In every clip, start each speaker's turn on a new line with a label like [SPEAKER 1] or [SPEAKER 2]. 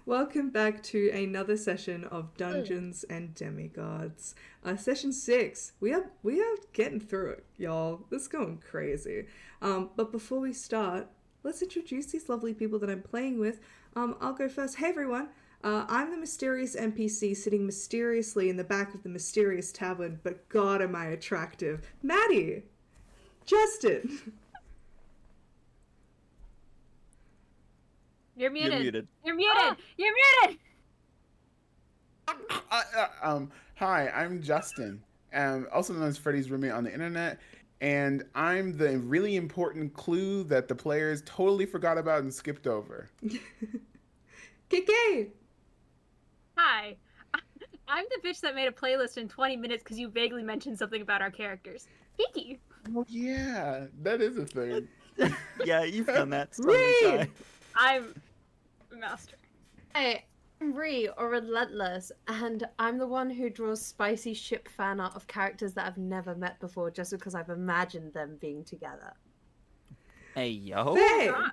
[SPEAKER 1] Welcome back to another session of Dungeons and Demigods. Session 6. We are getting through it, y'all. This is going crazy. But before we start, let's introduce these lovely people that I'm playing with. I'll go first. Hey everyone. I'm the mysterious NPC sitting mysteriously in the back of the mysterious tavern, but God am I attractive. Maddie! Justin!
[SPEAKER 2] You're muted.
[SPEAKER 3] You're muted.
[SPEAKER 2] You're muted. You're muted.
[SPEAKER 4] Hi, I'm Justin, also known as Freddy's roommate on the internet, and I'm the really important clue that the players totally forgot about and skipped over.
[SPEAKER 1] Kiki!
[SPEAKER 2] Hi. I'm the bitch that made a playlist in 20 minutes because you vaguely mentioned something about our characters. Kiki.
[SPEAKER 4] Oh yeah, that is a thing.
[SPEAKER 3] Yeah, you've done that so
[SPEAKER 1] Reed!
[SPEAKER 3] many times.
[SPEAKER 2] I'm a master.
[SPEAKER 5] Hey, I'm Ree, or Relentless, and I'm the one who draws spicy ship fan art of characters that I've never met before just because I've imagined them being together.
[SPEAKER 3] Hey, yo.
[SPEAKER 1] Faye!
[SPEAKER 2] God.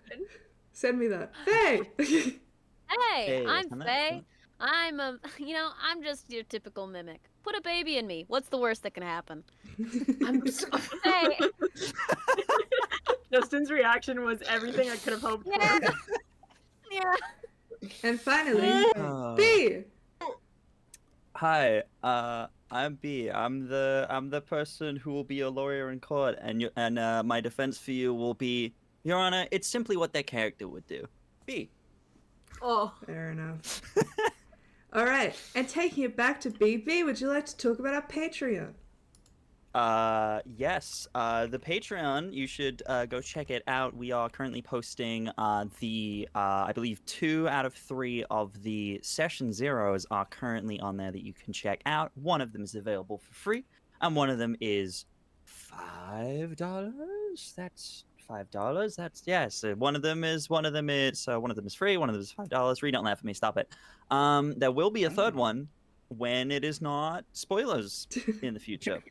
[SPEAKER 1] Send me that. Faye!
[SPEAKER 6] Hey, I'm
[SPEAKER 3] isn't that
[SPEAKER 6] Faye. I'm just your typical mimic. Put a baby in me. What's the worst that can happen?
[SPEAKER 5] I'm so...
[SPEAKER 6] Hey,
[SPEAKER 2] Justin's reaction was everything I could have hoped
[SPEAKER 6] yeah,
[SPEAKER 2] for.
[SPEAKER 6] yeah.
[SPEAKER 1] And finally, B!
[SPEAKER 3] Hi, I'm B. I'm the person who will be your lawyer in court, and my defense for you will be, Your Honor, it's simply what their character would do. B.
[SPEAKER 5] Oh,
[SPEAKER 1] Fair enough. Alright, and taking it back to BB, would you like to talk about our Patreon?
[SPEAKER 3] Yes. The Patreon, you should go check it out. We are currently posting I believe 2 out of 3 of the session zeros are currently on there that you can check out. One of them is available for free, and one of them is $5. That's $5. That's yes. One of them is free. One of them is $5. Read, don't laugh at me. Stop it. There will be a third one when it is not spoilers in the future.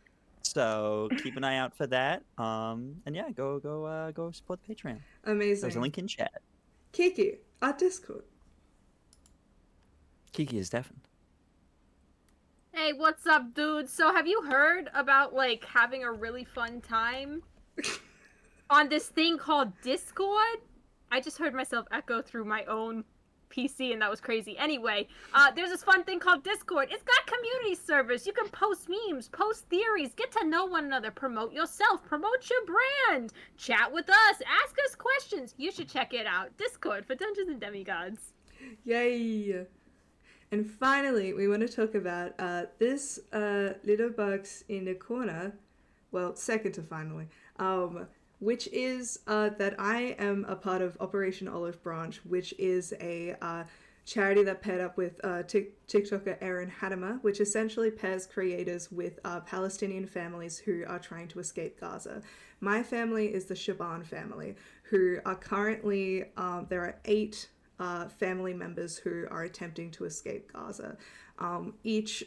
[SPEAKER 3] So keep an eye out for that. And yeah, go support the Patreon.
[SPEAKER 1] Amazing.
[SPEAKER 3] There's a link in chat.
[SPEAKER 1] Kiki, our Discord.
[SPEAKER 3] Kiki is deafened.
[SPEAKER 2] Hey, what's up, dude? So have you heard about, like, having a really fun time on this thing called Discord? I just heard myself echo through my own PC, and that was crazy. Anyway, there's this fun thing called Discord. It's got community service. You can post memes, post theories, get to know one another, promote yourself, promote your brand, chat with us, ask us questions. You should check it out. Discord for Dungeons and Demigods.
[SPEAKER 1] Yay! And finally, we want to talk about this little box in the corner. Well, second to finally. Which is that I am a part of Operation Olive Branch, which is a charity that paired up with TikToker Erin Hadama, which essentially pairs creators with Palestinian families who are trying to escape Gaza. My family is the Shaban family, who are currently, there are 8 family members who are attempting to escape Gaza. Each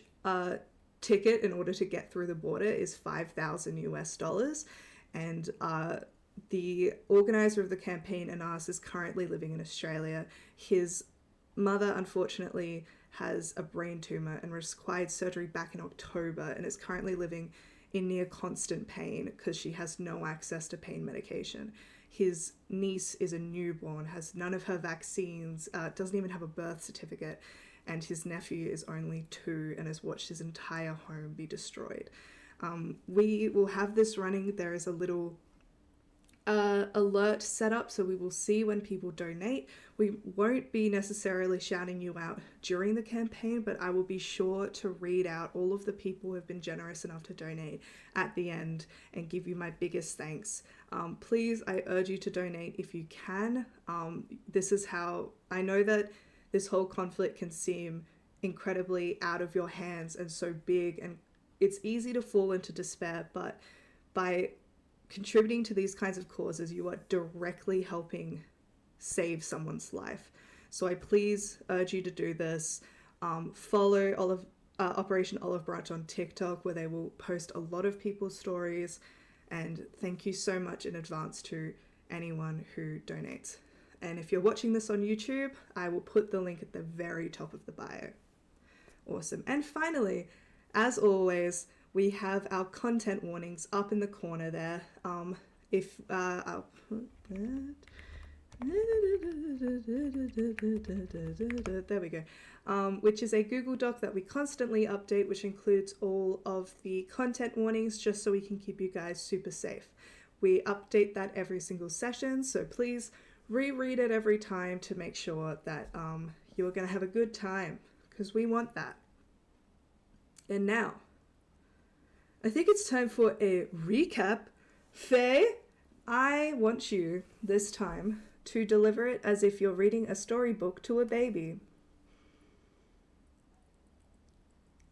[SPEAKER 1] ticket in order to get through the border is $5,000 US. And the organizer of the campaign, Anas, is currently living in Australia. His mother, unfortunately, has a brain tumor and required surgery back in October and is currently living in near constant pain because she has no access to pain medication. His niece is a newborn, has none of her vaccines, doesn't even have a birth certificate, and his nephew is only 2 and has watched his entire home be destroyed. We will have this running. There is a little alert set up, so we will see when people donate. We won't be necessarily shouting you out during the campaign, but I will be sure to read out all of the people who have been generous enough to donate at the end and give you my biggest thanks. Please, I urge you to donate if you can. This is how I know that this whole conflict can seem incredibly out of your hands and so big, and it's easy to fall into despair, but by contributing to these kinds of causes, you are directly helping save someone's life. So I please urge you to do this. Follow Operation Olive Branch on TikTok, where they will post a lot of people's stories. And thank you so much in advance to anyone who donates. And if you're watching this on YouTube, I will put the link at the very top of the bio. Awesome. And finally, as always, we have our content warnings up in the corner there. I'll put that. There we go. Which is a Google Doc that we constantly update, which includes all of the content warnings, just so we can keep you guys super safe. We update that every single session, so please reread it every time to make sure that you're going to have a good time, because we want that. And now, I think it's time for a recap. Faye, I want you this time to deliver it as if you're reading a storybook to a baby.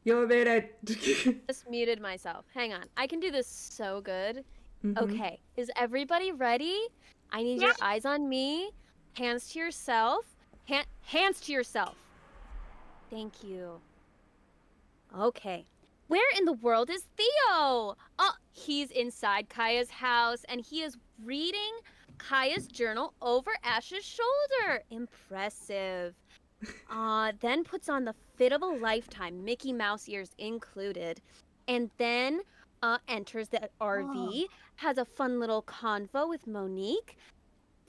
[SPEAKER 1] You're muted.
[SPEAKER 6] Just muted myself. Hang on. I can do this so good.
[SPEAKER 1] Mm-hmm.
[SPEAKER 6] Okay. Is everybody ready? I need your eyes on me. Hands to yourself. Hands to yourself. Thank you. Okay. Where in the world is Theo? Oh, he's inside Kaya's house, and he is reading Kaya's journal over Ash's shoulder. Impressive. Then puts on the fit of a lifetime, Mickey Mouse ears included, and then enters the RV, has a fun little convo with Monique.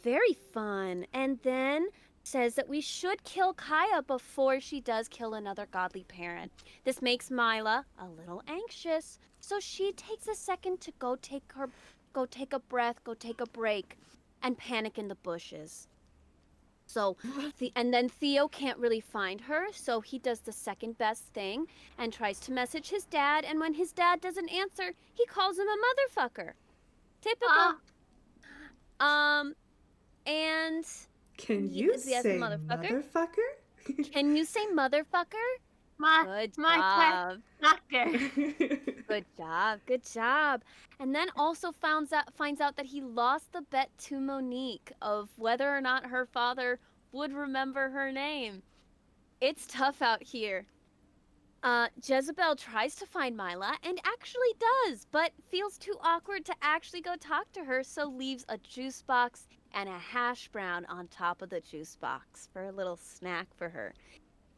[SPEAKER 6] Very fun. And then says that we should kill Kaya before she does kill another godly parent. This makes Mila a little anxious, so she takes a second to go take a breath, go take a break, and panic in the bushes. So, and then Theo can't really find her, so he does the second best thing and tries to message his dad, and when his dad doesn't answer, he calls him a motherfucker. Typical. And...
[SPEAKER 1] Can you say motherfucker?
[SPEAKER 6] Can you say motherfucker? Good job. Good job. Good job. And then also finds out that he lost the bet to Monique of whether or not her father would remember her name. It's tough out here. Jezebel tries to find Mila and actually does, but feels too awkward to actually go talk to her, so leaves a juice box and a hash brown on top of the juice box for a little snack for her.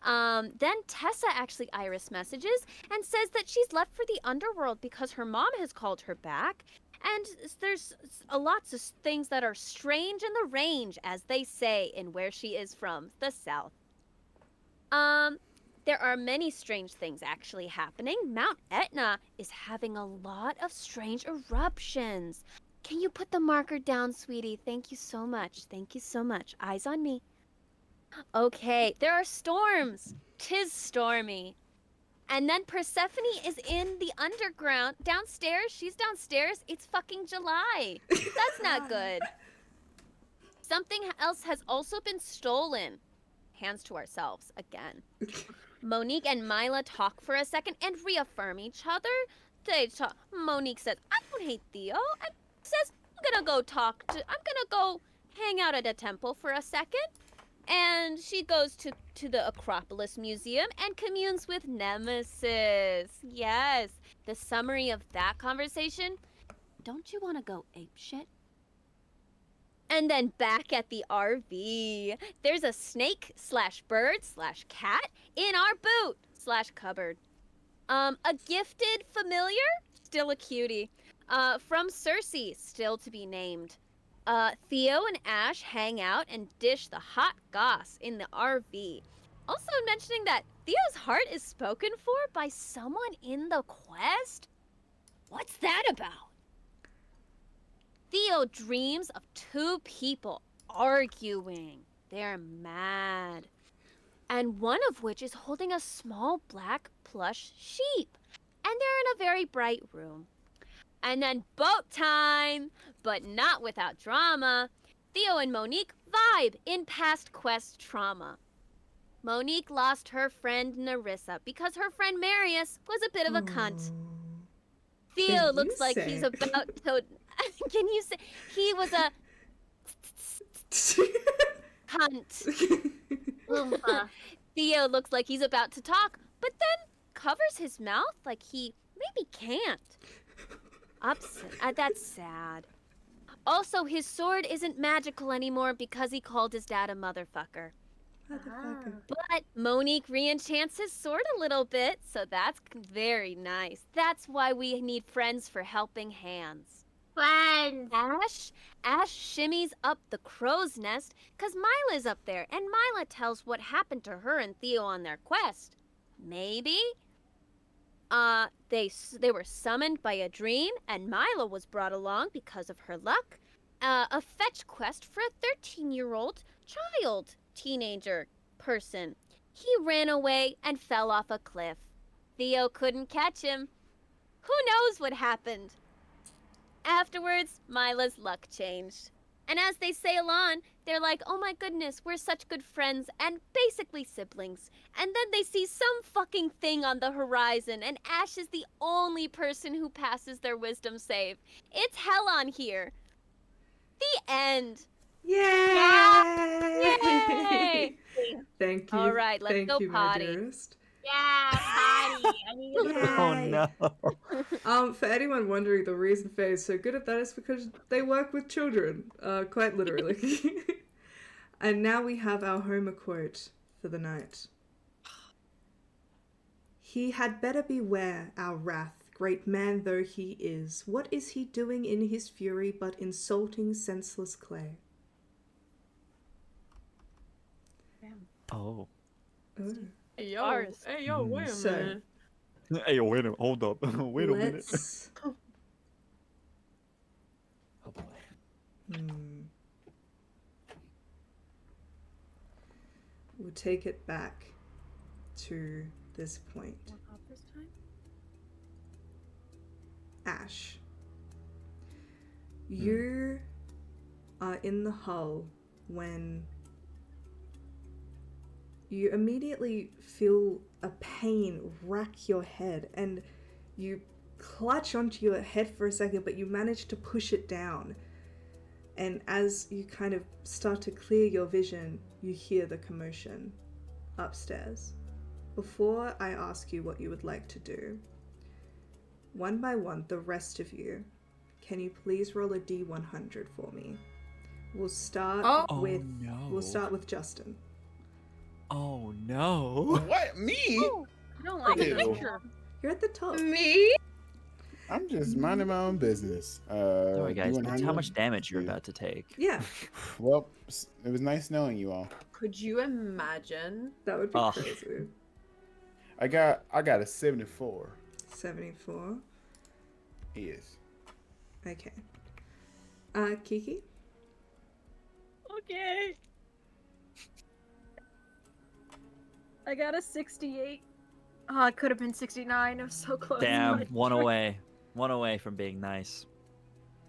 [SPEAKER 6] Then Tessa actually Iris messages and says that she's left for the underworld because her mom has called her back, and there's lots of things that are strange in the range, as they say, in where she is from, the south. There are many strange things actually happening. Mount Aeaea is having a lot of strange eruptions. Can you put the marker down, sweetie? Thank you so much. Thank you so much. Eyes on me. Okay, there are storms. 'Tis stormy. And then Persephone is in the underground. Downstairs. She's downstairs. It's fucking July. That's not good. Something else has also been stolen. Hands to ourselves again. Monique and Mila talk for a second and reaffirm each other. They talk. Monique says, I don't hate Theo. And says, I'm gonna go hang out at a temple for a second. And she goes to the Acropolis Museum and communes with Nemesis. Yes. The summary of that conversation. Don't you want to go apeshit? And then back at the RV, there's a snake/bird/cat in our boot/cupboard. A gifted familiar, still a cutie. From Circe, still to be named. Theo and Ash hang out and dish the hot goss in the RV. Also mentioning that Theo's heart is spoken for by someone in the quest? What's that about? Theo dreams of two people arguing. They're mad. And one of which is holding a small black plush sheep. And they're in a very bright room. And then boat time, but not without drama. Theo and Monique vibe in past quest trauma. Monique lost her friend Nerissa because her friend Marius was a bit of a cunt. Theo looks like he's about to... Can you say... He was a... cunt. Theo looks like he's about to talk, but then covers his mouth like he maybe can't. Upset. That's sad. Also, his sword isn't magical anymore because he called his dad a motherfucker.
[SPEAKER 1] Motherfucker.
[SPEAKER 6] But Monique re-enchants his sword a little bit, so that's very nice. That's why we need friends for helping hands.
[SPEAKER 2] Friends.
[SPEAKER 6] Ash shimmies up the crow's nest because Mila's up there, and Mila tells what happened to her and Theo on their quest. Maybe? They were summoned by a dream, and Mila was brought along because of her luck. A fetch quest for a 13-year-old child, teenager, person. He ran away and fell off a cliff. Theo couldn't catch him. Who knows what happened? Afterwards, Mila's luck changed. And as they sail on, they're like, oh my goodness, we're such good friends and basically siblings. And then they see some fucking thing on the horizon, and Ash is the only person who passes their wisdom save. It's hell on here. The end.
[SPEAKER 1] Yay!
[SPEAKER 6] Yay!
[SPEAKER 1] Thank you.
[SPEAKER 6] All right, let's
[SPEAKER 1] Thank
[SPEAKER 6] go
[SPEAKER 1] you,
[SPEAKER 6] potty.
[SPEAKER 1] my dearest.
[SPEAKER 2] Yeah, potty. I need to
[SPEAKER 3] Oh
[SPEAKER 1] Yay.
[SPEAKER 3] no.
[SPEAKER 1] For anyone wondering, the reason Faye is so good at that is because they work with children, quite literally. And now we have our Homer quote for the night. He had better beware our wrath, great man though he is. What is he doing in his fury but insulting senseless clay?
[SPEAKER 3] Oh.
[SPEAKER 1] Oh.
[SPEAKER 5] Hey
[SPEAKER 6] Ours.
[SPEAKER 5] yo, wait a
[SPEAKER 1] So-
[SPEAKER 5] minute.
[SPEAKER 3] Hey, wait a minute. Hold up. Wait a minute.
[SPEAKER 1] Let's...
[SPEAKER 3] Oh boy.
[SPEAKER 1] We'll take it back to this point. Ash, you are in the hull when you immediately feel a pain rack your head, and you clutch onto your head for a second, but you manage to push it down. And as you kind of start to clear your vision, you hear the commotion upstairs. Before I ask you what you would like to do, one by one, the rest of you, can you please roll a D100 for me? We'll start with
[SPEAKER 3] no.
[SPEAKER 1] we'll start with Justin.
[SPEAKER 3] Oh no.
[SPEAKER 4] What? Me?
[SPEAKER 2] I don't like
[SPEAKER 4] Ew.
[SPEAKER 2] the picture.
[SPEAKER 1] You're at the top.
[SPEAKER 5] Me?
[SPEAKER 4] I'm just minding my own business.
[SPEAKER 3] Sorry guys,
[SPEAKER 4] D100?
[SPEAKER 3] that's how much damage you're
[SPEAKER 4] Yeah.
[SPEAKER 3] about to take.
[SPEAKER 1] Yeah,
[SPEAKER 4] Well, it was nice knowing you all.
[SPEAKER 5] Could you imagine?
[SPEAKER 1] that would be
[SPEAKER 3] Oh.
[SPEAKER 1] crazy.
[SPEAKER 4] I got a 74.
[SPEAKER 1] 74.
[SPEAKER 4] Yes.
[SPEAKER 1] Okay. Kiki?
[SPEAKER 2] Okay. I got a 68. Oh, it could have been 69. I was so close.
[SPEAKER 3] Damn, one away. One away from being nice.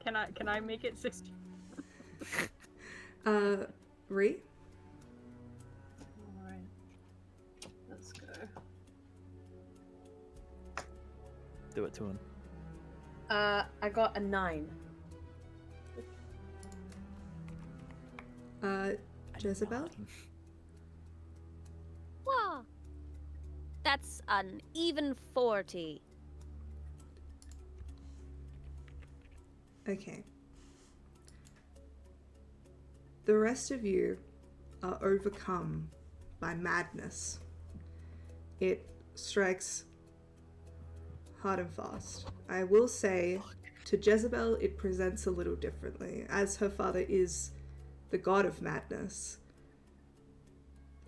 [SPEAKER 2] Can I make it 60?
[SPEAKER 1] Ree?
[SPEAKER 5] Alright. Let's go.
[SPEAKER 3] Do it to him.
[SPEAKER 5] I got a 9.
[SPEAKER 1] Jezebel?
[SPEAKER 6] Wah. That's an even 40.
[SPEAKER 1] Okay. The rest of you are overcome by madness. It strikes hard and fast. I will say, to Jezebel, it presents a little differently, as her father is the god of madness.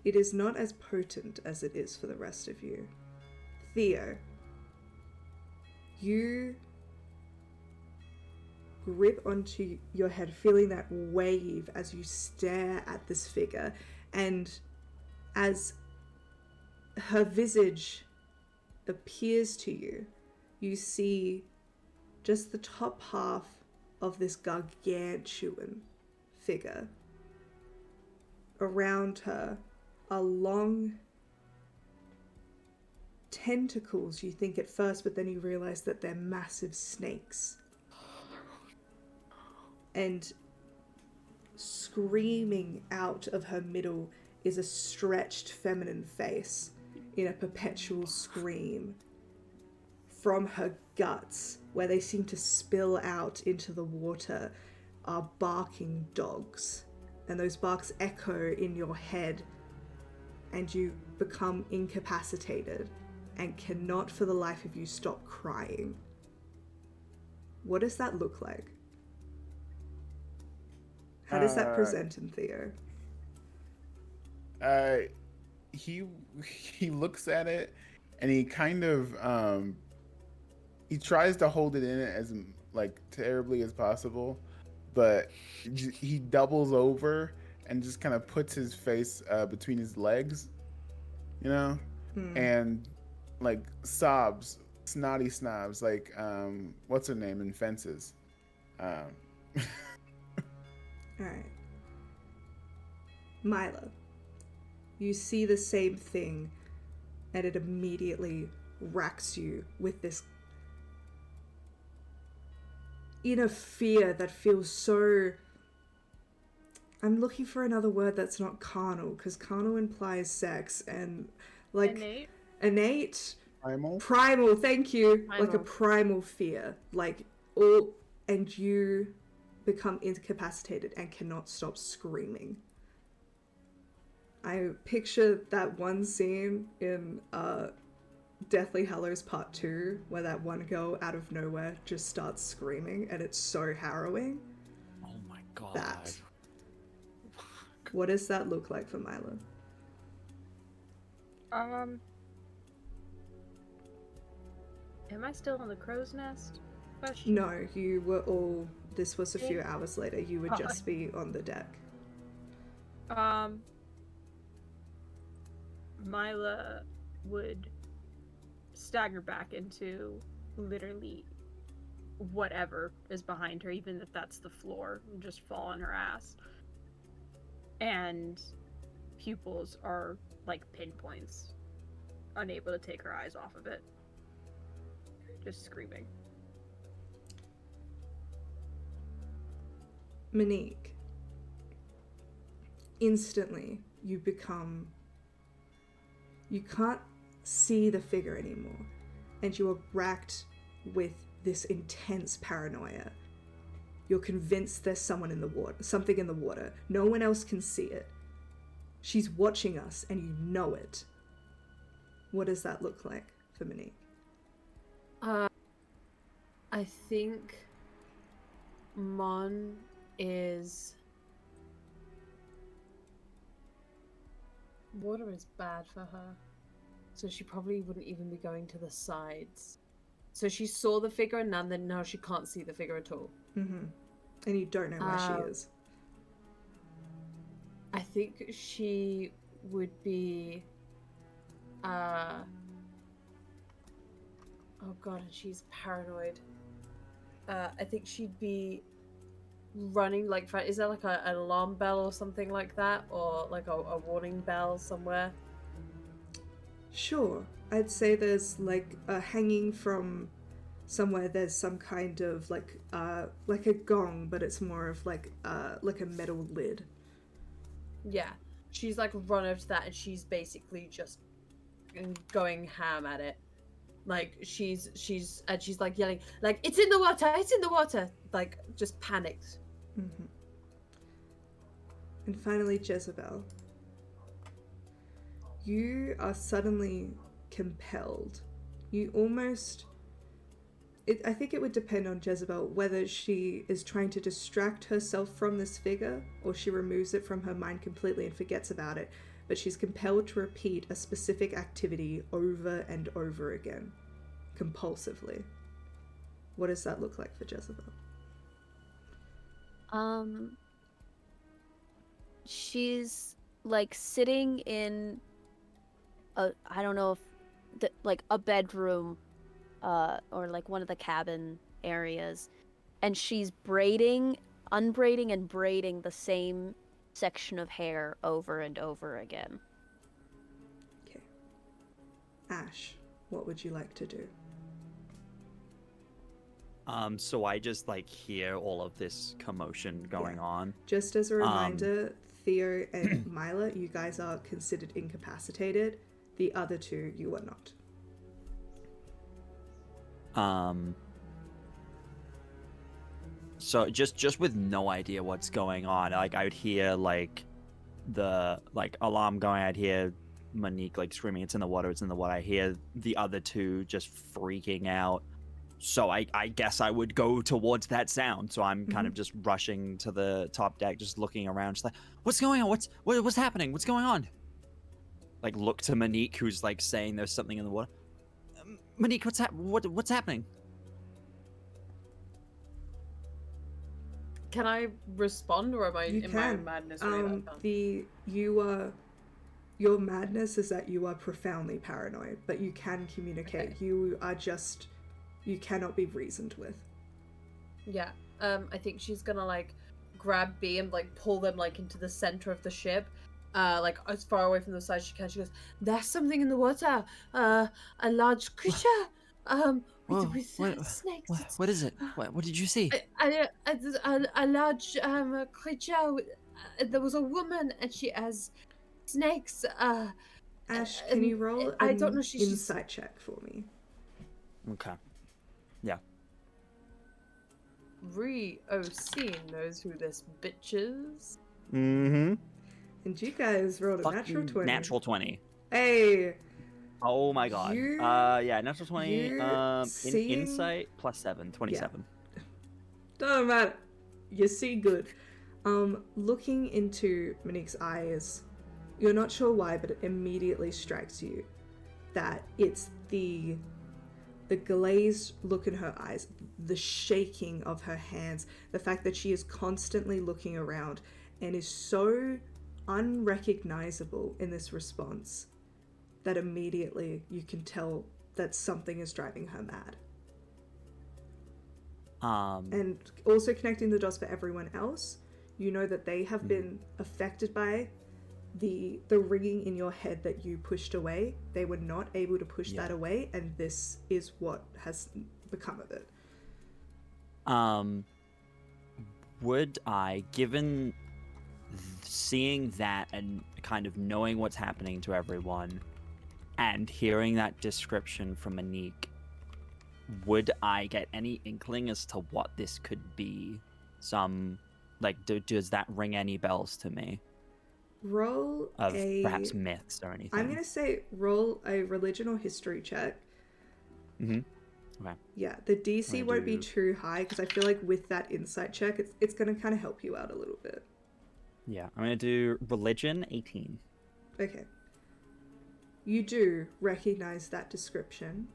[SPEAKER 1] It is not as potent as it is for the rest of you. Theo, you grip onto your head, feeling that wave as you stare at this figure, and as her visage appears to you, you see just the top half of this gargantuan figure. Around her are long tentacles, you think at first, but then you realize that they're massive snakes. And screaming out of her middle is a stretched feminine face in a perpetual scream from her guts, where they seem to spill out into the water, are barking dogs, and those barks echo in your head, and you become incapacitated and cannot for the life of you stop crying. What does that look like? How does that present in Theo?
[SPEAKER 4] He looks at it and he kind of he tries to hold it in as like terribly as possible, but he doubles over and just kind of puts his face between his legs, you know, and like sobs, snotty snobs, like what's her name in Fences?
[SPEAKER 1] All right. Mila, you see the same thing, and it immediately racks you with this inner fear that feels so... I'm looking for another word that's not carnal, because carnal implies sex, and like... Innate? Primal, thank you.
[SPEAKER 5] Primal.
[SPEAKER 1] Like a primal fear. Like, all... And you become incapacitated and cannot stop screaming. I picture that one scene in Deathly Hallows Part 2 where that one girl out of nowhere just starts screaming, and it's so harrowing.
[SPEAKER 3] Oh my god.
[SPEAKER 1] That. What does that look like for Milo?
[SPEAKER 2] Am I still in the crow's nest? Question.
[SPEAKER 1] No, you were all... This was a few hours later. You would just be on the deck.
[SPEAKER 2] Mila would stagger back into literally whatever is behind her, even if that's the floor, and just fall on her ass. And pupils are like pinpoints, unable to take her eyes off of it. Just screaming.
[SPEAKER 1] Monique, instantly you become... You can't see the figure anymore, and you are racked with this intense paranoia. You're convinced there's someone in the water, something in the water. No one else can see it. She's watching us, and you know it. What does that look like for Monique?
[SPEAKER 5] I think Mon is... Water is bad for her, so she probably wouldn't even be going to the sides. So she saw the figure, and now she can't see the figure at all.
[SPEAKER 1] Mm-hmm. And you don't know where she is.
[SPEAKER 5] I think she would be... Oh god, and she's paranoid. I think she'd be running, like, is there like an alarm bell or something like that, or like a warning bell somewhere?
[SPEAKER 1] Sure. I'd say there's like a hanging from somewhere. There's some kind of like a gong, but it's more of like a metal lid.
[SPEAKER 5] Yeah, she's like run over to that, and she's basically just going ham at it. Like she's like yelling, like, it's in the water, it's in the water, like just panicked.
[SPEAKER 1] Mm-hmm. And finally, Jezebel. You are suddenly compelled. You almost... I think it would depend on Jezebel whether she is trying to distract herself from this figure or she removes it from her mind completely and forgets about it, but she's compelled to repeat a specific activity over and over again, compulsively. What does that look like for Jezebel?
[SPEAKER 6] She's like sitting in I don't know if like a bedroom or like one of the cabin areas, and she's unbraiding and braiding the same section of hair over and over again.
[SPEAKER 1] Okay. Ash, what would you like to do?
[SPEAKER 3] So I just like hear all of this commotion going on.
[SPEAKER 1] Just as a reminder, Theo and Mila, you guys are considered incapacitated. The other two, you are not.
[SPEAKER 3] So just with no idea what's going on, like I would hear like the alarm going. I'd hear Monique like screaming, "It's in the water! It's in the water!" I hear the other two just freaking out. So I guess I would go towards that sound. So I'm kind of just rushing to the top deck, just looking around, just like, "What's going on? What's happening? What's going on?" Like look to Monique, who's like saying there's something in the water. Monique, what's happening?
[SPEAKER 5] Can I respond, or am I in my madness?
[SPEAKER 1] Your madness is that you are profoundly paranoid, but you can communicate. Okay. You cannot be reasoned with.
[SPEAKER 5] Yeah. I think she's gonna like grab B and like pull them like into the center of the ship, like as far away from the side as she can. She goes, "There's something in the water. A large creature. With snakes.
[SPEAKER 3] What is it? What did you see?
[SPEAKER 5] A large creature. There was a woman, and she has snakes.
[SPEAKER 1] Ash, can you roll
[SPEAKER 5] I don't know. She's
[SPEAKER 1] insight check for me?
[SPEAKER 3] Okay. Yeah.
[SPEAKER 5] OC knows who this bitch is.
[SPEAKER 3] Mm-hmm.
[SPEAKER 1] And you guys rolled a natural 20.
[SPEAKER 3] Natural 20.
[SPEAKER 1] Hey.
[SPEAKER 3] Oh my god. Yeah, natural 20. Insight +7, 27.
[SPEAKER 1] Yeah. Doesn't matter. You see good. Looking into Monique's eyes, you're not sure why, but it immediately strikes you that it's the glazed look in her eyes, the shaking of her hands, the fact that she is constantly looking around and is so unrecognizable in this response that immediately you can tell that something is driving her mad. And also connecting the dots for everyone else, you know that they have been affected by the ringing in your head that you pushed away. They were not able to push that away, and this is what has become of it.
[SPEAKER 3] Would I, given seeing that and kind of knowing what's happening to everyone and hearing that description from Monique, would I get any inkling as to what this could be? Some, like, does that ring any bells to me?
[SPEAKER 1] Roll
[SPEAKER 3] perhaps myths or anything.
[SPEAKER 1] I'm going to say roll a religion or history check.
[SPEAKER 3] Mm-hmm. Okay.
[SPEAKER 1] Yeah, the DC won't be too high because I feel like with that insight check, it's going to kind of help you out a little bit.
[SPEAKER 3] Yeah, I'm going to do religion 18.
[SPEAKER 1] Okay. You do recognize that description.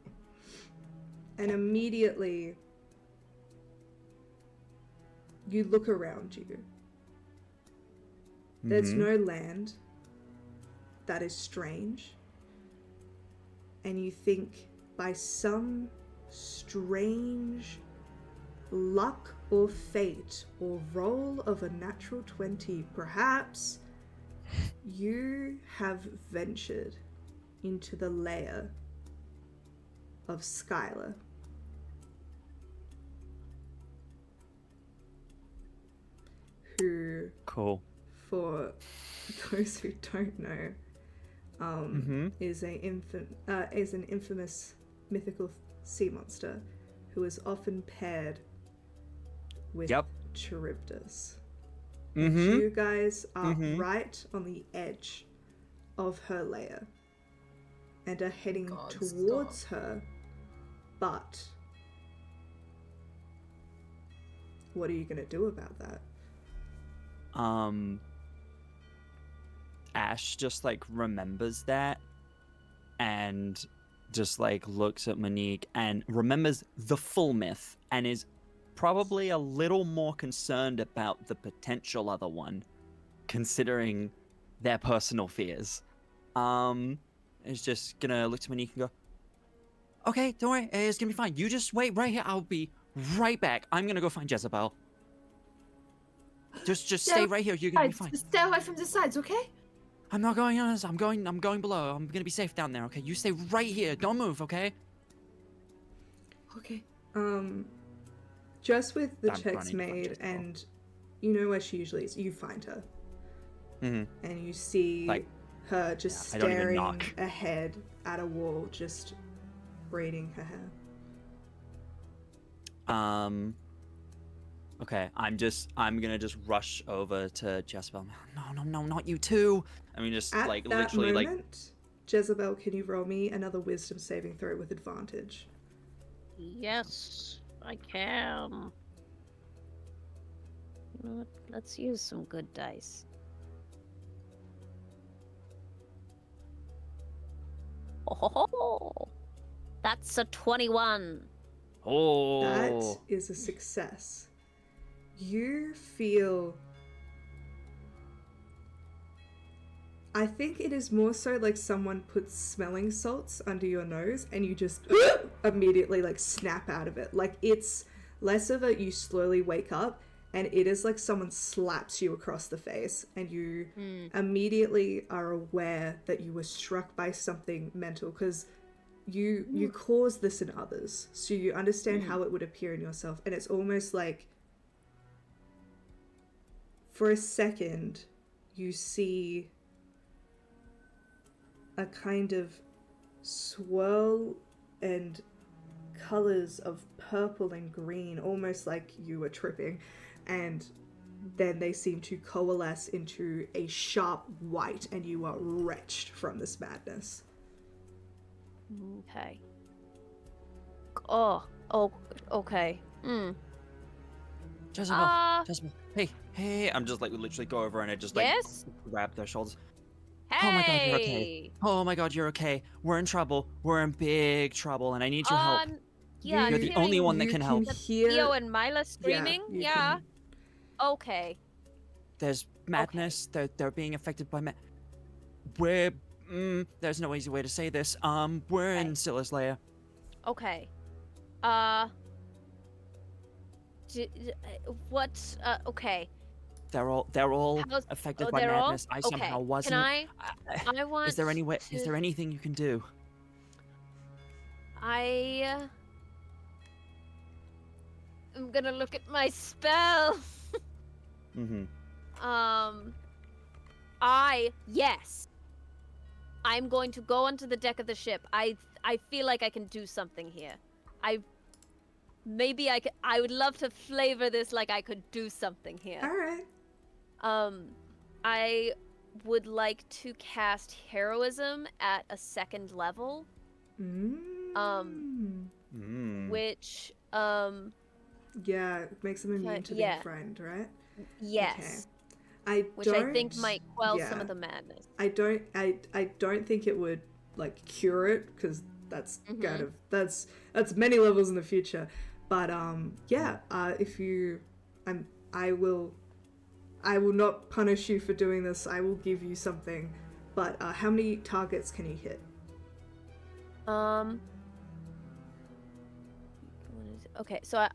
[SPEAKER 1] And immediately, you look around you. There's no land. That is strange. And you think, by some strange luck or fate or roll of a natural 20, perhaps you have ventured into the lair of Skylar. Who,
[SPEAKER 3] cool,
[SPEAKER 1] for those who don't know, is an infamous mythical sea monster who is often paired with Charybdis. You guys are right on the edge of her lair and are heading towards her, but what are you going to do about that?
[SPEAKER 3] Ash just like remembers that and just like looks at Monique and remembers the full myth and is probably a little more concerned about the potential other one, considering their personal fears. Is just gonna look to Monique and go, "Okay, don't worry, it's gonna be fine. You just wait right here. I'll be right back. I'm gonna go find Jezebel. Just stay right here. You're gonna be fine.
[SPEAKER 5] Stay away from the sides, okay?
[SPEAKER 3] I'm not going on this. I'm going below. I'm gonna be safe down there, okay? You stay right here. Don't move, okay?"
[SPEAKER 5] Okay.
[SPEAKER 1] Just with the checks made, and you know where she usually is, you find her. And you see her just staring ahead at a wall, just braiding her hair.
[SPEAKER 3] Okay, I'm gonna just rush over to Jezebel. No, not you too. I mean, just
[SPEAKER 1] At
[SPEAKER 3] like
[SPEAKER 1] that
[SPEAKER 3] literally like.
[SPEAKER 1] moment, Jezebel, can you roll me another wisdom saving throw with advantage?
[SPEAKER 6] Yes, I can. You know what? Let's use some good dice. Oh, that's a 21.
[SPEAKER 3] Oh.
[SPEAKER 1] That is a success. You feel. I think it is more so like someone puts smelling salts under your nose and you just immediately like snap out of it. Like it's less of a you slowly wake up and it is like someone slaps you across the face and you immediately are aware that you were struck by something mental because you cause this in others. So you understand how it would appear in yourself and it's almost like for a second you see a kind of swirl and colors of purple and green, almost like you were tripping, and then they seem to coalesce into a sharp white, and you are wretched from this madness.
[SPEAKER 6] Okay. Oh, okay.
[SPEAKER 3] Jezebel, hey, I'm just like literally go over and I just like
[SPEAKER 6] Yes?
[SPEAKER 3] grab their shoulders.
[SPEAKER 6] Hey!
[SPEAKER 3] Oh my god, you're okay. Oh my god, you're okay. We're in trouble. We're in big trouble, and I need your help.
[SPEAKER 6] Yeah,
[SPEAKER 3] You're
[SPEAKER 6] I'm
[SPEAKER 3] the only
[SPEAKER 6] hearing
[SPEAKER 3] one that can help.
[SPEAKER 6] Theo and Mila screaming.
[SPEAKER 1] you
[SPEAKER 6] Yeah.
[SPEAKER 1] can-
[SPEAKER 6] Okay.
[SPEAKER 3] There's madness. They're being affected by we're there's no easy way to say this. We're in Scylla's lair.
[SPEAKER 6] Okay. What? Okay.
[SPEAKER 3] They're all
[SPEAKER 6] How's-
[SPEAKER 3] affected
[SPEAKER 6] oh,
[SPEAKER 3] by
[SPEAKER 6] they're all?
[SPEAKER 3] madness. I somehow
[SPEAKER 6] Okay.
[SPEAKER 3] wasn't.
[SPEAKER 6] Can I want.
[SPEAKER 3] Is there any way?
[SPEAKER 6] to-
[SPEAKER 3] Is there anything you can do?
[SPEAKER 6] I'm gonna look at my spell.
[SPEAKER 3] Mm-hmm.
[SPEAKER 6] Yes. I'm going to go onto the deck of the ship. I feel like I can do something here. Maybe I would love to flavor this like I could do something here.
[SPEAKER 1] All right.
[SPEAKER 6] I would like to cast heroism at a 2nd level. Which
[SPEAKER 1] yeah, it makes them immune to being frightened, right?
[SPEAKER 6] Yes.
[SPEAKER 1] Okay.
[SPEAKER 6] Which I think might quell some of the madness.
[SPEAKER 1] I don't think it would like cure it because that's kind of that's many levels in the future. But if you I will not punish you for doing this. I will give you something. But how many targets can you hit?
[SPEAKER 6] Okay, so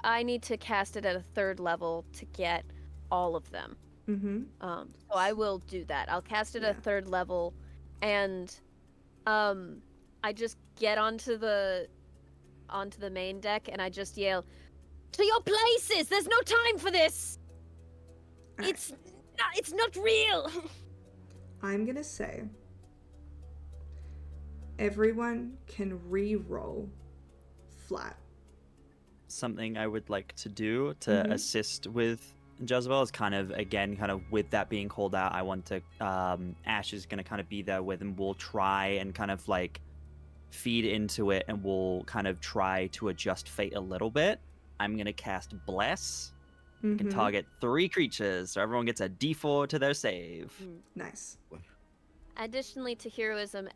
[SPEAKER 6] I need to cast it at a 3rd level to get all of them. So I will do that. I'll cast it at 3rd level, and I just get onto the main deck and I just yell, "To your places! There's no time for this. It's not real."
[SPEAKER 1] I'm gonna say everyone can re-roll flat.
[SPEAKER 3] Something I would like to do to assist with Jezebel is kind of with that being called out. I want to Ash is gonna kind of be there with him. We'll try and kind of like feed into it, and we'll kind of try to adjust fate a little bit. I'm gonna cast Bless. You can target 3 creatures, so everyone gets a D4 to their save.
[SPEAKER 1] Nice.
[SPEAKER 6] Additionally to heroism,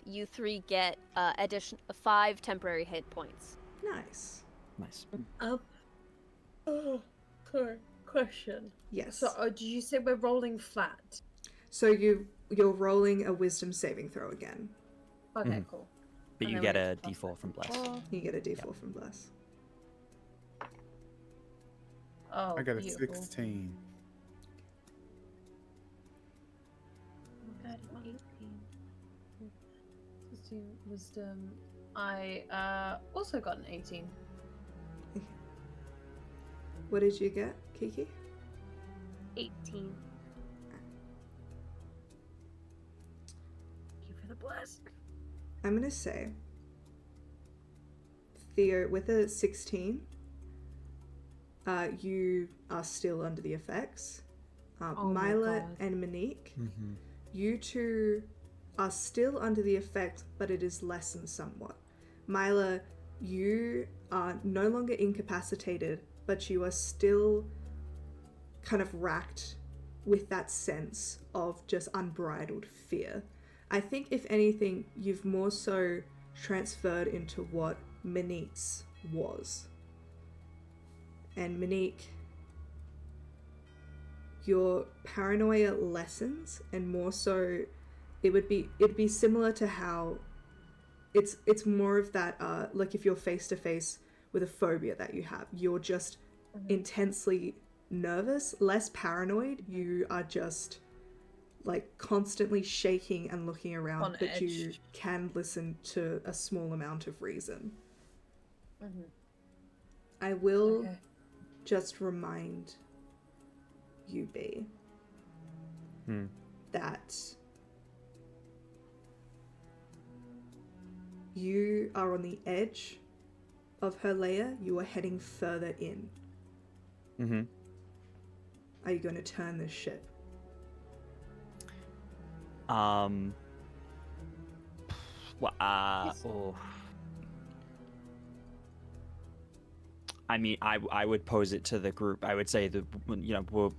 [SPEAKER 6] you 3 get 5 temporary hit points.
[SPEAKER 1] Nice.
[SPEAKER 5] Question.
[SPEAKER 1] Yes.
[SPEAKER 5] So, did you say we're rolling flat?
[SPEAKER 1] So you're rolling a wisdom saving throw again.
[SPEAKER 5] Okay, cool.
[SPEAKER 3] But you get a D4 from Bless.
[SPEAKER 1] You get a D4 from Bless.
[SPEAKER 5] Oh,
[SPEAKER 4] I got a
[SPEAKER 5] beautiful.
[SPEAKER 4] 16.
[SPEAKER 5] Okay, 16 wisdom. I also got an 18.
[SPEAKER 1] What did you get, Kiki?
[SPEAKER 2] 18.
[SPEAKER 5] Thank you for the bless.
[SPEAKER 1] I'm gonna say Theo with a 16. you are still under the effects.
[SPEAKER 5] Oh my
[SPEAKER 1] Mila
[SPEAKER 5] God.
[SPEAKER 1] and Monique,
[SPEAKER 3] Mm-hmm.
[SPEAKER 1] you two are still under the effect, but it is lessened somewhat. Mila, you are no longer incapacitated, but you are still kind of racked with that sense of just unbridled fear. I think, if anything, you've more so transferred into what Monique's was. And Monique, your paranoia lessens, and more so, it'd be similar to how it's more of that like if you're face to face with a phobia that you have, you're just intensely nervous, less paranoid. You are just like constantly shaking and looking around,
[SPEAKER 5] On
[SPEAKER 1] but you
[SPEAKER 5] edge.
[SPEAKER 1] can listen to a small amount of reason.
[SPEAKER 5] Mhm.
[SPEAKER 1] I will
[SPEAKER 5] Okay.
[SPEAKER 1] just remind you, B,
[SPEAKER 3] Hmm.
[SPEAKER 1] that you are on the edge of her layer. You are heading further in.
[SPEAKER 3] Mm-hmm.
[SPEAKER 1] Are you going to turn this ship?
[SPEAKER 3] Well, oh. I mean, I would pose it to the group. I would say that, you know, we're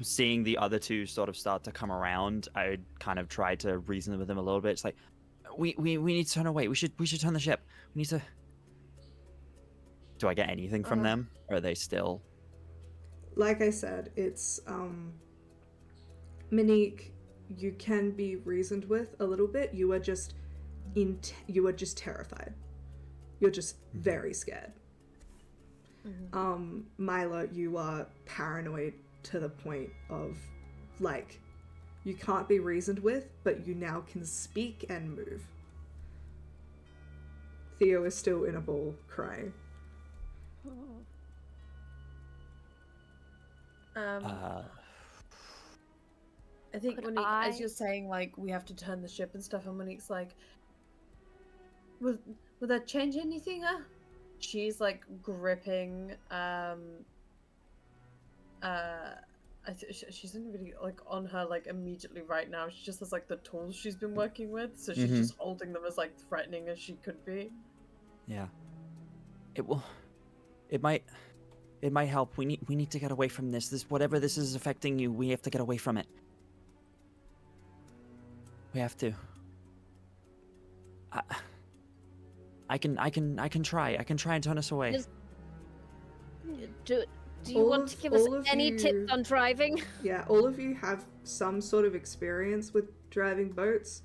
[SPEAKER 3] seeing the other two sort of start to come around. I would kind of try to reason with them a little bit. It's like, we need to turn away. We should turn the ship. We need to. Do I get anything from them? Or are they still?
[SPEAKER 1] Like I said, it's Monique, you can be reasoned with a little bit. You are just terrified. You're just very scared. Mila, you are paranoid to the point of like you can't be reasoned with, but you now can speak and move. Theo is still in a ball crying.
[SPEAKER 5] I think
[SPEAKER 6] Could
[SPEAKER 5] Monique, as
[SPEAKER 6] I-
[SPEAKER 5] you're saying, like, we have to turn the ship and stuff, and Monique's like, will that change anything, huh? She's like gripping, she's not really like on her like immediately right now. She just has like the tools she's been working with, so she's just holding them as like threatening as she could be.
[SPEAKER 3] Yeah. It might help. We need to get away from this. Whatever this is affecting you, we have to get away from it. We have to. I can try. I can try and turn us away.
[SPEAKER 6] Do you want to give us any tips on driving?
[SPEAKER 1] Yeah, all of you have some sort of experience with driving boats,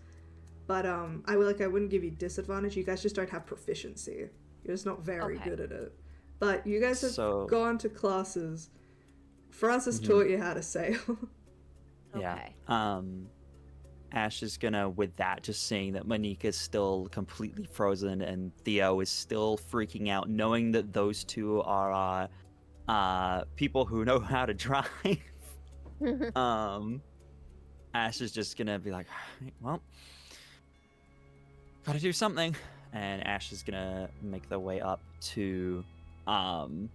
[SPEAKER 1] but I wouldn't give you disadvantage. You guys just don't have proficiency. You're just not very good at it. But you guys have gone to classes. Francis taught you how to sail.
[SPEAKER 3] Yeah. Ash is gonna, with that, just seeing that Monique is still completely frozen and Theo is still freaking out, knowing that those two are people who know how to drive. Ash is just gonna be like, well, gotta do something. And Ash is gonna make their way up to the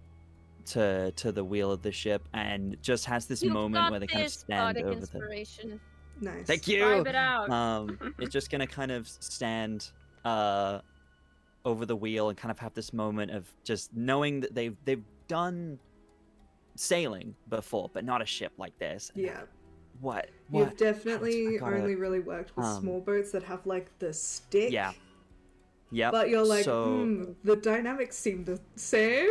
[SPEAKER 3] wheel of the ship and just has this moment where they kind of stand over the.
[SPEAKER 1] Nice.
[SPEAKER 3] Thank you.
[SPEAKER 2] Drive it out.
[SPEAKER 3] It's just gonna kind of stand over the wheel and kind of have this moment of just knowing that they've done sailing before, but not a ship like this.
[SPEAKER 1] Yeah.
[SPEAKER 3] What?
[SPEAKER 1] You've definitely only really worked with small boats that have like the stick.
[SPEAKER 3] Yeah. Yep.
[SPEAKER 1] But you're like,
[SPEAKER 3] so,
[SPEAKER 1] the dynamics seem the same.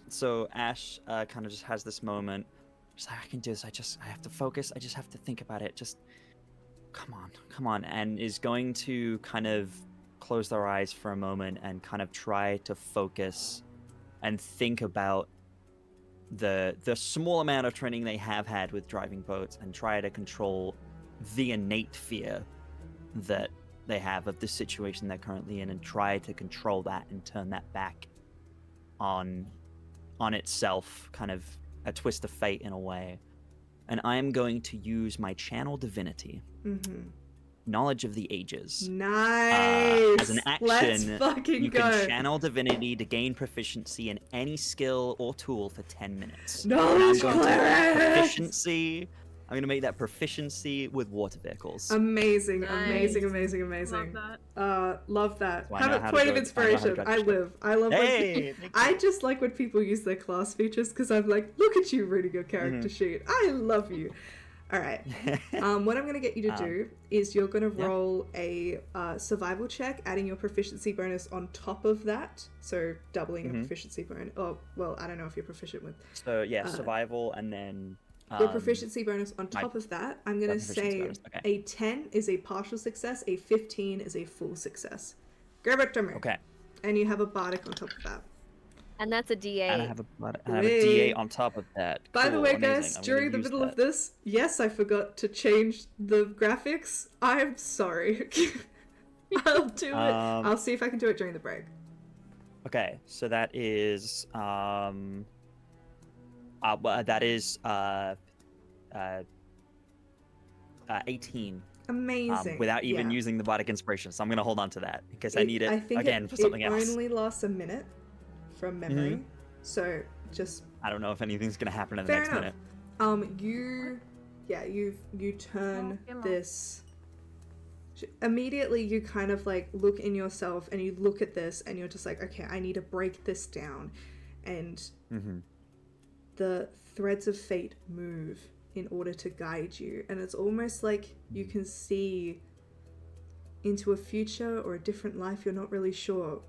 [SPEAKER 3] So Ash kind of just has this moment. She's like, I can do this. I have to focus. I just have to think about it. Just come on. And is going to kind of close their eyes for a moment and kind of try to focus and think about the small amount of training they have had with driving boats and try to control the innate fear that they have of the situation they're currently in and try to control that and turn that back on itself, kind of a twist of fate in a way. And I'm going to use my channel divinity, knowledge of the ages.
[SPEAKER 1] Nice.
[SPEAKER 3] As an
[SPEAKER 1] Let's
[SPEAKER 3] action,
[SPEAKER 1] fucking
[SPEAKER 3] you
[SPEAKER 1] go.
[SPEAKER 3] can channel divinity to gain proficiency in any skill or tool for 10 minutes. And
[SPEAKER 1] Knowledge
[SPEAKER 3] I'm going to
[SPEAKER 1] cleric!
[SPEAKER 3] proficiency. I'm going to make that proficiency with water vehicles.
[SPEAKER 1] Amazing,
[SPEAKER 5] Nice.
[SPEAKER 1] amazing, amazing,
[SPEAKER 2] Love
[SPEAKER 1] amazing.
[SPEAKER 2] that.
[SPEAKER 1] Love that.
[SPEAKER 3] So I
[SPEAKER 1] Have
[SPEAKER 3] know
[SPEAKER 1] a
[SPEAKER 3] how to
[SPEAKER 1] point of
[SPEAKER 3] judge- I know how to
[SPEAKER 1] inspiration.
[SPEAKER 3] judge
[SPEAKER 1] I
[SPEAKER 3] stuff.
[SPEAKER 1] live. I love when
[SPEAKER 3] Hey, thank
[SPEAKER 1] I
[SPEAKER 3] you.
[SPEAKER 1] just like when people use their class features because I'm like, look at you reading your character
[SPEAKER 3] Mhm.
[SPEAKER 1] sheet. I love you. All right. What I'm gonna get you to do is you're gonna
[SPEAKER 3] yeah.
[SPEAKER 1] roll a survival check, adding your proficiency bonus on top of that, so doubling your
[SPEAKER 3] Mhm.
[SPEAKER 1] proficiency bonus. Oh, well, I don't know if you're proficient with
[SPEAKER 3] So yeah, survival and then
[SPEAKER 1] your proficiency bonus on top of that. I'm gonna
[SPEAKER 3] proficiency
[SPEAKER 1] say
[SPEAKER 3] bonus, okay.
[SPEAKER 1] a 10 is a partial success, a 15 is a full success. Give it to me.
[SPEAKER 3] Okay.
[SPEAKER 1] And you have a bardic on top of that.
[SPEAKER 6] And that's a D8.
[SPEAKER 3] And I have a
[SPEAKER 1] Wait.
[SPEAKER 3] D8 on top of that.
[SPEAKER 1] By the
[SPEAKER 3] Cool,
[SPEAKER 1] way,
[SPEAKER 3] amazing.
[SPEAKER 1] guys,
[SPEAKER 3] I'm gonna
[SPEAKER 1] during the
[SPEAKER 3] use
[SPEAKER 1] middle
[SPEAKER 3] that.
[SPEAKER 1] of this, yes, I forgot to change the graphics. I'm sorry. I'll do it. I'll see if I can do it during the break.
[SPEAKER 3] Okay, so that is that is 18.
[SPEAKER 1] Amazing.
[SPEAKER 3] Without even
[SPEAKER 1] Yeah.
[SPEAKER 3] using the bardic inspiration, so I'm gonna hold on to that because I need it
[SPEAKER 1] I think
[SPEAKER 3] again for something
[SPEAKER 1] it
[SPEAKER 3] else.
[SPEAKER 1] only lasts a minute from memory,
[SPEAKER 3] Mhm.
[SPEAKER 1] so just
[SPEAKER 3] I don't know if anything's gonna happen in the
[SPEAKER 1] fair
[SPEAKER 3] next
[SPEAKER 1] enough.
[SPEAKER 3] minute.
[SPEAKER 1] You turn
[SPEAKER 2] Oh, come on.
[SPEAKER 1] this. Immediately, you kind of like look in yourself and you look at this and you're just like, okay, I need to break this down, and
[SPEAKER 3] Mm-hmm.
[SPEAKER 1] the threads of fate move in order to guide you, and it's almost like you can see into a future or a different life. You're not really sure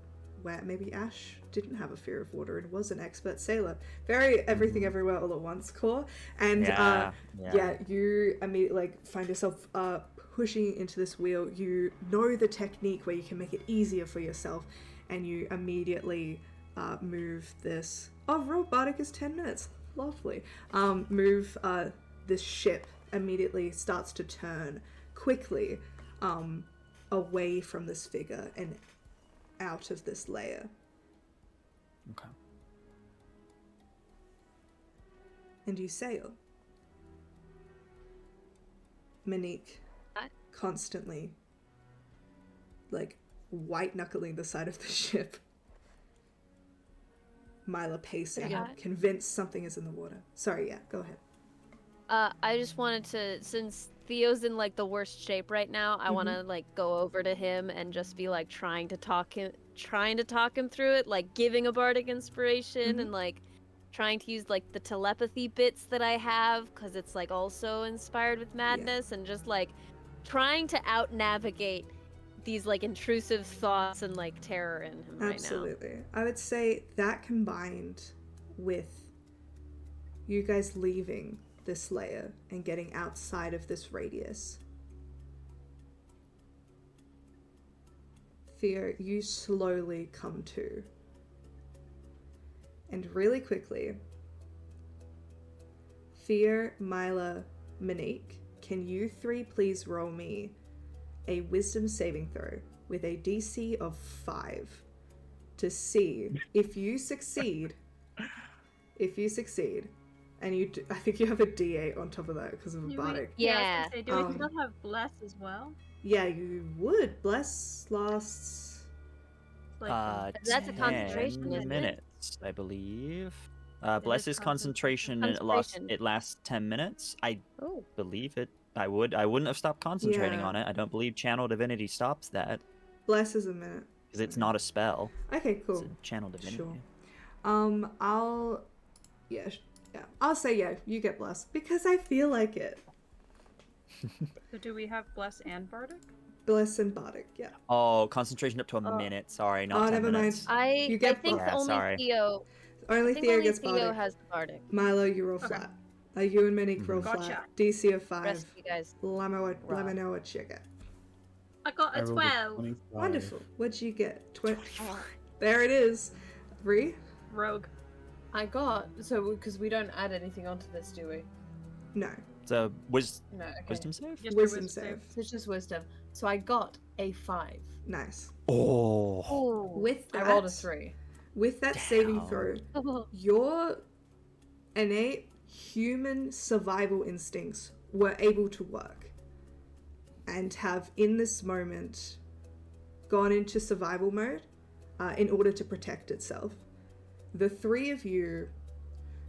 [SPEAKER 1] where. Maybe Ash didn't have a fear of water and was an expert sailor. Very everything everywhere all at once core. And you immediately like find yourself pushing into this wheel. You know the technique where you can make it easier for yourself, and you immediately move this. Oh, roll bardic is 10 minutes. Lovely. Move this ship immediately starts to turn quickly away from this figure and out of this layer.
[SPEAKER 3] Okay.
[SPEAKER 1] And you sail. Monique constantly like white knuckling the side of the ship. Mila pacing,
[SPEAKER 6] Yeah.
[SPEAKER 1] convinced something is in the water. Sorry, yeah, go ahead.
[SPEAKER 6] I just wanted to, since Theo's in like the worst shape right now, I want to like go over to him and just be like trying to talk him through it, like giving a bardic inspiration and like trying to use like the telepathy bits that I have because it's like also inspired with madness and just like trying to out navigate these like intrusive thoughts and like terror in him right now.
[SPEAKER 1] Absolutely. I would say that combined with you guys leaving this layer and getting outside of this radius. Theo, you slowly come to. And really quickly, Theo, Mila, Monique, can you three please roll me a wisdom saving throw with a DC of 5 to see if you succeed. And I think you have a D8 on top of that because of a bardic.
[SPEAKER 2] Yeah, I was gonna say, do we
[SPEAKER 1] Um,
[SPEAKER 2] still have bless as well?
[SPEAKER 1] Yeah, you would. Bless lasts.
[SPEAKER 2] Like,
[SPEAKER 6] That's a concentration,
[SPEAKER 3] 10
[SPEAKER 6] isn't it?
[SPEAKER 3] minutes, I believe. Bless is concentration, and
[SPEAKER 6] Concentration.
[SPEAKER 3] it lasts 10 minutes. I
[SPEAKER 6] Oh.
[SPEAKER 3] believe it. I wouldn't have stopped concentrating
[SPEAKER 1] Yeah.
[SPEAKER 3] on it. I don't believe Channel Divinity stops that
[SPEAKER 1] Bless is a minute.
[SPEAKER 3] because it's not a spell.
[SPEAKER 1] Okay,
[SPEAKER 3] It's
[SPEAKER 1] cool.
[SPEAKER 3] a Channel Divinity.
[SPEAKER 1] Sure. I'll say yeah, you get bless because I feel like it.
[SPEAKER 2] so do we have bless and bardic?
[SPEAKER 1] Bless and bardic, yeah.
[SPEAKER 3] Oh, concentration up to a minute. Sorry, not 10
[SPEAKER 1] never mind.
[SPEAKER 3] minutes.
[SPEAKER 1] You
[SPEAKER 6] I
[SPEAKER 1] get
[SPEAKER 6] think
[SPEAKER 3] Yeah,
[SPEAKER 6] only
[SPEAKER 3] sorry.
[SPEAKER 6] Theo.
[SPEAKER 1] Only
[SPEAKER 6] I think
[SPEAKER 1] Theo
[SPEAKER 6] only
[SPEAKER 1] gets
[SPEAKER 6] Theo
[SPEAKER 1] bardic.
[SPEAKER 6] has the bardic.
[SPEAKER 1] Milo, you roll
[SPEAKER 2] Okay.
[SPEAKER 1] flat. You and Monique roll
[SPEAKER 2] Gotcha.
[SPEAKER 1] flat. DC of 5.
[SPEAKER 6] Rest of you guys.
[SPEAKER 1] Let me
[SPEAKER 6] Rough.
[SPEAKER 1] know what you get.
[SPEAKER 2] I got
[SPEAKER 4] I
[SPEAKER 2] a
[SPEAKER 4] rolled a
[SPEAKER 2] 12.
[SPEAKER 4] 25.
[SPEAKER 1] Wonderful. What'd you get? There it is. Bree?
[SPEAKER 2] Rogue.
[SPEAKER 5] I got because we don't add anything onto this, do we?
[SPEAKER 1] No.
[SPEAKER 3] So,
[SPEAKER 5] No. Okay.
[SPEAKER 3] wisdom save?
[SPEAKER 2] Just
[SPEAKER 1] Wisdom
[SPEAKER 2] your
[SPEAKER 1] save.
[SPEAKER 5] So it's just wisdom. So I got a 5.
[SPEAKER 1] Nice.
[SPEAKER 3] Oh.
[SPEAKER 6] Oh.
[SPEAKER 1] With that,
[SPEAKER 5] I rolled a 3.
[SPEAKER 1] with that saving
[SPEAKER 3] Down.
[SPEAKER 1] throw, your innate human survival instincts were able to work. and have in this moment gone into survival mode in order to protect itself. The three of you,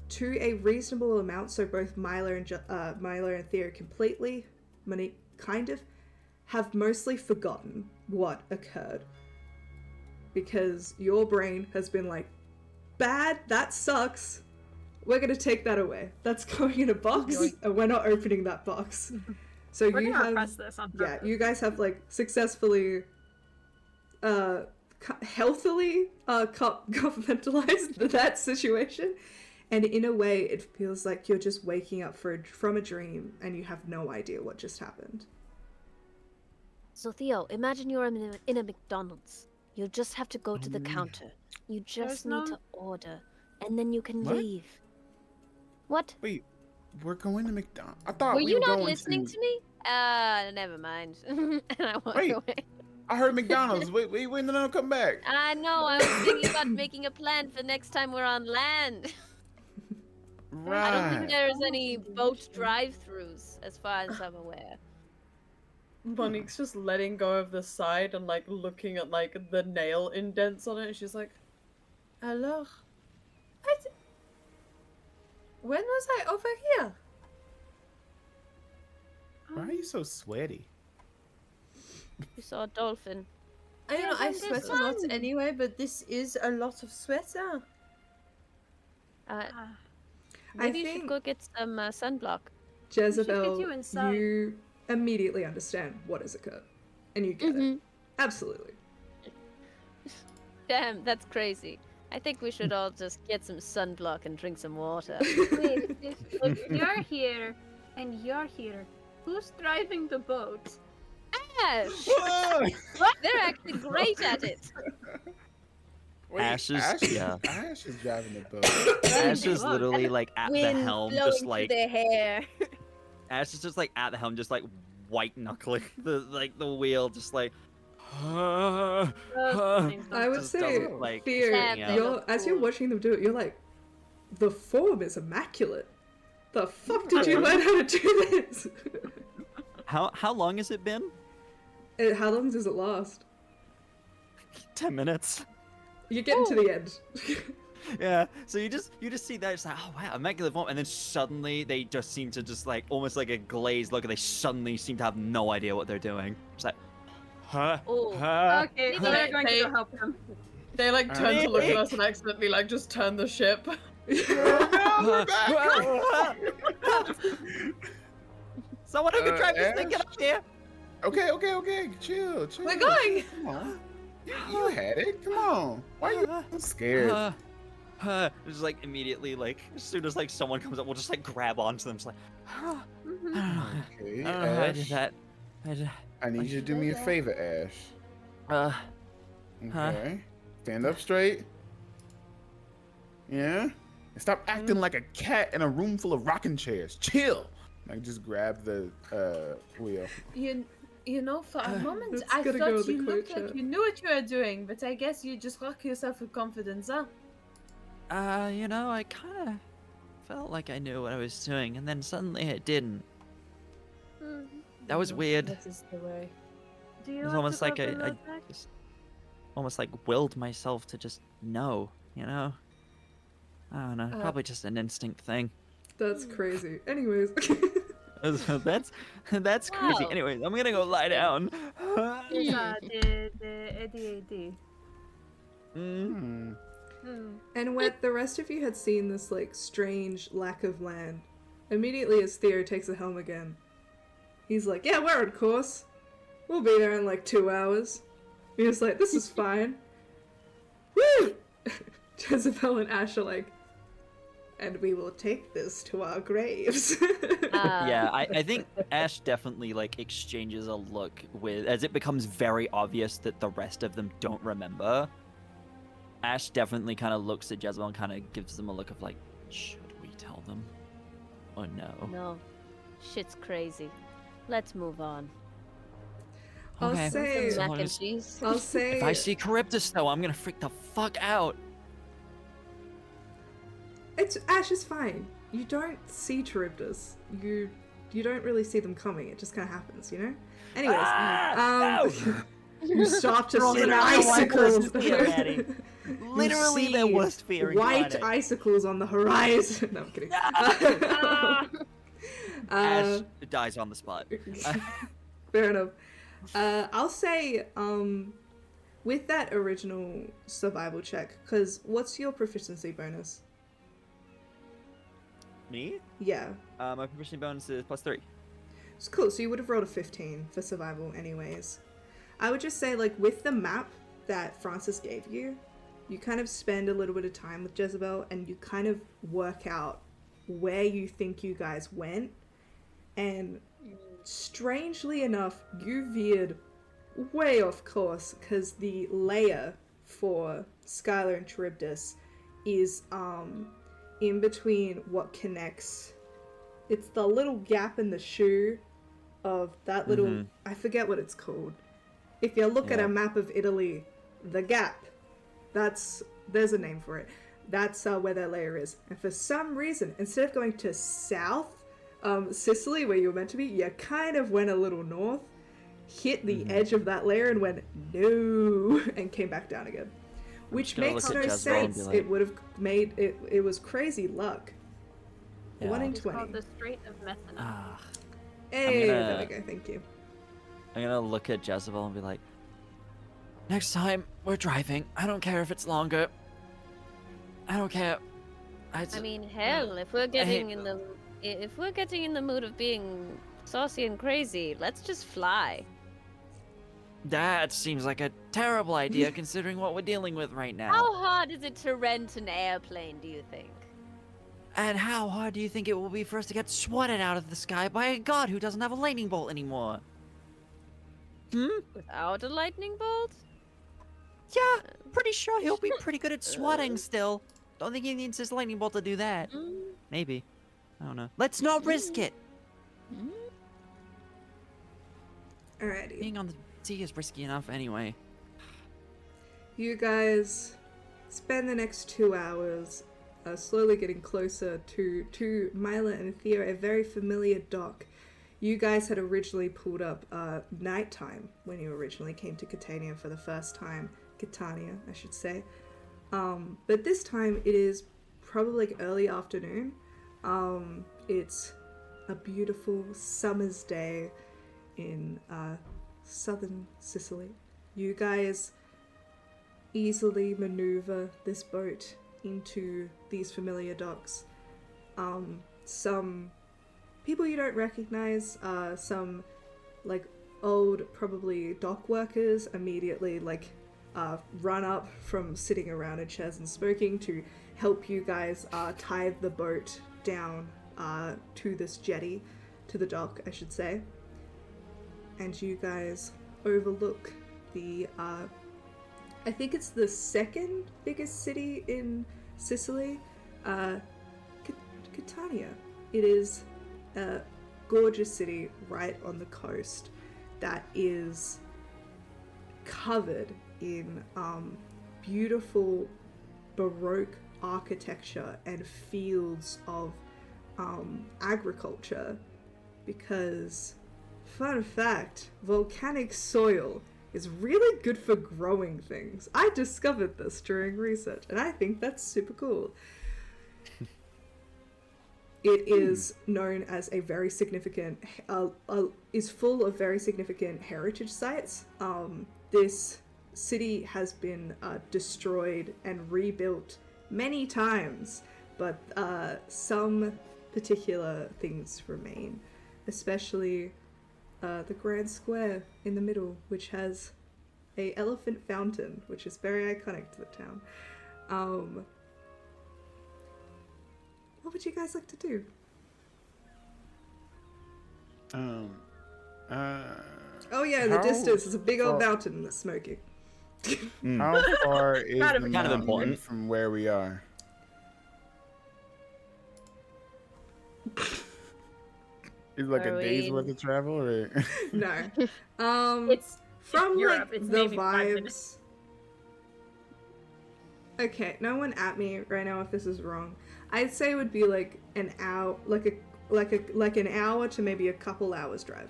[SPEAKER 1] to a reasonable amount, so both Milo and Thea completely, Monique kind of, have mostly forgotten what occurred. Because your brain has been like, bad, that sucks. We're gonna take that away. That's going in a box, and we're not opening that box. So
[SPEAKER 2] We're
[SPEAKER 1] you
[SPEAKER 2] gonna
[SPEAKER 1] have,
[SPEAKER 2] repress this on purpose.
[SPEAKER 1] yeah, you guys have like successfully, healthily, compartmentalized that situation, and in a way, it feels like you're just waking up from a dream, and you have no idea what just happened.
[SPEAKER 6] So Theo, imagine you're in a McDonald's. You just have to go to the counter. You just need to order, and then you can leave. What?
[SPEAKER 4] Wait, we're going to McDonald's? I thought
[SPEAKER 6] Were
[SPEAKER 4] we
[SPEAKER 6] you
[SPEAKER 4] were
[SPEAKER 6] not
[SPEAKER 4] going
[SPEAKER 6] listening to me? Never mind. And I walked
[SPEAKER 4] Wait.
[SPEAKER 6] away.
[SPEAKER 4] I heard McDonald's. wait, no, come back.
[SPEAKER 6] I know. I was thinking about making a plan for next time we're on land.
[SPEAKER 4] Right.
[SPEAKER 6] I don't think there's any boat drive-throughs, as far as I'm aware.
[SPEAKER 5] Monique's just letting go of the side and like looking at like the nail indents on it, and she's like, "Alors, when was I over here?"
[SPEAKER 4] Why are you so sweaty?
[SPEAKER 6] You saw a dolphin.
[SPEAKER 5] I know I
[SPEAKER 6] this
[SPEAKER 5] sweat a lot
[SPEAKER 6] one.
[SPEAKER 5] anyway, but this is a lot of sweat.
[SPEAKER 6] Maybe you
[SPEAKER 1] think-
[SPEAKER 6] should go get some sunblock.
[SPEAKER 1] Jezebel,
[SPEAKER 2] you inside.
[SPEAKER 1] you immediately understand what has occurred, and you get it. Absolutely.
[SPEAKER 6] Damn, that's crazy. I think we should all just get some sunblock and drink some water.
[SPEAKER 2] Wait, if you're here and you're here, who's driving the boat?
[SPEAKER 6] Ash! They're actually great at it.
[SPEAKER 4] Wait,
[SPEAKER 3] Ash is- yeah.
[SPEAKER 4] Ash is driving the boat.
[SPEAKER 3] Ash is literally like at the
[SPEAKER 6] Wind
[SPEAKER 3] helm,
[SPEAKER 6] blowing
[SPEAKER 3] just
[SPEAKER 6] through
[SPEAKER 3] like
[SPEAKER 6] their hair.
[SPEAKER 3] Ash is just like at the helm, just like white knuckling the wheel, just like.
[SPEAKER 2] Those things
[SPEAKER 1] I
[SPEAKER 2] don't-
[SPEAKER 1] would
[SPEAKER 3] Just
[SPEAKER 1] say,
[SPEAKER 3] doesn't, like,
[SPEAKER 1] Fear,
[SPEAKER 3] freaking out.
[SPEAKER 1] you're, as you're watching them do it, you're like, the form is immaculate. The fuck did you learn how to do this?
[SPEAKER 3] How long has it been?
[SPEAKER 1] How long does it last?
[SPEAKER 3] 10 minutes.
[SPEAKER 1] You're getting to the end.
[SPEAKER 3] Yeah. So you just see that, it's like, oh wow, immaculate form, and then suddenly they just seem to just like almost like a glazed look, and they suddenly seem to have no idea what they're doing. It's like, huh?
[SPEAKER 6] Oh.
[SPEAKER 2] Okay,
[SPEAKER 6] Maybe
[SPEAKER 2] we're going to
[SPEAKER 5] they-
[SPEAKER 2] go help them.
[SPEAKER 5] They like turn to look at us and accidentally like just turn the ship.
[SPEAKER 3] Someone who can drive this thing,
[SPEAKER 4] Ash?
[SPEAKER 3] get up here!
[SPEAKER 4] Okay. Chill.
[SPEAKER 5] We're going.
[SPEAKER 4] Come on. You had it. Come on. Why are you so scared?
[SPEAKER 3] Just like immediately, like as soon as like someone comes up, we'll just like grab onto them. It's like, I don't know.
[SPEAKER 4] Okay,
[SPEAKER 3] I don't know how I did
[SPEAKER 4] Ash.
[SPEAKER 3] that. I did,
[SPEAKER 4] I need you to do me a favor, Ash.
[SPEAKER 3] Huh?
[SPEAKER 4] Okay. Stand up straight. Yeah. And stop acting like a cat in a room full of rocking chairs. Chill. Like just grab the wheel.
[SPEAKER 5] You know, for a moment
[SPEAKER 1] That's
[SPEAKER 5] I
[SPEAKER 1] gotta go
[SPEAKER 5] thought
[SPEAKER 1] with the
[SPEAKER 5] you looked
[SPEAKER 1] quote
[SPEAKER 5] like
[SPEAKER 1] chat.
[SPEAKER 5] you knew what you were doing, but I guess you just rock yourself with confidence, huh?
[SPEAKER 3] You know, I kind of felt like I knew what I was doing, and then suddenly it didn't. That was weird.
[SPEAKER 5] That is the way.
[SPEAKER 2] Do you
[SPEAKER 3] It was
[SPEAKER 2] want
[SPEAKER 3] almost
[SPEAKER 2] to
[SPEAKER 3] like
[SPEAKER 2] go
[SPEAKER 3] I
[SPEAKER 2] below deck?
[SPEAKER 3] just almost like willed myself to just know, you know? I don't know, probably just an instinct thing.
[SPEAKER 1] That's crazy. Anyways.
[SPEAKER 3] that's crazy.
[SPEAKER 6] Wow.
[SPEAKER 3] Anyways, I'm gonna go lie down.
[SPEAKER 2] It's the ADAD.
[SPEAKER 3] Mm.
[SPEAKER 1] And when the rest of you had seen this like strange lack of land, immediately as Theo takes the helm again, he's like, "Yeah, we're on course. We'll be there in like 2 hours." He was like, "This is fine." Woo! Jezebel and Ash are like, "And we will take this to our graves."
[SPEAKER 3] Yeah, I think Ash definitely like exchanges a look with, as it becomes very obvious that the rest of them don't remember. Ash definitely kind of looks at Jezebel and kind of gives them a look of like, should we tell them? Or no?
[SPEAKER 6] No. Shit's crazy. Let's move on.
[SPEAKER 1] I'll
[SPEAKER 3] Okay.
[SPEAKER 1] say,
[SPEAKER 3] So
[SPEAKER 6] Mac
[SPEAKER 3] long
[SPEAKER 6] and
[SPEAKER 3] as-
[SPEAKER 6] cheese.
[SPEAKER 1] I'll say,
[SPEAKER 3] If I see Charybdis though, I'm gonna freak the fuck out.
[SPEAKER 1] it's Ash is fine. You don't see Charybdis. You you don't really see them coming. It just kind of happens, you know. Anyways,
[SPEAKER 3] No!
[SPEAKER 1] you start to see
[SPEAKER 3] Literally
[SPEAKER 1] icicles.
[SPEAKER 3] fear, Maddie. Literally
[SPEAKER 1] see
[SPEAKER 3] their worst fear
[SPEAKER 1] white
[SPEAKER 3] incarnate.
[SPEAKER 1] icicles on the horizon. No, I'm kidding.
[SPEAKER 3] Ash dies on the spot.
[SPEAKER 1] Fair enough. I'll say, with that original survival check, because what's your proficiency bonus?
[SPEAKER 3] Me?
[SPEAKER 1] Yeah.
[SPEAKER 3] My proficiency bonus is +3.
[SPEAKER 1] It's cool. So you would have rolled a 15 for survival anyways. I would just say, like, with the map that Francis gave you, you kind of spend a little bit of time with Jezebel and you kind of work out where you think you guys went. And strangely enough, you veered way off course because the layer for Skylar and Charybdis is in between what connects. It's the little gap in the shoe of that little, I forget what it's called. If you look at a map of Italy, the gap, there's a name for it. That's where that layer is. And for some reason, instead of going to south, Sicily, where you were meant to be, you kind of went a little north, hit the edge of that layer and went, no, and came back down again. Which makes no sense. Like... It would have made, it was crazy luck.
[SPEAKER 3] Yeah.
[SPEAKER 1] 1 in
[SPEAKER 2] It's
[SPEAKER 1] 20.
[SPEAKER 2] called the Strait of Messina.
[SPEAKER 1] Hey, there we go, thank you.
[SPEAKER 3] I'm gonna look at Jezebel and be like, next time we're driving, I don't care if it's longer. I don't care.
[SPEAKER 6] I mean, hell, if we're getting in the mood of being saucy and crazy, let's just fly.
[SPEAKER 3] That seems like a terrible idea considering what we're dealing with right now.
[SPEAKER 6] How hard is it to rent an airplane, do you think?
[SPEAKER 3] And how hard do you think it will be for us to get swatted out of the sky by a god who doesn't have a lightning bolt anymore?
[SPEAKER 6] Without a lightning bolt?
[SPEAKER 3] Yeah, pretty sure he'll be pretty good at swatting still. Don't think he needs his lightning bolt to do that. Maybe. I don't know. Let's not risk it.
[SPEAKER 1] Alrighty.
[SPEAKER 3] Being on the sea is risky enough anyway.
[SPEAKER 1] You guys spend the next 2 hours slowly getting closer to Mila and Aeaea, a very familiar dock. You guys had originally pulled up nighttime when you originally came to Catania for the first time. Catania, I should say. But this time it is probably like early afternoon. It's a beautiful summer's day in southern Sicily. You guys easily maneuver this boat into these familiar docks. Some people you don't recognize, some like old probably dock workers immediately run up from sitting around in chairs and smoking to help you guys tie the boat down to this jetty, to the dock I should say. And you guys overlook the I think it's the second biggest city in Sicily, Catania. It is a gorgeous city right on the coast that is covered in beautiful Baroque architecture and fields of agriculture, because, fun fact, volcanic soil is really good for growing things. I discovered this during research, and I think that's super cool. It is known as a very significant, is full of very significant heritage sites. This city has been destroyed and rebuilt many times, but some particular things remain, especially the Grand Square in the middle, which has a elephant fountain, which is very iconic to the town. What would you guys like to do? Oh yeah, in the distance is a big old mountain that's smoking.
[SPEAKER 4] How far is the
[SPEAKER 3] kind of
[SPEAKER 4] mountain
[SPEAKER 3] important
[SPEAKER 4] from where we are? Is like a day's worth of travel, or
[SPEAKER 1] No.
[SPEAKER 2] It's
[SPEAKER 1] from
[SPEAKER 2] Europe,
[SPEAKER 1] like
[SPEAKER 2] it's
[SPEAKER 1] the
[SPEAKER 2] maybe 5 minutes.
[SPEAKER 1] vibes. Okay, no one at me right now if this is wrong. I'd say it would be like an hour, like like an hour to maybe a couple hours drive.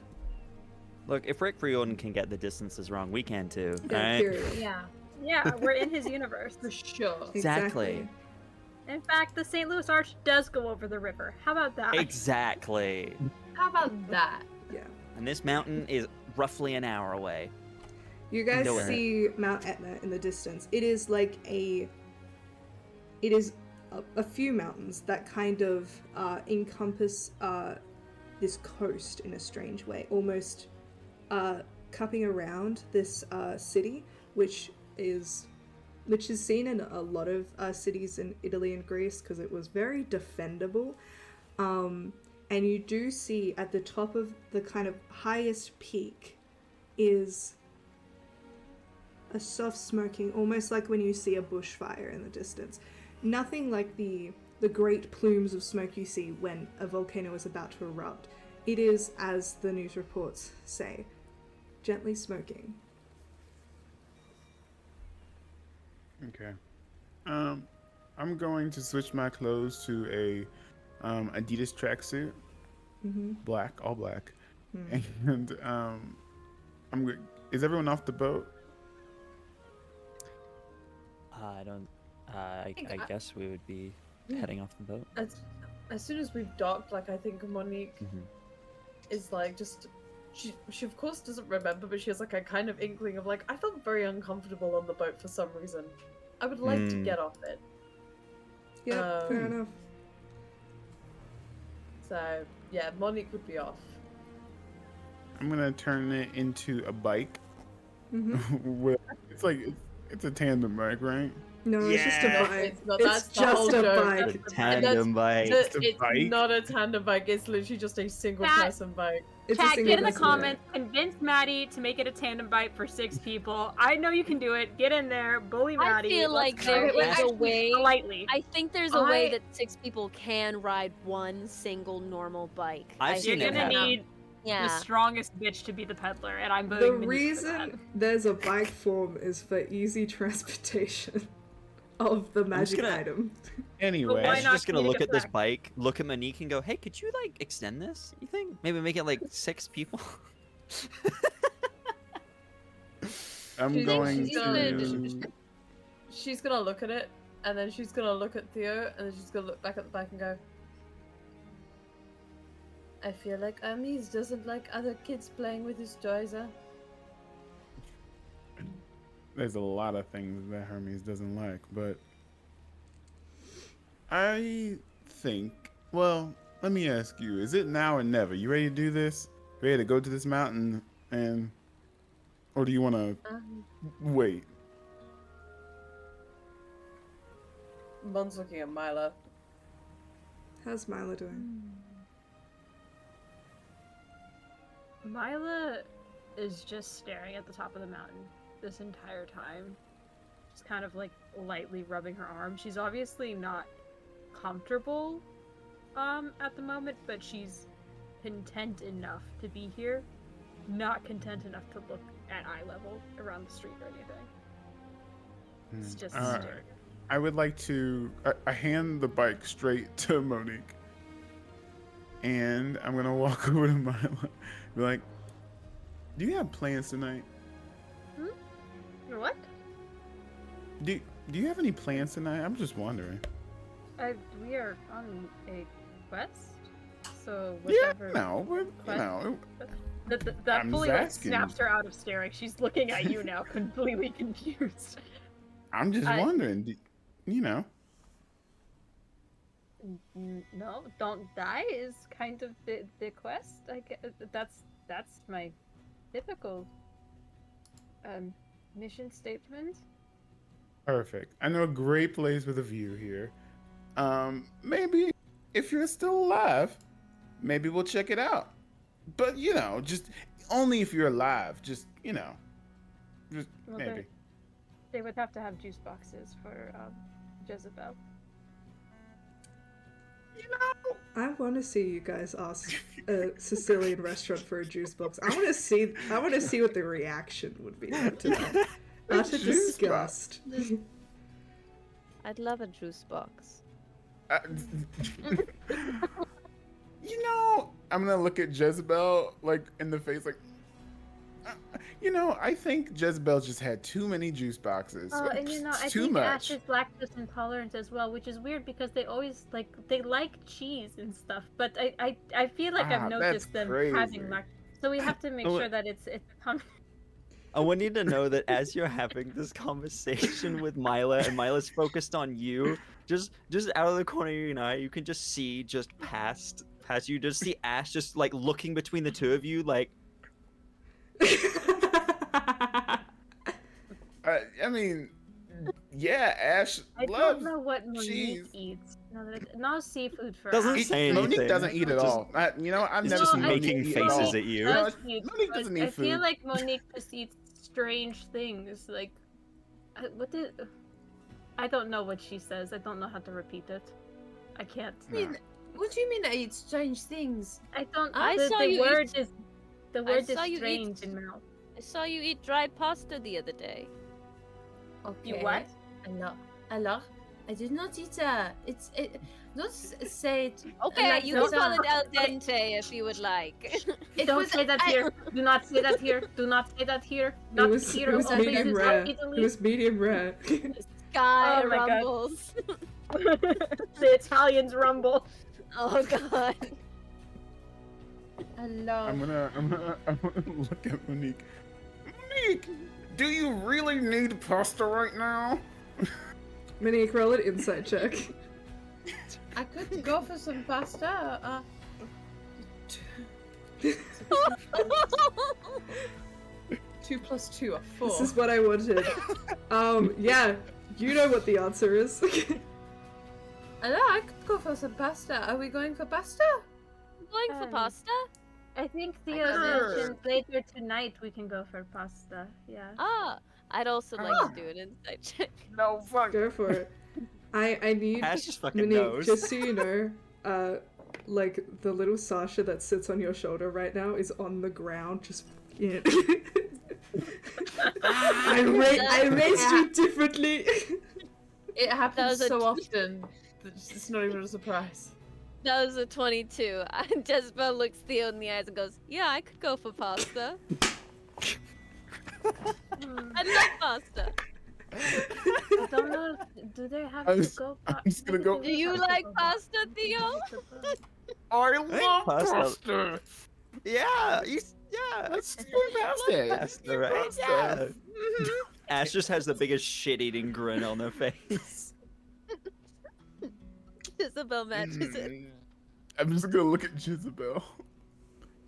[SPEAKER 3] Look, if Rick Riordan can get the distances wrong, we can too.
[SPEAKER 1] Yeah,
[SPEAKER 3] right?
[SPEAKER 1] period.
[SPEAKER 5] Yeah,
[SPEAKER 2] Yeah, we're in his universe.
[SPEAKER 5] for sure.
[SPEAKER 3] Exactly.
[SPEAKER 2] In fact, the St. Louis Arch does go over the river. How about that?
[SPEAKER 3] Exactly.
[SPEAKER 5] How about that?
[SPEAKER 1] Yeah.
[SPEAKER 3] And this mountain is roughly an hour away.
[SPEAKER 1] You guys
[SPEAKER 3] Nowhere.
[SPEAKER 1] see Mount Etna in the distance. It is like a few mountains that kind of encompass this coast in a strange way, almost cupping around this city, which is seen in a lot of cities in Italy and Greece because it was very defendable. And you do see at the top of the kind of highest peak is a soft smoking, almost like when you see a bushfire in the distance. Nothing like the great plumes of smoke you see when a volcano is about to erupt. It is, as the news reports say, gently smoking.
[SPEAKER 4] Okay. I'm going to switch my clothes to a Adidas tracksuit, black, all black, and is everyone off the boat?
[SPEAKER 3] I don't. I guess we would be heading off the boat.
[SPEAKER 5] As soon as we've docked, like I think Monique is like just she of course doesn't remember, but she has like a kind of inkling of like I felt very uncomfortable on the boat for some reason. I would like to get off it.
[SPEAKER 1] Yeah, fair enough.
[SPEAKER 5] So yeah, Monique would be off.
[SPEAKER 4] I'm gonna turn it into a bike. It's a tandem bike, right?
[SPEAKER 1] No, it's just a
[SPEAKER 3] Yeah.
[SPEAKER 1] bike.
[SPEAKER 5] It's not.
[SPEAKER 1] It's
[SPEAKER 5] That's the
[SPEAKER 1] just
[SPEAKER 5] whole
[SPEAKER 1] a
[SPEAKER 5] joke.
[SPEAKER 1] bike.
[SPEAKER 5] That's the
[SPEAKER 3] Tandem bike.
[SPEAKER 5] It's
[SPEAKER 4] a bike?
[SPEAKER 5] not a tandem bike. It's literally just a single
[SPEAKER 2] That-
[SPEAKER 5] person bike.
[SPEAKER 1] It's a
[SPEAKER 2] Chat,
[SPEAKER 1] single
[SPEAKER 2] get in the
[SPEAKER 1] person bike.
[SPEAKER 2] comments, convince Maddie to make it a tandem bike for 6 people. I know you can do it. Get in there, bully
[SPEAKER 6] I
[SPEAKER 2] Maddie.
[SPEAKER 6] feel
[SPEAKER 2] Let's
[SPEAKER 6] like
[SPEAKER 2] go.
[SPEAKER 6] there
[SPEAKER 2] Wait,
[SPEAKER 6] is a
[SPEAKER 2] actually,
[SPEAKER 6] way.
[SPEAKER 2] Politely.
[SPEAKER 6] I think there's a way
[SPEAKER 5] I-
[SPEAKER 6] that 6 people can ride one single normal bike.
[SPEAKER 3] I've
[SPEAKER 6] I
[SPEAKER 3] seen
[SPEAKER 2] You're
[SPEAKER 3] it
[SPEAKER 6] think
[SPEAKER 2] gonna
[SPEAKER 3] happen.
[SPEAKER 2] need the
[SPEAKER 6] Yeah.
[SPEAKER 2] strongest bitch to be the peddler, and I'm
[SPEAKER 1] The
[SPEAKER 2] voting Monique for
[SPEAKER 1] reason there's a bike form is for easy transportation of the magic
[SPEAKER 3] gonna-
[SPEAKER 1] item.
[SPEAKER 4] Anyway,
[SPEAKER 2] why
[SPEAKER 3] I'm
[SPEAKER 2] not
[SPEAKER 3] just gonna
[SPEAKER 2] communicate
[SPEAKER 3] look at this
[SPEAKER 2] back?
[SPEAKER 3] bike, look at Monique, and go, "Hey, could you like extend this? You think maybe make it like 6 people?"
[SPEAKER 4] I'm
[SPEAKER 5] Do you think
[SPEAKER 4] going
[SPEAKER 5] she's
[SPEAKER 4] to.
[SPEAKER 5] She's gonna look at it, and then she's gonna look at Theo, and then she's gonna look back at the bike and go, I feel like Hermes doesn't like other kids playing with his toys, huh?
[SPEAKER 4] There's a lot of things that Hermes doesn't like, but I think. Well, let me ask you: is it now or never? You ready to do this? Ready to go to this mountain, or do you want to wait?
[SPEAKER 5] Mon's looking at Mila.
[SPEAKER 1] How's Mila doing?
[SPEAKER 2] Mila is just staring at the top of the mountain this entire time. Just kind of like lightly rubbing her arm. She's obviously not comfortable at the moment, but she's content enough to be here. Not content enough to look at eye level around the street or anything. It's just
[SPEAKER 4] All right.
[SPEAKER 2] staring.
[SPEAKER 4] I would like to. I hand the bike straight to Monique, and I'm gonna walk over to Mila. Be like, "Do you have plans tonight?
[SPEAKER 2] What?
[SPEAKER 4] Do you have any plans tonight? I'm just wondering."
[SPEAKER 2] We are on a quest, so
[SPEAKER 4] Yeah,
[SPEAKER 2] whatever.
[SPEAKER 4] no, but,
[SPEAKER 2] What? That
[SPEAKER 4] I'm
[SPEAKER 2] fully
[SPEAKER 4] just
[SPEAKER 2] like,
[SPEAKER 4] asking.
[SPEAKER 2] snaps her out of staring. She's looking at you now, completely confused.
[SPEAKER 4] I'm just wondering.
[SPEAKER 2] No, don't die is kind of the quest. I guess that's my typical mission statement.
[SPEAKER 4] Perfect. I know a great place with a view here. Maybe if you're still alive, maybe we'll check it out. But just only if you're alive. Just
[SPEAKER 2] Well,
[SPEAKER 4] maybe.
[SPEAKER 2] They would have to have juice boxes for Jezebel.
[SPEAKER 1] I want to see you guys ask a Sicilian restaurant for a juice box. I want to see what the reaction would be to that. Utter
[SPEAKER 4] juice
[SPEAKER 1] disgust.
[SPEAKER 6] I'd love a juice box.
[SPEAKER 4] You know, I'm gonna look at Jezebel like in the face, like, you know, I think Jezebel just had too many juice boxes.
[SPEAKER 2] Oh, and you know, I
[SPEAKER 4] It's too
[SPEAKER 2] think
[SPEAKER 4] much.
[SPEAKER 2] Ash is lactose intolerant as well, which is weird because they always they like cheese and stuff. But I feel like I've noticed them having
[SPEAKER 4] crazy.
[SPEAKER 2] lactose, so we have to make sure that it's
[SPEAKER 3] I want you to know that as you're having this conversation with Mila, and Mila's focused on you, just out of the corner of your eye, you can just see just past you, just see Ash just like looking between the two of you, like.
[SPEAKER 4] I mean, yeah, Ash
[SPEAKER 2] I
[SPEAKER 4] loves
[SPEAKER 2] don't know what Monique
[SPEAKER 4] cheese.
[SPEAKER 2] eats. No seafood for
[SPEAKER 3] Doesn't
[SPEAKER 2] Ash.
[SPEAKER 3] say
[SPEAKER 4] Monique
[SPEAKER 3] anything.
[SPEAKER 4] doesn't eat at
[SPEAKER 3] Just-
[SPEAKER 4] all. You know, I've
[SPEAKER 3] It's
[SPEAKER 4] never
[SPEAKER 3] just
[SPEAKER 4] seen Monique
[SPEAKER 3] making
[SPEAKER 4] eat
[SPEAKER 3] faces
[SPEAKER 4] at all.
[SPEAKER 3] at you.
[SPEAKER 2] Does
[SPEAKER 4] No,
[SPEAKER 2] eat,
[SPEAKER 4] Monique doesn't
[SPEAKER 2] but
[SPEAKER 4] eat
[SPEAKER 2] I feel
[SPEAKER 4] food.
[SPEAKER 2] like Monique just eats strange things. Like, I don't know what she says. I don't know how to repeat it. I can't.
[SPEAKER 4] No.
[SPEAKER 5] What do you mean I eat strange things?
[SPEAKER 2] I don't.
[SPEAKER 6] I
[SPEAKER 2] the,
[SPEAKER 6] saw
[SPEAKER 2] the
[SPEAKER 6] you
[SPEAKER 2] word
[SPEAKER 6] eat-
[SPEAKER 2] is the word is
[SPEAKER 6] saw you eat-
[SPEAKER 2] strange in mouth.
[SPEAKER 6] I saw you eat dry pasta the other day.
[SPEAKER 5] Okay.
[SPEAKER 2] You what?
[SPEAKER 5] Alors, I did not eat don't say it.
[SPEAKER 6] Okay,
[SPEAKER 5] like
[SPEAKER 6] you
[SPEAKER 5] that.
[SPEAKER 6] can call it al dente if you would like.
[SPEAKER 5] It
[SPEAKER 2] Don't
[SPEAKER 5] was
[SPEAKER 2] say that here. Do not say that here. Do not say that here.
[SPEAKER 1] It
[SPEAKER 2] Not
[SPEAKER 1] was,
[SPEAKER 2] here.
[SPEAKER 1] it was
[SPEAKER 2] only
[SPEAKER 1] medium
[SPEAKER 2] in
[SPEAKER 1] rare.
[SPEAKER 2] Italy.
[SPEAKER 1] It was medium rare.
[SPEAKER 6] Sky
[SPEAKER 2] Oh my God.
[SPEAKER 6] rumbles.
[SPEAKER 2] The Italians rumble.
[SPEAKER 6] Oh god.
[SPEAKER 5] Alors.
[SPEAKER 4] I'm gonna look at Monique. Monique, do you really need pasta right now?
[SPEAKER 1] Monique, roll an insight check.
[SPEAKER 5] I could go for some pasta. 2 plus 2 are 4.
[SPEAKER 1] This is what I wanted. Yeah, you know what the answer is.
[SPEAKER 5] Alors, I could go for some pasta. Are we going for pasta?
[SPEAKER 6] Going for pasta?
[SPEAKER 2] I think Theo mentioned later tonight we can go for pasta. Yeah.
[SPEAKER 6] Ah, I'd also like
[SPEAKER 5] Ah.
[SPEAKER 6] to do an insight check.
[SPEAKER 4] No, fuck.
[SPEAKER 1] Go for it. I need
[SPEAKER 3] Ash just fucking
[SPEAKER 1] Monique,
[SPEAKER 3] knows.
[SPEAKER 1] just so you know, like the little Sasha that sits on your shoulder right now is on the ground, just fucking. I raised you differently.
[SPEAKER 5] It happens
[SPEAKER 6] was a
[SPEAKER 5] so often that it's not even a surprise.
[SPEAKER 6] That was a 22. Jezebel looks Theo in the eyes and goes, "Yeah, I could go for pasta. I love pasta.
[SPEAKER 2] I don't know. Do they have
[SPEAKER 4] I'm
[SPEAKER 2] to
[SPEAKER 4] just-
[SPEAKER 2] go?
[SPEAKER 4] I'm just gonna go-
[SPEAKER 6] Do you like pasta, Theo?"
[SPEAKER 4] I love
[SPEAKER 3] pasta.
[SPEAKER 4] pasta.
[SPEAKER 3] Yeah,
[SPEAKER 4] Let's do pasta.
[SPEAKER 3] Pasta, right? Yeah. Ash just has the biggest shit-eating grin on her face.
[SPEAKER 6] Jezebel matches it.
[SPEAKER 4] I'm just gonna look at Jezebel.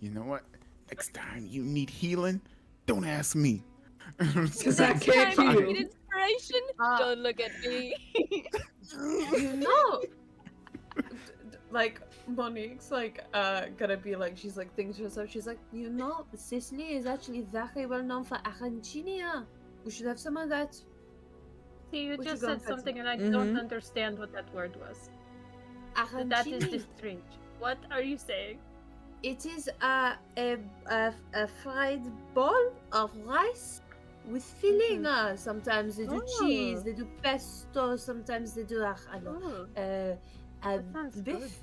[SPEAKER 4] You know what? Next time you need healing, don't ask me.
[SPEAKER 1] Because I can't
[SPEAKER 6] Time you
[SPEAKER 1] heal.
[SPEAKER 6] need inspiration? Don't look at me.
[SPEAKER 5] You know, like Monique's like gonna be like, she's like thinking to herself, she's like, you know, Sicily is actually very well known for arancini. We should have some of that.
[SPEAKER 2] See, you
[SPEAKER 5] We
[SPEAKER 2] just
[SPEAKER 5] should go
[SPEAKER 2] said
[SPEAKER 5] and find
[SPEAKER 2] something and I
[SPEAKER 1] Mhm.
[SPEAKER 2] don't understand what that word was. That is
[SPEAKER 5] Arancini.
[SPEAKER 2] just strange. What are you saying?
[SPEAKER 5] It is a fried ball of rice with filling. Sometimes they do cheese, they do pesto, sometimes they do
[SPEAKER 2] Oh,
[SPEAKER 5] a
[SPEAKER 2] sounds
[SPEAKER 5] beef.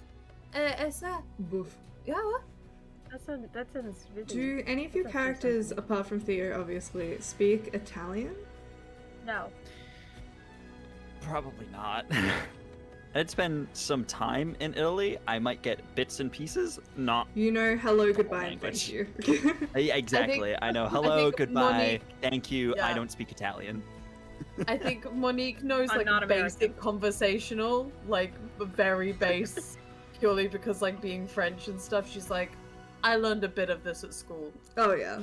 [SPEAKER 5] Ça.
[SPEAKER 1] Boof.
[SPEAKER 5] Yeah, what?
[SPEAKER 2] that sounds really.
[SPEAKER 1] Do any of your
[SPEAKER 2] That sounds
[SPEAKER 1] characters,
[SPEAKER 2] something.
[SPEAKER 1] apart from Theo, obviously, speak Italian?
[SPEAKER 2] No.
[SPEAKER 3] Probably not. I'd spend some time in Italy. I might get bits and pieces, not
[SPEAKER 1] You know, hello, goodbye, and
[SPEAKER 3] language.
[SPEAKER 1] thank you.
[SPEAKER 3] Yeah, exactly. I know. Hello,
[SPEAKER 5] think
[SPEAKER 3] goodbye,
[SPEAKER 5] Monique-
[SPEAKER 3] thank you. I
[SPEAKER 5] Yeah.
[SPEAKER 3] don't speak Italian.
[SPEAKER 5] I think Monique knows
[SPEAKER 2] I'm
[SPEAKER 5] like
[SPEAKER 2] not
[SPEAKER 5] basic
[SPEAKER 2] American.
[SPEAKER 5] conversational, like very base, purely because like being French and stuff. She's like, I learned a bit of this at school.
[SPEAKER 1] Oh yeah.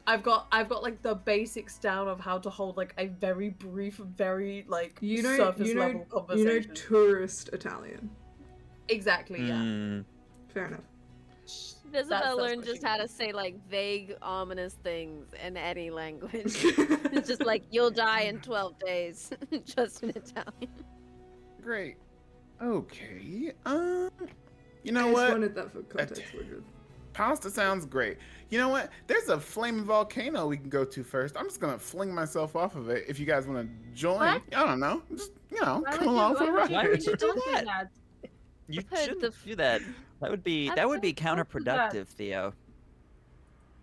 [SPEAKER 5] I've got like the basics down of how to hold like a very brief, very like
[SPEAKER 1] You know,
[SPEAKER 5] surface
[SPEAKER 1] you know,
[SPEAKER 5] level
[SPEAKER 1] you
[SPEAKER 5] conversation.
[SPEAKER 1] know, tourist Italian.
[SPEAKER 5] Exactly, yeah.
[SPEAKER 3] Mm.
[SPEAKER 1] Fair enough.
[SPEAKER 6] Jezebel
[SPEAKER 5] that's
[SPEAKER 6] learned
[SPEAKER 5] what
[SPEAKER 6] just
[SPEAKER 5] she
[SPEAKER 6] how to
[SPEAKER 5] means.
[SPEAKER 6] say like vague, ominous things in any language. It's just like, you'll die in 12 days, just in Italian.
[SPEAKER 4] Great. Okay. You know
[SPEAKER 1] I just
[SPEAKER 4] what?
[SPEAKER 1] wanted that for context. we're good.
[SPEAKER 4] Pasta sounds great. You know what? There's a flaming volcano we can go to first. I'm just gonna fling myself off of it. If you guys want to join,
[SPEAKER 2] What?
[SPEAKER 4] I don't know. Just
[SPEAKER 2] Why
[SPEAKER 4] come along for the
[SPEAKER 2] would
[SPEAKER 3] Why
[SPEAKER 2] you
[SPEAKER 3] would you
[SPEAKER 4] ride.
[SPEAKER 3] do
[SPEAKER 2] don't
[SPEAKER 3] that? You
[SPEAKER 6] Heard
[SPEAKER 3] shouldn't
[SPEAKER 6] the
[SPEAKER 3] do that. That would be
[SPEAKER 6] I've
[SPEAKER 3] counterproductive, Theo.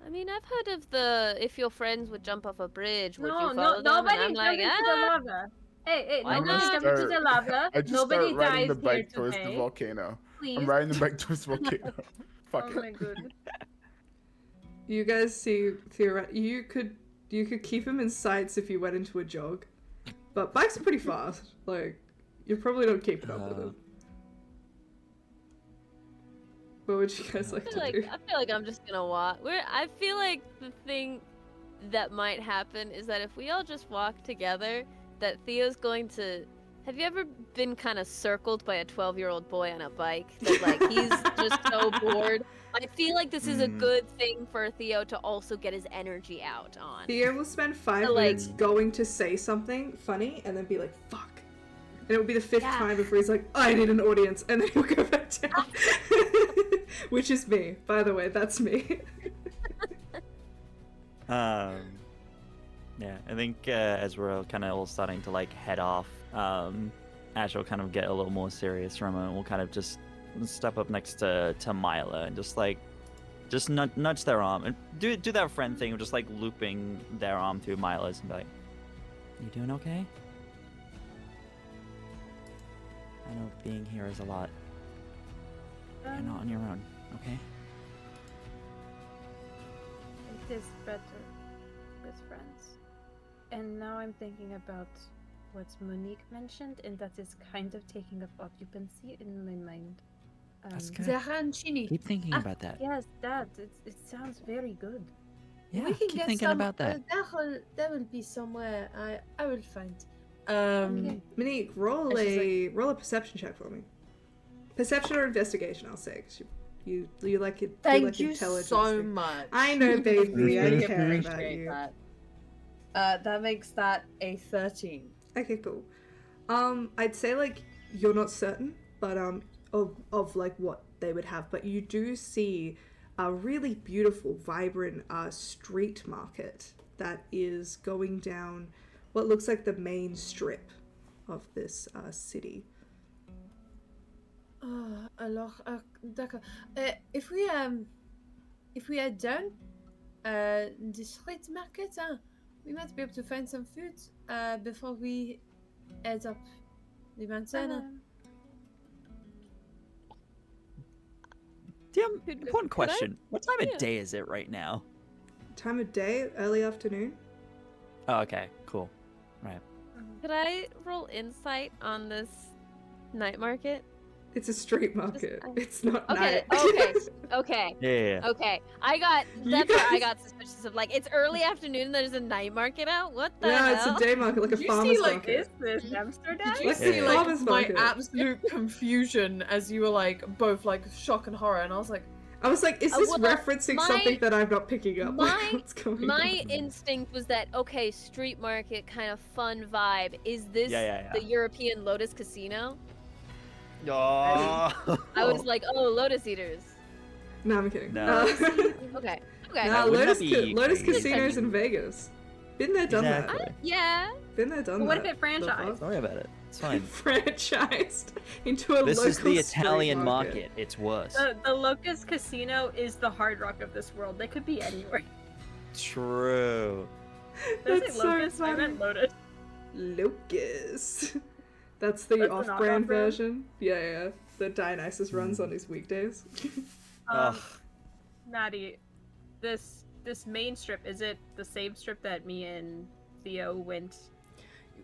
[SPEAKER 6] I mean, I've heard of the if your friends would jump off a bridge, would
[SPEAKER 2] No,
[SPEAKER 6] you follow
[SPEAKER 2] no,
[SPEAKER 6] them? And I'm
[SPEAKER 2] nobody
[SPEAKER 6] like,
[SPEAKER 2] jump into the lava. Hey,
[SPEAKER 6] Why
[SPEAKER 2] nobody
[SPEAKER 6] not?
[SPEAKER 2] jump into the lava.
[SPEAKER 4] I just
[SPEAKER 2] Nobody
[SPEAKER 4] start riding
[SPEAKER 2] dies
[SPEAKER 4] the
[SPEAKER 2] here
[SPEAKER 4] bike towards the
[SPEAKER 2] today.
[SPEAKER 4] volcano.
[SPEAKER 2] Please.
[SPEAKER 4] I'm riding the bike towards the volcano. Fuck
[SPEAKER 2] Oh
[SPEAKER 4] it.
[SPEAKER 2] my goodness.
[SPEAKER 1] You guys see, you could keep him in sights if you went into a jog, but bikes are pretty fast. Like, you're probably not keeping up with him. What would you guys like to do?
[SPEAKER 6] I feel like I'm just gonna walk. I feel like the thing that might happen is that if we all just walk together, that Theo's going to. Have you ever been kind of circled by a 12-year-old boy on a bike? That like he's just so bored. I feel like this is a good thing for Theo to also get his energy out on.
[SPEAKER 1] Theo will spend 5
[SPEAKER 6] So, like-
[SPEAKER 1] minutes going to say something funny and then be like, fuck. And it will be the 5th time before he's like, I need an audience, and then he'll go back down. Which is me, by the way, that's me.
[SPEAKER 3] Yeah, I think as we're kind of all starting to like head off, Ash will kind of get a little more serious for a moment. We'll kind of just step up next to Mila and just nudge their arm and do that friend thing of just like looping their arm through Mila's and be like, "You doing okay? I know being here is a lot. You're not on your own, okay?"
[SPEAKER 2] It is better with friends. And now I'm thinking about what Monique mentioned, and that is kind of taking up occupancy in my mind.
[SPEAKER 3] That's good.
[SPEAKER 5] Zarancini.
[SPEAKER 3] Keep thinking about that.
[SPEAKER 2] Yes, that. It sounds very good.
[SPEAKER 3] Yeah,
[SPEAKER 5] We can
[SPEAKER 3] keep
[SPEAKER 5] get
[SPEAKER 3] thinking
[SPEAKER 5] some,
[SPEAKER 3] about that.
[SPEAKER 5] That will be somewhere I will find.
[SPEAKER 2] Okay.
[SPEAKER 1] Monique, roll
[SPEAKER 5] And
[SPEAKER 1] a perception check for me. Perception or investigation, I'll say, 'cause you like it.
[SPEAKER 5] Thank you
[SPEAKER 1] intelligence
[SPEAKER 5] so
[SPEAKER 1] thing.
[SPEAKER 5] much.
[SPEAKER 1] I know, baby. I
[SPEAKER 5] Really
[SPEAKER 1] care about
[SPEAKER 5] appreciate
[SPEAKER 1] you.
[SPEAKER 5] that. That makes that a 13.
[SPEAKER 1] Okay, cool. I'd say like you're not certain, but of like what they would have, but you do see a really beautiful, vibrant street market that is going down what looks like the main strip of this city.
[SPEAKER 5] Alors, d'accord. If we head down the street market, we might be able to find some food before we head up the mountain.
[SPEAKER 3] Damn,
[SPEAKER 6] Could
[SPEAKER 3] important
[SPEAKER 6] I-
[SPEAKER 3] question. What time
[SPEAKER 6] Yeah.
[SPEAKER 3] of day is it right now?
[SPEAKER 1] Time of day, early afternoon.
[SPEAKER 3] Oh, okay, cool. Right.
[SPEAKER 6] Could I roll insight on this night market?
[SPEAKER 1] It's a street market. It's not
[SPEAKER 6] Okay,
[SPEAKER 1] night.
[SPEAKER 6] okay.
[SPEAKER 3] Yeah.
[SPEAKER 6] Okay,
[SPEAKER 1] You
[SPEAKER 6] that's where I
[SPEAKER 1] guys-
[SPEAKER 6] got suspicious of like it's early afternoon and there's a night market out. What the
[SPEAKER 1] Yeah,
[SPEAKER 6] hell?
[SPEAKER 1] it's a day market, like a
[SPEAKER 5] Did you
[SPEAKER 1] farmer's
[SPEAKER 5] see, like,
[SPEAKER 1] market.
[SPEAKER 2] Is this Amsterdam?
[SPEAKER 5] Did you
[SPEAKER 1] Like
[SPEAKER 5] see
[SPEAKER 1] a
[SPEAKER 5] like
[SPEAKER 1] farmer's
[SPEAKER 5] my
[SPEAKER 1] market.
[SPEAKER 5] absolute confusion as you were like both like shock and horror, and I was like,
[SPEAKER 1] I was like, is this
[SPEAKER 6] well,
[SPEAKER 1] referencing
[SPEAKER 6] my-
[SPEAKER 1] something that I'm not picking up?
[SPEAKER 6] my-
[SPEAKER 1] What's going
[SPEAKER 6] My
[SPEAKER 1] on?
[SPEAKER 6] instinct was that okay, street market kind of fun vibe. Is this
[SPEAKER 3] Yeah.
[SPEAKER 6] the European Lotus Casino?
[SPEAKER 3] Oh.
[SPEAKER 6] I was like, oh, Lotus Eaters.
[SPEAKER 1] No, I'm kidding.
[SPEAKER 3] No.
[SPEAKER 6] Okay.
[SPEAKER 1] No,
[SPEAKER 3] wouldn't
[SPEAKER 1] Lotus,
[SPEAKER 3] that be
[SPEAKER 1] Lotus
[SPEAKER 3] crazy?
[SPEAKER 1] Casinos in Vegas. Been there, done
[SPEAKER 3] Exactly.
[SPEAKER 1] that.
[SPEAKER 6] Yeah.
[SPEAKER 1] Been there, done
[SPEAKER 2] But what
[SPEAKER 1] that.
[SPEAKER 2] if it franchised?
[SPEAKER 3] Don't worry about it. It's fine.
[SPEAKER 1] Franchised into a
[SPEAKER 3] This
[SPEAKER 1] local
[SPEAKER 3] is the
[SPEAKER 1] street
[SPEAKER 3] Italian market. It's worse.
[SPEAKER 2] The Locust Casino is the Hard Rock of this world. They could be anywhere.
[SPEAKER 3] True.
[SPEAKER 2] Did I
[SPEAKER 1] That's
[SPEAKER 2] say
[SPEAKER 1] so
[SPEAKER 2] Locust? I
[SPEAKER 1] funny.
[SPEAKER 2] meant Lotus.
[SPEAKER 1] Locust. That's the
[SPEAKER 2] That's the
[SPEAKER 1] off-brand
[SPEAKER 2] knockoff brand?
[SPEAKER 1] version. Yeah. That Dionysus runs on his weekdays.
[SPEAKER 3] Ugh.
[SPEAKER 2] Maddie, this main strip, is it the same strip that me and Theo went?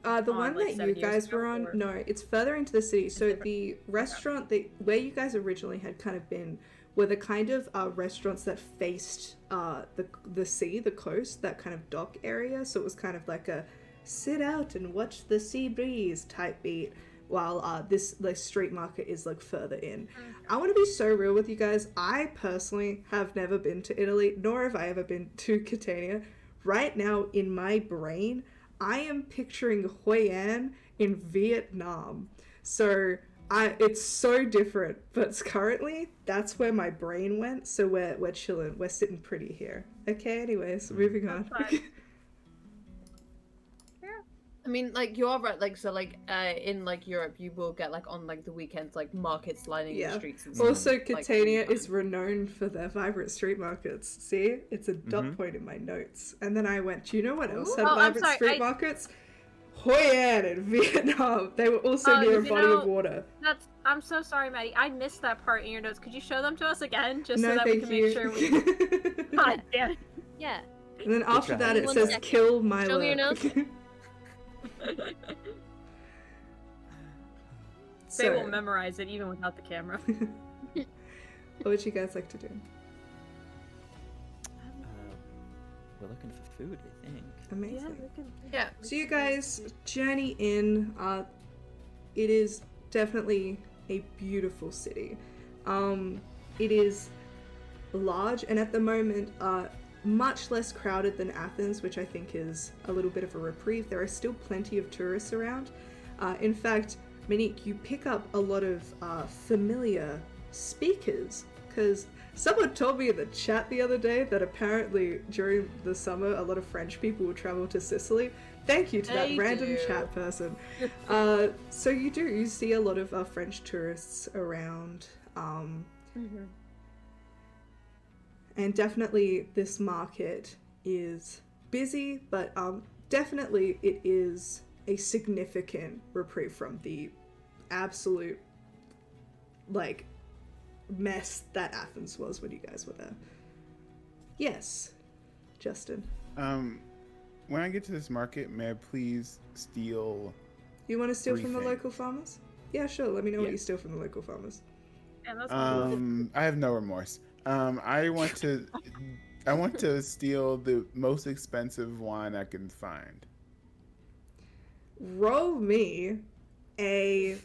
[SPEAKER 1] The
[SPEAKER 2] On,
[SPEAKER 1] one
[SPEAKER 2] like,
[SPEAKER 1] that
[SPEAKER 2] 7
[SPEAKER 1] you
[SPEAKER 2] years
[SPEAKER 1] guys
[SPEAKER 2] ago,
[SPEAKER 1] were on,
[SPEAKER 2] or-
[SPEAKER 1] no, it's further into the city. So
[SPEAKER 2] different?
[SPEAKER 1] the restaurant where you guys originally had kind of been were the kind of restaurants that faced the sea, the coast, that kind of dock area. So it was kind of like a sit out and watch the sea breeze type beat, while this street market is like further in. I want to be so real with you guys. I personally have never been to Italy, nor have I ever been to Catania. Right now in my brain, I am picturing Hoi An in Vietnam. So it's so different, but currently that's where my brain went. So we're chilling. We're sitting pretty here. Okay, anyways, moving on.
[SPEAKER 2] That's fine.
[SPEAKER 5] I mean, like you are right. Like so, like in like Europe, you will get like on like the weekends, like markets lining the
[SPEAKER 1] Yeah.
[SPEAKER 5] streets and stuff.
[SPEAKER 1] Also,
[SPEAKER 5] like,
[SPEAKER 1] Catania
[SPEAKER 5] all
[SPEAKER 1] is renowned for their vibrant street markets. See? It's a dot point in my notes. And then I went, do you know what else had
[SPEAKER 2] Oh, I'm
[SPEAKER 1] vibrant
[SPEAKER 2] sorry,
[SPEAKER 1] street markets? Hoi An in Vietnam. They were also
[SPEAKER 2] Oh,
[SPEAKER 1] near a
[SPEAKER 2] you
[SPEAKER 1] body of
[SPEAKER 2] know-
[SPEAKER 1] water.
[SPEAKER 2] I'm so sorry, Maddie. I missed that part in your notes. Could you show them to us again, just
[SPEAKER 1] No,
[SPEAKER 2] so that we
[SPEAKER 1] thank
[SPEAKER 2] can
[SPEAKER 1] you.
[SPEAKER 2] make sure we? God damn it.
[SPEAKER 6] Yeah.
[SPEAKER 1] And then after
[SPEAKER 3] try.
[SPEAKER 1] that, it
[SPEAKER 6] One
[SPEAKER 1] says
[SPEAKER 6] second.
[SPEAKER 1] kill Milo.
[SPEAKER 6] Show me your notes.
[SPEAKER 2] They will memorize it even without the camera.
[SPEAKER 1] What would you guys like to do?
[SPEAKER 3] We're looking for food, I think.
[SPEAKER 1] Amazing.
[SPEAKER 5] Yeah.
[SPEAKER 1] So you guys journey in. It is definitely a beautiful city. It is large and at the moment much less crowded than Athens, which I think is a little bit of a reprieve. There are still plenty of tourists around. In fact, Monique, you pick up a lot of familiar speakers, because someone told me in the chat the other day that apparently during the summer a lot of French people will travel to Sicily. Thank you to that
[SPEAKER 5] They
[SPEAKER 1] random
[SPEAKER 5] do.
[SPEAKER 1] chat person. So you see a lot of French tourists around. And definitely this market is busy, but definitely it is a significant reprieve from the absolute like mess that Athens was when you guys were there. Yes, Justin.
[SPEAKER 4] When I get to this market, may I please steal?
[SPEAKER 1] You want to steal
[SPEAKER 4] Three
[SPEAKER 1] from the
[SPEAKER 4] things.
[SPEAKER 1] local farmers? Yeah, sure. Let me know what
[SPEAKER 4] Yeah.
[SPEAKER 1] you steal from the local farmers.
[SPEAKER 2] Yeah, that's
[SPEAKER 4] I have no remorse. I want to steal the most expensive wine I can find.
[SPEAKER 1] Roll me a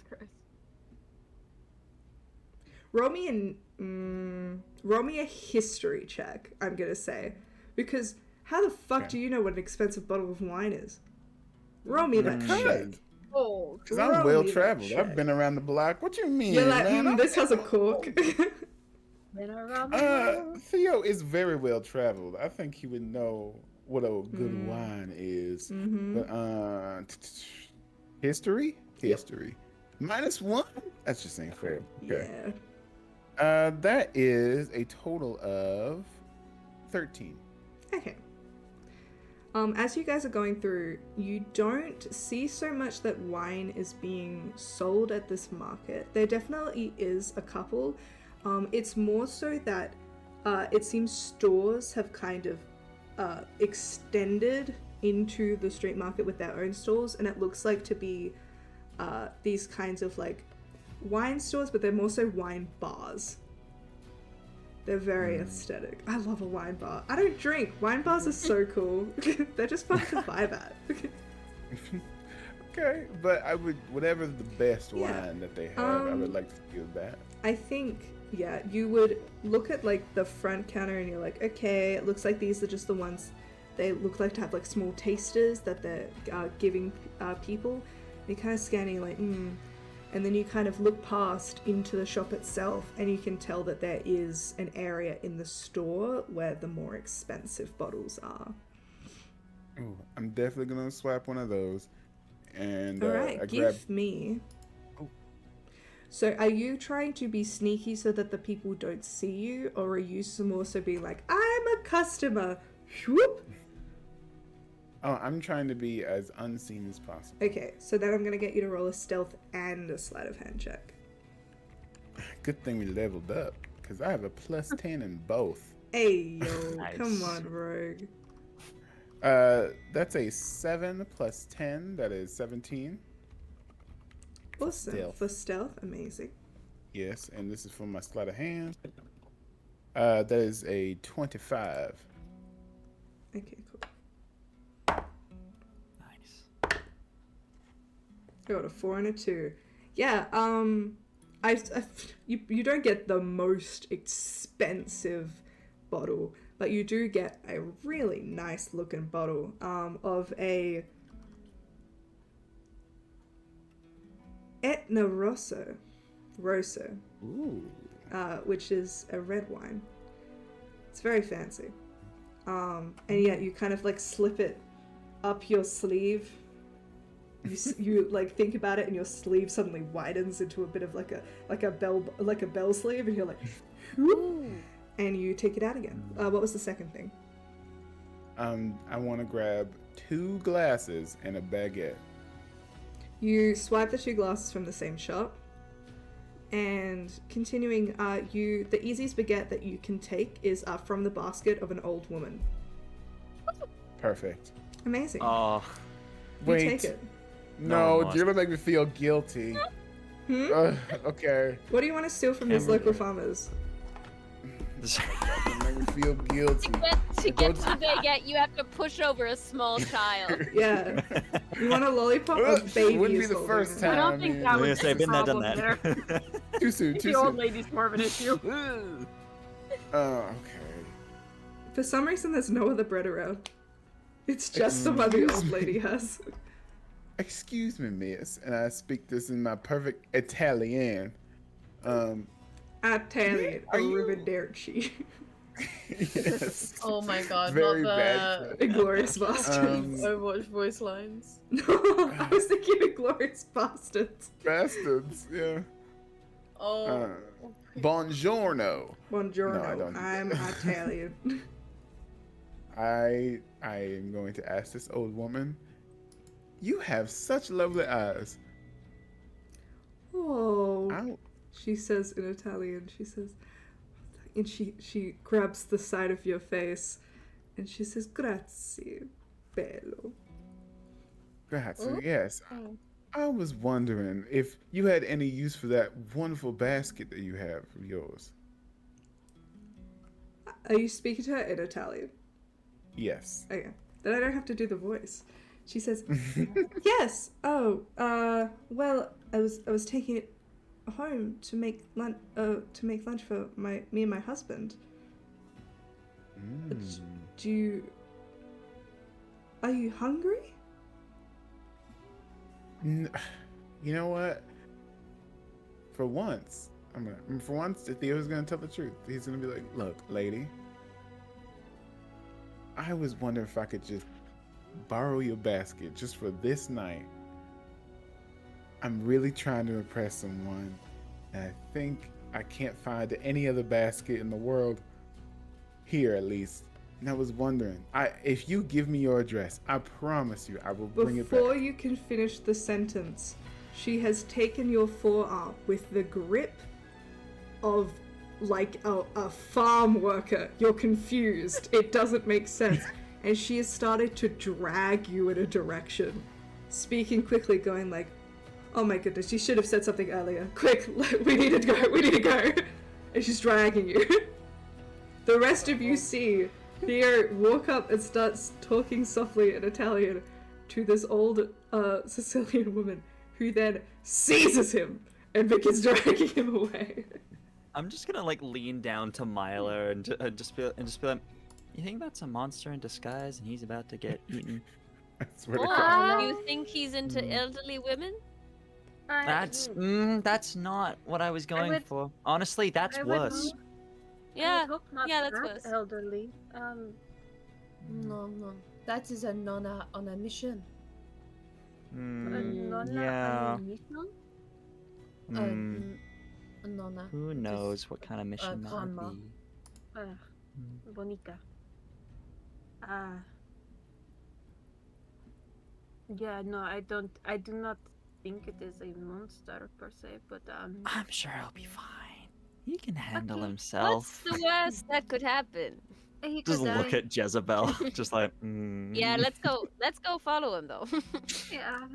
[SPEAKER 1] history check, I'm gonna say. Because how the fuck
[SPEAKER 4] Okay.
[SPEAKER 1] do you know what an expensive bottle of wine is? Roll me that
[SPEAKER 4] Because-
[SPEAKER 1] check.
[SPEAKER 2] old.
[SPEAKER 4] Because I'm
[SPEAKER 1] Roll
[SPEAKER 4] well
[SPEAKER 1] me that
[SPEAKER 4] traveled.
[SPEAKER 1] check.
[SPEAKER 4] I've been around the block. What you mean,
[SPEAKER 1] You're like,
[SPEAKER 4] man?
[SPEAKER 1] this has a cork.
[SPEAKER 2] Been around the world.
[SPEAKER 4] Theo is very well traveled. I think he would know what a good wine is. But history? History. -1? That's just ain't fair. Okay.
[SPEAKER 1] Yeah.
[SPEAKER 4] That is a total of 13.
[SPEAKER 1] Okay. As you guys are going through, you don't see so much that wine is being sold at this market. There definitely is a couple. It's more so that it seems stores have kind of extended into the street market with their own stores, and it looks like to be these kinds of like wine stores, but they're more so wine bars. They're very aesthetic. I love a wine bar. I don't drink. Wine bars are so cool. They're just fun to vibe at.
[SPEAKER 4] Okay, but I would, whatever the best
[SPEAKER 1] Yeah.
[SPEAKER 4] wine that they have, I would like to steal that.
[SPEAKER 1] I think, yeah, you would look at like the front counter and you're like, okay, it looks like these are just the ones they look like to have like small tasters that they're giving people. And you're kind of scanning like, and then you kind of look past into the shop itself and you can tell that there is an area in the store where the more expensive bottles are.
[SPEAKER 4] Ooh, I'm definitely gonna swap one of those. And
[SPEAKER 1] All right,
[SPEAKER 4] I
[SPEAKER 1] give me.
[SPEAKER 4] Oh.
[SPEAKER 1] So, are you trying to be sneaky so that the people don't see you, or are you more so being like, "I'm a customer"? Whoop.
[SPEAKER 4] Oh, I'm trying to be as unseen as possible.
[SPEAKER 1] Okay, so then I'm gonna get you to roll a stealth and a sleight of hand check.
[SPEAKER 4] Good thing we leveled up, because I have a +10 in both.
[SPEAKER 1] Hey yo,
[SPEAKER 3] Nice.
[SPEAKER 1] come on, rogue.
[SPEAKER 4] That's a 7 + 10. That is 17.
[SPEAKER 1] Awesome
[SPEAKER 4] stealth.
[SPEAKER 1] for stealth, amazing.
[SPEAKER 4] Yes, and this is for my sleight of hand. That is a 25.
[SPEAKER 1] Okay, cool.
[SPEAKER 3] Nice.
[SPEAKER 1] I got a 4 and a 2. Yeah, you don't get the most expensive bottle, but you do get a really nice looking bottle of a Aeaea Rosso,
[SPEAKER 4] Ooh.
[SPEAKER 1] which is a red wine. It's very fancy. And yeah, you kind of like slip it up your sleeve you like think about it, and your sleeve suddenly widens into a bit of like a bell sleeve, and you're like,
[SPEAKER 6] Ooh.
[SPEAKER 1] and you take it out again. What was the second thing?
[SPEAKER 4] I want to grab 2 glasses and a baguette.
[SPEAKER 1] You swipe the 2 glasses from the same shop, and continuing, the easiest baguette that you can take is from the basket of an old woman.
[SPEAKER 4] Perfect.
[SPEAKER 1] Amazing.
[SPEAKER 3] Oh,
[SPEAKER 1] You
[SPEAKER 4] Wait.
[SPEAKER 1] take it.
[SPEAKER 4] No,
[SPEAKER 3] No,
[SPEAKER 4] you're gonna make me feel guilty. Okay.
[SPEAKER 1] What do you want to steal from these
[SPEAKER 3] Camera.
[SPEAKER 1] local farmers?
[SPEAKER 3] this-
[SPEAKER 4] You're gonna make me feel guilty.
[SPEAKER 6] To get to the baguette, you have to push over a small child.
[SPEAKER 1] Yeah. You want a lollipop? A baby
[SPEAKER 4] Wouldn't be
[SPEAKER 1] is
[SPEAKER 4] the
[SPEAKER 1] holding
[SPEAKER 4] first
[SPEAKER 1] it.
[SPEAKER 4] time.
[SPEAKER 2] I don't think that
[SPEAKER 3] I'm
[SPEAKER 2] would
[SPEAKER 3] gonna
[SPEAKER 2] be
[SPEAKER 3] say,
[SPEAKER 2] the
[SPEAKER 3] been there, done
[SPEAKER 2] problem there.
[SPEAKER 3] that.
[SPEAKER 4] Too soon. Too
[SPEAKER 2] The old
[SPEAKER 4] soon.
[SPEAKER 2] lady's more of an issue.
[SPEAKER 4] Okay.
[SPEAKER 1] For some reason, there's no other bread around. It's just the one the old lady has.
[SPEAKER 4] Excuse me, miss, and I speak this in my perfect Italian.
[SPEAKER 1] Italian,
[SPEAKER 4] Are you-
[SPEAKER 1] arrivederci.
[SPEAKER 4] Yes.
[SPEAKER 5] Oh my god,
[SPEAKER 4] Very
[SPEAKER 5] not
[SPEAKER 4] bad.
[SPEAKER 5] the
[SPEAKER 1] Inglorious Bastards.
[SPEAKER 5] Overwatch voice lines.
[SPEAKER 1] No, I was thinking Inglorious Bastards.
[SPEAKER 4] Bastards. Yeah.
[SPEAKER 5] Oh.
[SPEAKER 4] Buongiorno.
[SPEAKER 1] Buongiorno,
[SPEAKER 4] No, I don't do
[SPEAKER 1] I'm
[SPEAKER 4] that.
[SPEAKER 1] Italian.
[SPEAKER 4] I am going to ask this old woman. You have such lovely eyes.
[SPEAKER 1] Oh,
[SPEAKER 4] I,
[SPEAKER 1] she says in Italian, she says, and she grabs the side of your face, and she says, grazie, bello.
[SPEAKER 4] Grazie,
[SPEAKER 5] Oh.
[SPEAKER 4] yes. I was wondering if you had any use for that wonderful basket that you have of yours.
[SPEAKER 1] Are you speaking to her in Italian?
[SPEAKER 4] Yes.
[SPEAKER 1] Okay, then I don't have to do the voice. She says, yes. Oh, well, I was taking it home to make lunch for me and my husband.
[SPEAKER 4] Mm.
[SPEAKER 1] Are you hungry?
[SPEAKER 4] You know what? For once, Theo's gonna tell the truth. He's gonna be like, "Look, lady, I was wondering if I could just borrow your basket just for this night. I'm really trying to impress someone, and I think I can't find any other basket in the world, here at least. And I was wondering, if you give me your address, I promise you I will bring it
[SPEAKER 1] Before
[SPEAKER 4] back."
[SPEAKER 1] you can finish the sentence, she has taken your forearm with the grip of like a farm worker. You're confused. It doesn't make sense. And she has started to drag you in a direction, speaking quickly, going like, oh my goodness, you should have said something earlier. Quick, we need to go, we need to go. And she's dragging you. The rest of you see Theo walk up and starts talking softly in Italian to this old Sicilian woman, who then seizes him and begins dragging him away.
[SPEAKER 3] I'm just gonna like lean down to Milo and just be like, you think that's a monster in disguise and he's about to get eaten?
[SPEAKER 4] I swear to God.
[SPEAKER 6] Or you think he's into elderly women?
[SPEAKER 3] That's not what I was going
[SPEAKER 2] would-
[SPEAKER 3] for. Honestly, that's
[SPEAKER 2] I would
[SPEAKER 3] worse.
[SPEAKER 6] Yeah,
[SPEAKER 2] I hope not
[SPEAKER 6] yeah, that's
[SPEAKER 2] that
[SPEAKER 6] worse.
[SPEAKER 2] elderly.
[SPEAKER 5] No. That is a nonna on a mission.
[SPEAKER 3] Yeah. Hmm.
[SPEAKER 5] A nonna.
[SPEAKER 3] Who knows what kind of mission that
[SPEAKER 5] grandma.
[SPEAKER 3] would be?
[SPEAKER 2] Bonica. Yeah, no, I do not think it is a monster per se, but
[SPEAKER 3] I'm sure he'll be fine. He can handle
[SPEAKER 2] Okay.
[SPEAKER 3] himself.
[SPEAKER 6] What's the worst that could happen?
[SPEAKER 2] he
[SPEAKER 3] Just
[SPEAKER 2] could,
[SPEAKER 3] look at Jezebel, just like,
[SPEAKER 6] Yeah, let's go. Let's go follow him though.
[SPEAKER 2] yeah.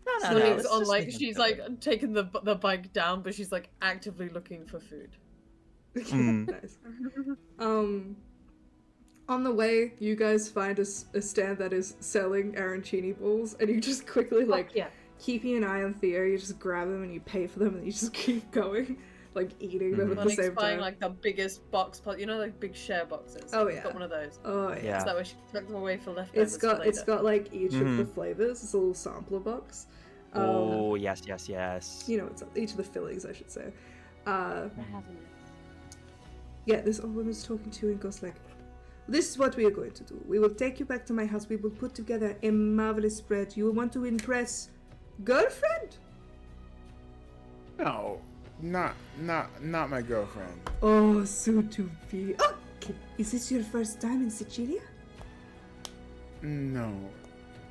[SPEAKER 3] No,
[SPEAKER 5] Something's
[SPEAKER 3] let's
[SPEAKER 5] on
[SPEAKER 3] just
[SPEAKER 5] like
[SPEAKER 3] leave him
[SPEAKER 5] she's
[SPEAKER 3] go.
[SPEAKER 5] like taking the bike down, but she's like actively looking for food.
[SPEAKER 1] Nice. On the way, you guys find a stand that is selling arancini balls, and you just quickly like
[SPEAKER 5] yeah.
[SPEAKER 1] keeping an eye on Theo. You just grab them and you pay for them, and you just keep going, like eating them at the
[SPEAKER 5] Monic's
[SPEAKER 1] same
[SPEAKER 5] buying
[SPEAKER 1] time.
[SPEAKER 5] like the biggest box, you know, like big share boxes.
[SPEAKER 1] Oh,
[SPEAKER 5] She's
[SPEAKER 1] yeah.
[SPEAKER 5] got one of those.
[SPEAKER 1] Oh yeah.
[SPEAKER 3] Yeah.
[SPEAKER 5] So that way she can tuck them away for leftovers.
[SPEAKER 1] It's
[SPEAKER 5] for later.
[SPEAKER 1] got like each of the
[SPEAKER 3] Mhm.
[SPEAKER 1] flavors. It's a little sampler box.
[SPEAKER 3] Oh, yes.
[SPEAKER 1] You know, it's each of the fillings, I should say. Yeah, this old woman's talking to you and goes like, This is what we are going to do. We will take you back to my house. We will put together a marvelous spread. You will want to impress girlfriend?
[SPEAKER 4] No, not my girlfriend.
[SPEAKER 1] Oh, soon to be. Okay. Is this your first time in Sicilia?
[SPEAKER 4] No.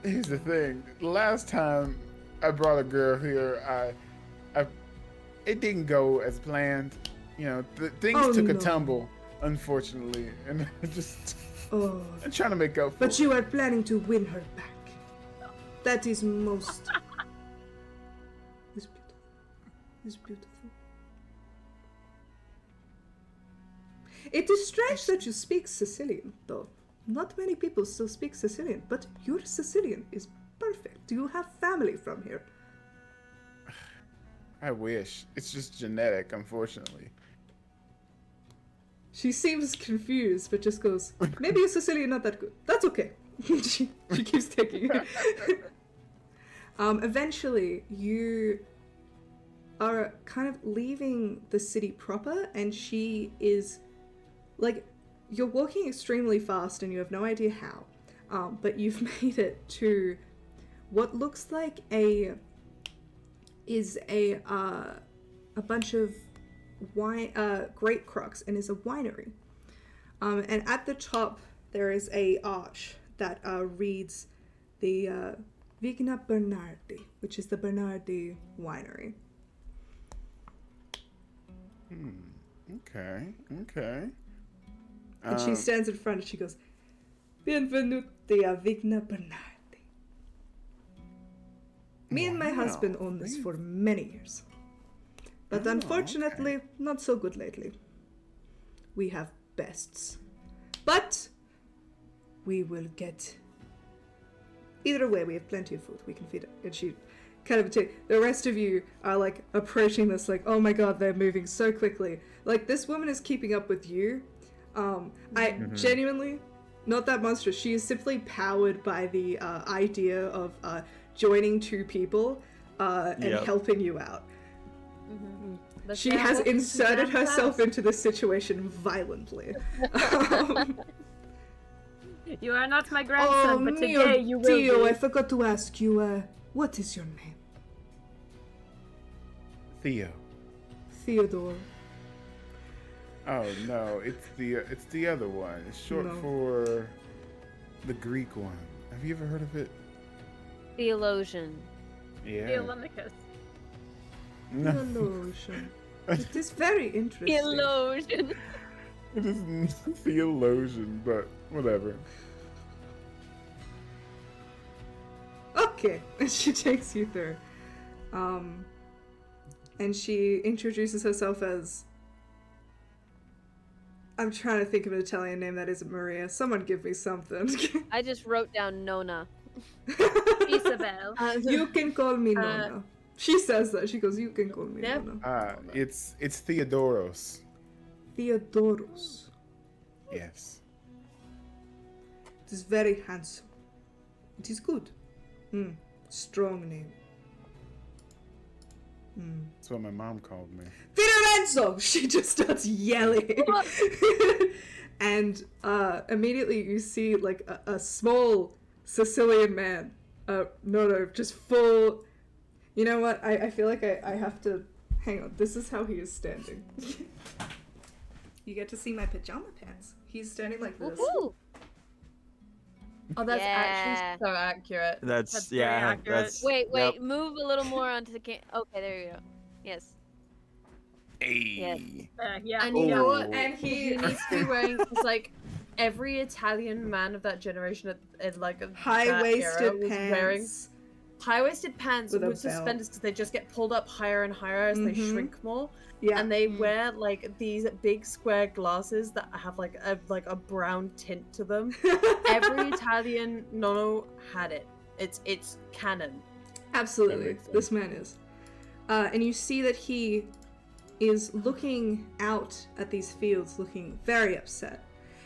[SPEAKER 4] Here's the thing. The last time I brought a girl here, it didn't go as planned. You know, things took a tumble, unfortunately, and I'm trying to make up for it.
[SPEAKER 1] But you are planning to win her back. That is most. It's beautiful. It's beautiful. It is strange that you speak Sicilian, though. Not many people still speak Sicilian, but your Sicilian is perfect. Do you have family from here?
[SPEAKER 4] I wish. It's just genetic, unfortunately.
[SPEAKER 1] She seems confused, but just goes, maybe your Sicilian not that good. That's okay. she keeps taking it. Eventually, you are kind of leaving the city proper, and she is, like, you're walking extremely fast and you have no idea how, but you've made it to what looks like a bunch of grape crocks, and is a winery. And at the top there is a arch that reads the Vigna Bernardi, which is the Bernardi winery.
[SPEAKER 4] Okay.
[SPEAKER 1] And she stands in front and she goes, Benvenuti a Vigna Bernardi. Me and my husband own this for many years. But unfortunately, not so good lately. We have bests. But we will get... Either way, we have plenty of food. We can feed it. And she kind of... The rest of you are, like, approaching this, like, oh my god, they're moving so quickly. Like, this woman is keeping up with you. I genuinely, not that monstrous. She is simply powered by the idea of joining two people and helping you out. She has inserted herself into this situation violently.
[SPEAKER 2] You are not my grandson, but today you will
[SPEAKER 1] Dio,
[SPEAKER 2] be.
[SPEAKER 1] I forgot to ask you, what is your name?
[SPEAKER 4] Theo.
[SPEAKER 1] Theodore.
[SPEAKER 4] Oh no, it's the other one. It's short for the Greek one. Have you ever heard of it?
[SPEAKER 6] Theologian.
[SPEAKER 4] Yeah.
[SPEAKER 2] Theologicus.
[SPEAKER 4] No.
[SPEAKER 1] Theologian. It is very interesting.
[SPEAKER 6] Theologian.
[SPEAKER 4] It is theologian, but whatever.
[SPEAKER 1] Okay, and she takes you through. And she introduces herself as... I'm trying to think of an Italian name that isn't Maria. Someone give me something.
[SPEAKER 6] I just wrote down Nona.
[SPEAKER 2] Isabel.
[SPEAKER 1] You can call me Nona. She says that. She goes, you can call me Nona.
[SPEAKER 4] It's Theodoros.
[SPEAKER 1] Theodoros.
[SPEAKER 4] Yes.
[SPEAKER 1] It is very handsome. It is good. Strong name.
[SPEAKER 4] That's what my mom called me.
[SPEAKER 1] Lorenzo! She just starts yelling. And immediately you see like a small Sicilian man. No, just full... You know what? I feel like I have to... Hang on. This is how he is standing. You get to see my pajama pants. He's standing like this.
[SPEAKER 6] Woohoo!
[SPEAKER 5] Oh, that's actually so accurate.
[SPEAKER 3] That's
[SPEAKER 2] very accurate.
[SPEAKER 6] Wait, move a little more onto the Okay, there you go. Yes.
[SPEAKER 4] Hey.
[SPEAKER 2] Yeah.
[SPEAKER 5] And you know what?
[SPEAKER 1] And he
[SPEAKER 5] needs to be wearing, it's like every Italian man of that generation at like
[SPEAKER 1] high-waisted
[SPEAKER 5] was
[SPEAKER 1] pants.
[SPEAKER 5] wearing high-waisted pants
[SPEAKER 1] With a
[SPEAKER 5] with suspenders because they just get pulled up higher and higher as they shrink more.
[SPEAKER 1] Yeah.
[SPEAKER 5] And they wear like these big square glasses that have like a brown tint to them. Every Italian nono had it. It's canon.
[SPEAKER 1] Absolutely. This man is. And you see that he is looking out at these fields, looking very upset.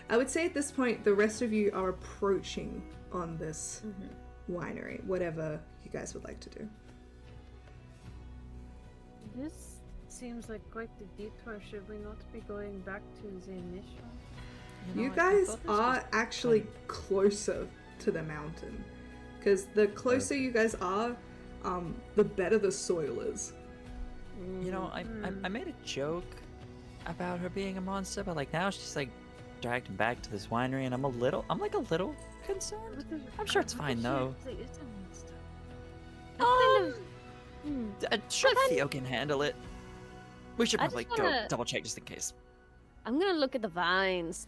[SPEAKER 1] I would say at this point, the rest of you are approaching on this winery, whatever you guys would like to do.
[SPEAKER 2] This seems like quite the detour. Should we not be going back to the initial?
[SPEAKER 1] You
[SPEAKER 3] I
[SPEAKER 1] guys
[SPEAKER 3] thought this
[SPEAKER 1] are
[SPEAKER 3] was
[SPEAKER 1] actually
[SPEAKER 3] fun.
[SPEAKER 1] closer to the mountain. Because the closer you guys are, the better the soil is.
[SPEAKER 3] You know, I made a joke about her being a monster, but like now she's like dragged him back to this winery, and I'm like a little concerned. I'm sure it's fine though. Sure, Theo can handle it. We should
[SPEAKER 6] I just
[SPEAKER 3] probably
[SPEAKER 6] wanna-
[SPEAKER 3] go double check just in case.
[SPEAKER 6] I'm gonna look at the vines.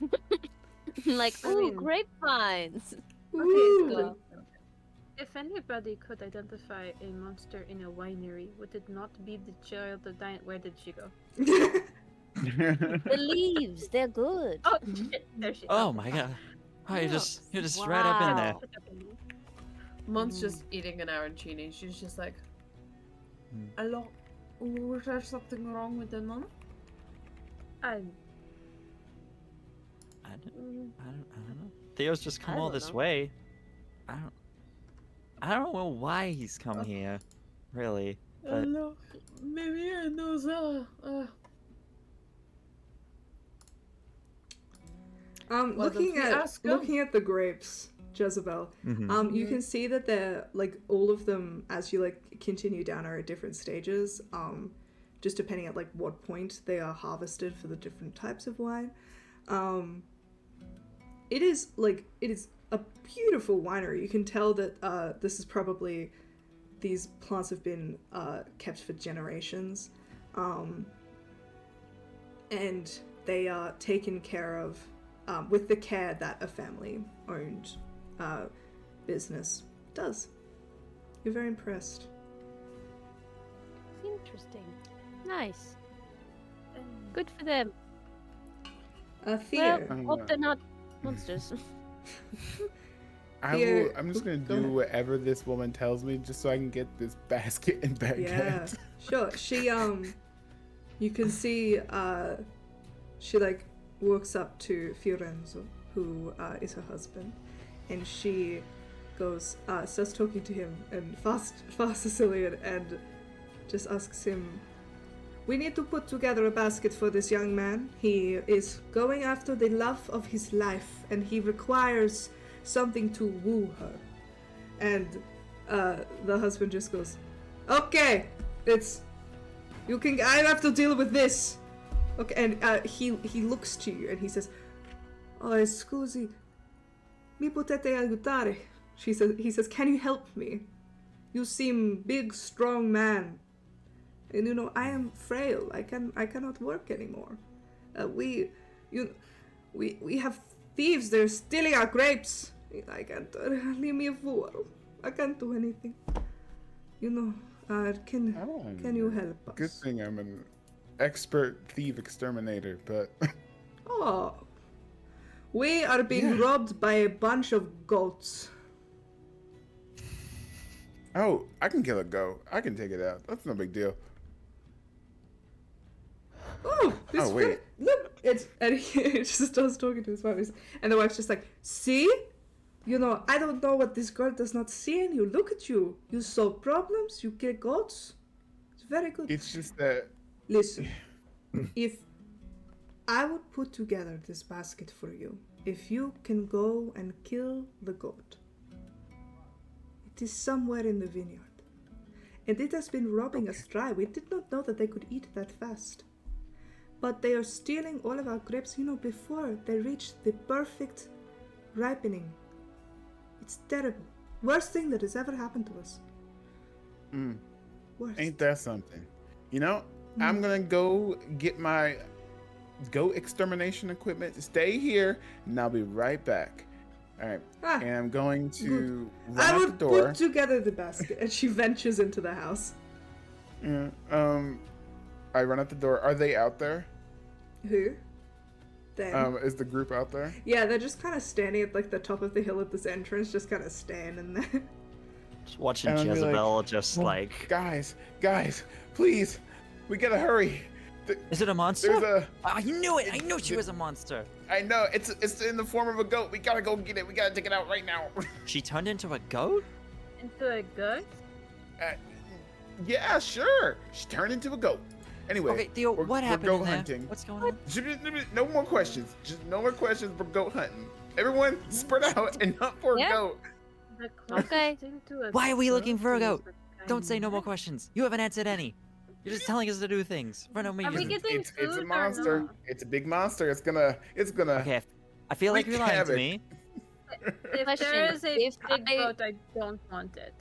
[SPEAKER 6] Like,
[SPEAKER 2] I
[SPEAKER 6] ooh,
[SPEAKER 2] mean-
[SPEAKER 6] grapevines.
[SPEAKER 1] Ooh.
[SPEAKER 6] go.
[SPEAKER 2] If anybody could identify a monster in a winery, would it not be the child of Diane? Where did she go?
[SPEAKER 6] The leaves, they're good.
[SPEAKER 2] Oh, shit, there she is.
[SPEAKER 3] Oh my god. Oh, you're just
[SPEAKER 6] Yes.
[SPEAKER 3] right up in there.
[SPEAKER 6] Wow.
[SPEAKER 5] Mom's just eating an arancini. She's just like,
[SPEAKER 3] Hmm.
[SPEAKER 5] "Hello, was there something wrong with the mom?"
[SPEAKER 2] I
[SPEAKER 3] I don't know. Theo's just come
[SPEAKER 6] I
[SPEAKER 3] all
[SPEAKER 6] don't
[SPEAKER 3] this
[SPEAKER 6] know.
[SPEAKER 3] way. I don't know why he's come here, really. But
[SPEAKER 5] Hello, maybe I know that. Why don't
[SPEAKER 1] Looking
[SPEAKER 5] we
[SPEAKER 1] at
[SPEAKER 5] ask him?
[SPEAKER 1] looking at the grapes, Jezebel.
[SPEAKER 3] mhm.
[SPEAKER 1] You can see that they're like all of them as you like continue down are at different stages. Just depending at like what point they are harvested for the different types of wine. It is a beautiful winery. You can tell that this is probably these plants have been kept for generations, and they are taken care of with the care that a family-owned business does. You're very impressed.
[SPEAKER 6] Interesting. Nice. Good for them.
[SPEAKER 1] Theo.
[SPEAKER 6] Well, hope they're not monsters.
[SPEAKER 1] Here-
[SPEAKER 4] I'm just gonna
[SPEAKER 1] go
[SPEAKER 4] do
[SPEAKER 1] ahead.
[SPEAKER 4] whatever this woman tells me, just so I can get this basket and baguette.
[SPEAKER 1] Yeah, sure. She you can see she like walks up to Fiorenzo, who is her husband, and she goes starts talking to him in fast Sicilian and just asks him, "We need to put together a basket for this young man. He is going after the love of his life, and he requires something to woo her." And the husband just goes, "Okay, I have to deal with this." Okay, and he looks to you and he says, "Oh, scusi, mi potete aiutare?" He says, "Can you help me? You seem big, strong man. And you know, I am frail. I cannot work anymore. We have thieves. They're stealing our grapes. I can't. Leave me a fool. I can't do anything. You know, can you help us?"
[SPEAKER 4] Good thing I'm an expert thief exterminator, but
[SPEAKER 1] Oh, we are being
[SPEAKER 4] Yeah.
[SPEAKER 1] robbed by a bunch of goats.
[SPEAKER 4] oh, I can kill a goat. I can take it out. That's no big deal.
[SPEAKER 1] Oh, this
[SPEAKER 4] Oh, wait.
[SPEAKER 1] look, and he just starts talking to his wife, and the wife's just like, "See, you know, I don't know what this girl does not see in you. Look at you. You solve problems. You get goats. It's very good."
[SPEAKER 4] It's just that
[SPEAKER 1] Listen, if I would put together this basket for you, if you can go and kill the goat, it is somewhere in the vineyard, and it has been robbing us dry. We did not know that they could eat that fast. But they are stealing all of our grapes, you know, before they reach the perfect ripening. It's terrible. Worst thing that has ever happened to us.
[SPEAKER 4] mm,
[SPEAKER 1] Worst.
[SPEAKER 4] ain't that something? You know, I'm gonna go get my goat extermination equipment. Stay here, and I'll be right back. All right,
[SPEAKER 1] Ah,
[SPEAKER 4] and I'm going to
[SPEAKER 1] I
[SPEAKER 4] run out
[SPEAKER 1] will
[SPEAKER 4] the door.
[SPEAKER 1] put together the basket. And she ventures into the house.
[SPEAKER 4] Yeah, I run out the door. Are they out there?
[SPEAKER 1] Who? Them.
[SPEAKER 4] Is the group out there?
[SPEAKER 1] Yeah, they're just kind of standing at like the top of the hill at this entrance, just kind of standing there.
[SPEAKER 3] Just watching
[SPEAKER 4] And I'll be like,
[SPEAKER 3] Jezebel just
[SPEAKER 4] "Well,
[SPEAKER 3] like,
[SPEAKER 4] guys, please, we gotta hurry.
[SPEAKER 3] is it a monster?
[SPEAKER 4] There's a,
[SPEAKER 3] I knew it! I knew she was a monster!
[SPEAKER 4] I know it's in the form of a goat. We gotta go get it. We gotta take it out right now.
[SPEAKER 3] She turned into a goat?
[SPEAKER 2] into a goat.
[SPEAKER 4] Yeah, sure. She turned into a goat, Anyway,
[SPEAKER 3] Okay, Theo,
[SPEAKER 4] we're,
[SPEAKER 3] what
[SPEAKER 4] we're
[SPEAKER 3] happened
[SPEAKER 4] goat
[SPEAKER 3] in there?
[SPEAKER 4] hunting.
[SPEAKER 3] What's going on?
[SPEAKER 4] No more questions. Just no more questions. We're goat hunting. Everyone, spread out and hunt for a
[SPEAKER 6] Yeah.
[SPEAKER 4] goat.
[SPEAKER 2] The closest
[SPEAKER 6] Okay.
[SPEAKER 2] thing to a
[SPEAKER 3] Why are we looking for a
[SPEAKER 2] goat
[SPEAKER 3] goat?
[SPEAKER 2] is
[SPEAKER 3] Don't say no more
[SPEAKER 2] kinda-
[SPEAKER 3] questions. You haven't answered any. You're just telling us to do things. For no
[SPEAKER 2] Are we
[SPEAKER 3] reason.
[SPEAKER 2] getting
[SPEAKER 4] It's
[SPEAKER 2] food
[SPEAKER 4] a
[SPEAKER 2] or
[SPEAKER 4] monster.
[SPEAKER 2] not?
[SPEAKER 4] It's a big monster. It's gonna.
[SPEAKER 3] Okay, I feel like
[SPEAKER 4] wreak
[SPEAKER 3] you're lying to
[SPEAKER 4] havoc.
[SPEAKER 3] me.
[SPEAKER 2] If
[SPEAKER 6] Question,
[SPEAKER 2] there is a
[SPEAKER 6] if
[SPEAKER 2] big
[SPEAKER 6] I-
[SPEAKER 2] goat, I don't want it.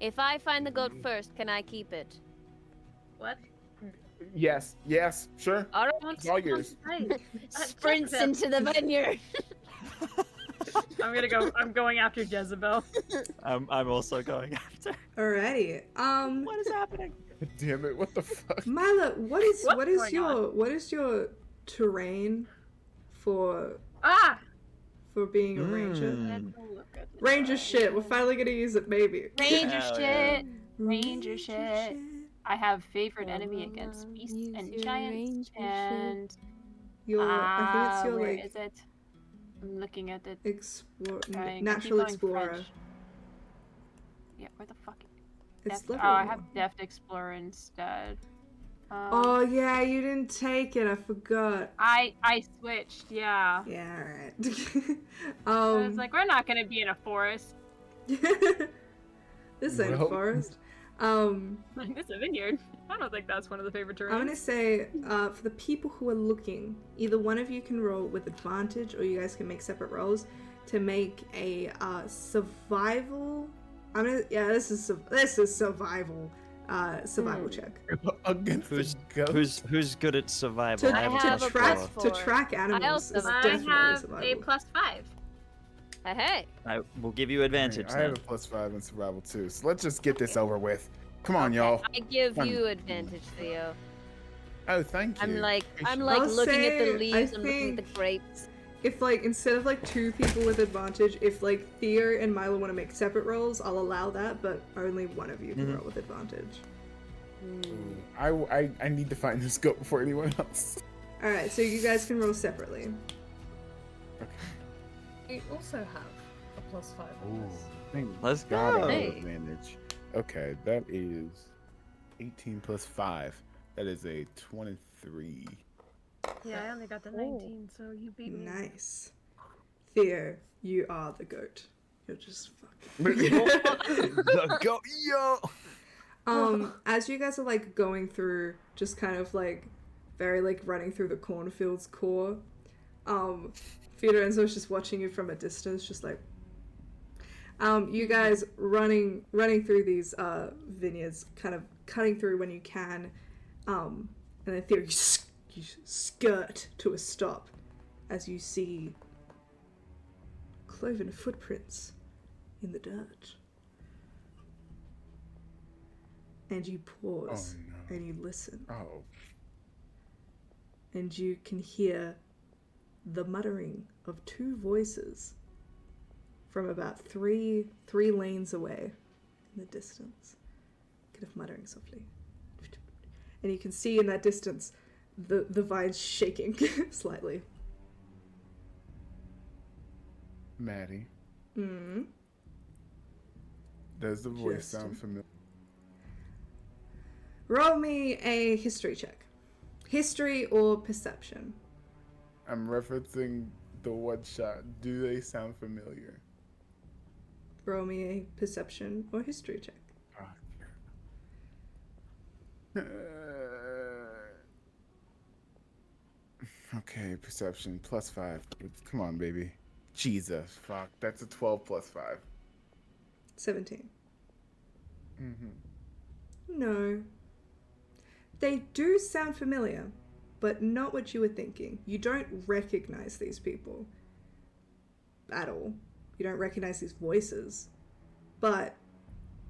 [SPEAKER 6] If I find the goat first, can I keep it?
[SPEAKER 2] What?
[SPEAKER 4] Yes. Yes. Sure.
[SPEAKER 6] All right.
[SPEAKER 4] It's all yours.
[SPEAKER 6] Sprints
[SPEAKER 2] Jezebel.
[SPEAKER 6] into the vineyard.
[SPEAKER 2] I'm going after Jezebel.
[SPEAKER 3] I'm also going after.
[SPEAKER 1] Alrighty.
[SPEAKER 3] What is happening?
[SPEAKER 4] Damn it! What the fuck?
[SPEAKER 1] Mila, what is
[SPEAKER 2] What's going
[SPEAKER 1] what is your terrain for
[SPEAKER 2] Ah!
[SPEAKER 1] being a ranger?
[SPEAKER 3] Mm.
[SPEAKER 2] Let's look at this.
[SPEAKER 1] Ranger shit. We're finally gonna use it, maybe.
[SPEAKER 2] Ranger
[SPEAKER 3] Hell
[SPEAKER 2] shit.
[SPEAKER 3] yeah.
[SPEAKER 2] Ranger shit. I have favorite enemy against beasts
[SPEAKER 6] Use
[SPEAKER 2] and
[SPEAKER 6] your
[SPEAKER 2] giants,
[SPEAKER 6] ranger
[SPEAKER 2] and
[SPEAKER 1] Your I think it's your
[SPEAKER 2] where
[SPEAKER 1] like
[SPEAKER 2] is it? I'm looking at it.
[SPEAKER 1] natural
[SPEAKER 2] Trying. I keep going
[SPEAKER 1] explorer.
[SPEAKER 2] French. Yeah, where the fuck?
[SPEAKER 1] It's
[SPEAKER 2] Deft-
[SPEAKER 1] level
[SPEAKER 2] oh, I
[SPEAKER 1] one.
[SPEAKER 2] have Deft Explorer instead.
[SPEAKER 1] Oh yeah, you didn't take it. I forgot.
[SPEAKER 2] I switched. Yeah.
[SPEAKER 1] Yeah, alright.
[SPEAKER 2] I was like, we're not gonna be in a forest.
[SPEAKER 1] this ain't a
[SPEAKER 4] Well.
[SPEAKER 1] forest.
[SPEAKER 2] Like, this is a vineyard. I don't think that's one of the favorite terrains.
[SPEAKER 1] I'm gonna say, for the people who are looking, either one of you can roll with advantage, or you guys can make separate rolls to make a survival. This is survival. Survival check
[SPEAKER 4] Against
[SPEAKER 3] Who's
[SPEAKER 4] the goat.
[SPEAKER 3] who's good at survival?
[SPEAKER 1] to,
[SPEAKER 6] I
[SPEAKER 3] a
[SPEAKER 6] have
[SPEAKER 1] to
[SPEAKER 6] a
[SPEAKER 3] plus
[SPEAKER 1] track
[SPEAKER 6] plus
[SPEAKER 3] four.
[SPEAKER 1] to
[SPEAKER 6] four.
[SPEAKER 1] track animals
[SPEAKER 6] also
[SPEAKER 1] is
[SPEAKER 6] have-
[SPEAKER 2] I
[SPEAKER 1] definitely
[SPEAKER 2] have
[SPEAKER 1] survival.
[SPEAKER 2] a +5.
[SPEAKER 6] Hey.
[SPEAKER 3] I will give you advantage
[SPEAKER 4] I have
[SPEAKER 3] then.
[SPEAKER 4] a +5 in survival too. So let's just get this over with. Come on, y'all.
[SPEAKER 6] I give
[SPEAKER 4] Fun.
[SPEAKER 6] you advantage, Theo.
[SPEAKER 4] Oh, thank you.
[SPEAKER 6] I'm like
[SPEAKER 1] I'll
[SPEAKER 6] looking at the
[SPEAKER 1] say,
[SPEAKER 6] leaves.
[SPEAKER 1] I
[SPEAKER 6] I'm looking at the
[SPEAKER 1] think-
[SPEAKER 6] grapes.
[SPEAKER 1] If like instead of like 2 people with advantage, if like Theo and Milo want to make separate rolls, I'll allow that, but only one of you can
[SPEAKER 3] Mhm.
[SPEAKER 1] roll with advantage.
[SPEAKER 4] I need to find this goat before anyone else.
[SPEAKER 1] All right, so you guys can roll separately.
[SPEAKER 5] We also have a +5 on this.
[SPEAKER 4] Thank
[SPEAKER 3] Let's
[SPEAKER 4] God I
[SPEAKER 3] go.
[SPEAKER 4] have
[SPEAKER 6] Hey.
[SPEAKER 4] advantage. Okay, that is 18 plus 5. That is a 23.
[SPEAKER 2] Yeah, I only got the 19, so you beat me.
[SPEAKER 1] Nice, Theo, you are the goat. You're just fucking.
[SPEAKER 3] The go yo.
[SPEAKER 1] As you guys are like going through, just kind of like very like running through the cornfields core, Theodore Enzo's just watching you from a distance, just like you guys running through these vineyards, kind of cutting through when you can, and then Theodore, you skirt to a stop as you see cloven footprints in the dirt. And you pause
[SPEAKER 4] Oh, no.
[SPEAKER 1] and you listen,
[SPEAKER 4] Oh,
[SPEAKER 1] and you can hear the muttering of 2 voices from about three lanes away in the distance, kind of muttering softly. And you can see in that distance the vines shaking slightly.
[SPEAKER 4] Maddie,
[SPEAKER 1] Mm.
[SPEAKER 4] does the voice
[SPEAKER 1] Justin.
[SPEAKER 4] sound familiar?
[SPEAKER 1] Roll me a history check. History or perception.
[SPEAKER 4] I'm referencing the one shot. Do they sound familiar?
[SPEAKER 1] Roll me a perception or history check.
[SPEAKER 4] Okay, perception +5. Come on, baby. Jesus, fuck. That's a 12 plus 5.
[SPEAKER 1] 17.
[SPEAKER 4] Mm-hmm.
[SPEAKER 1] No. They do sound familiar, but not what you were thinking. You don't recognize these people at all. You don't recognize these voices. But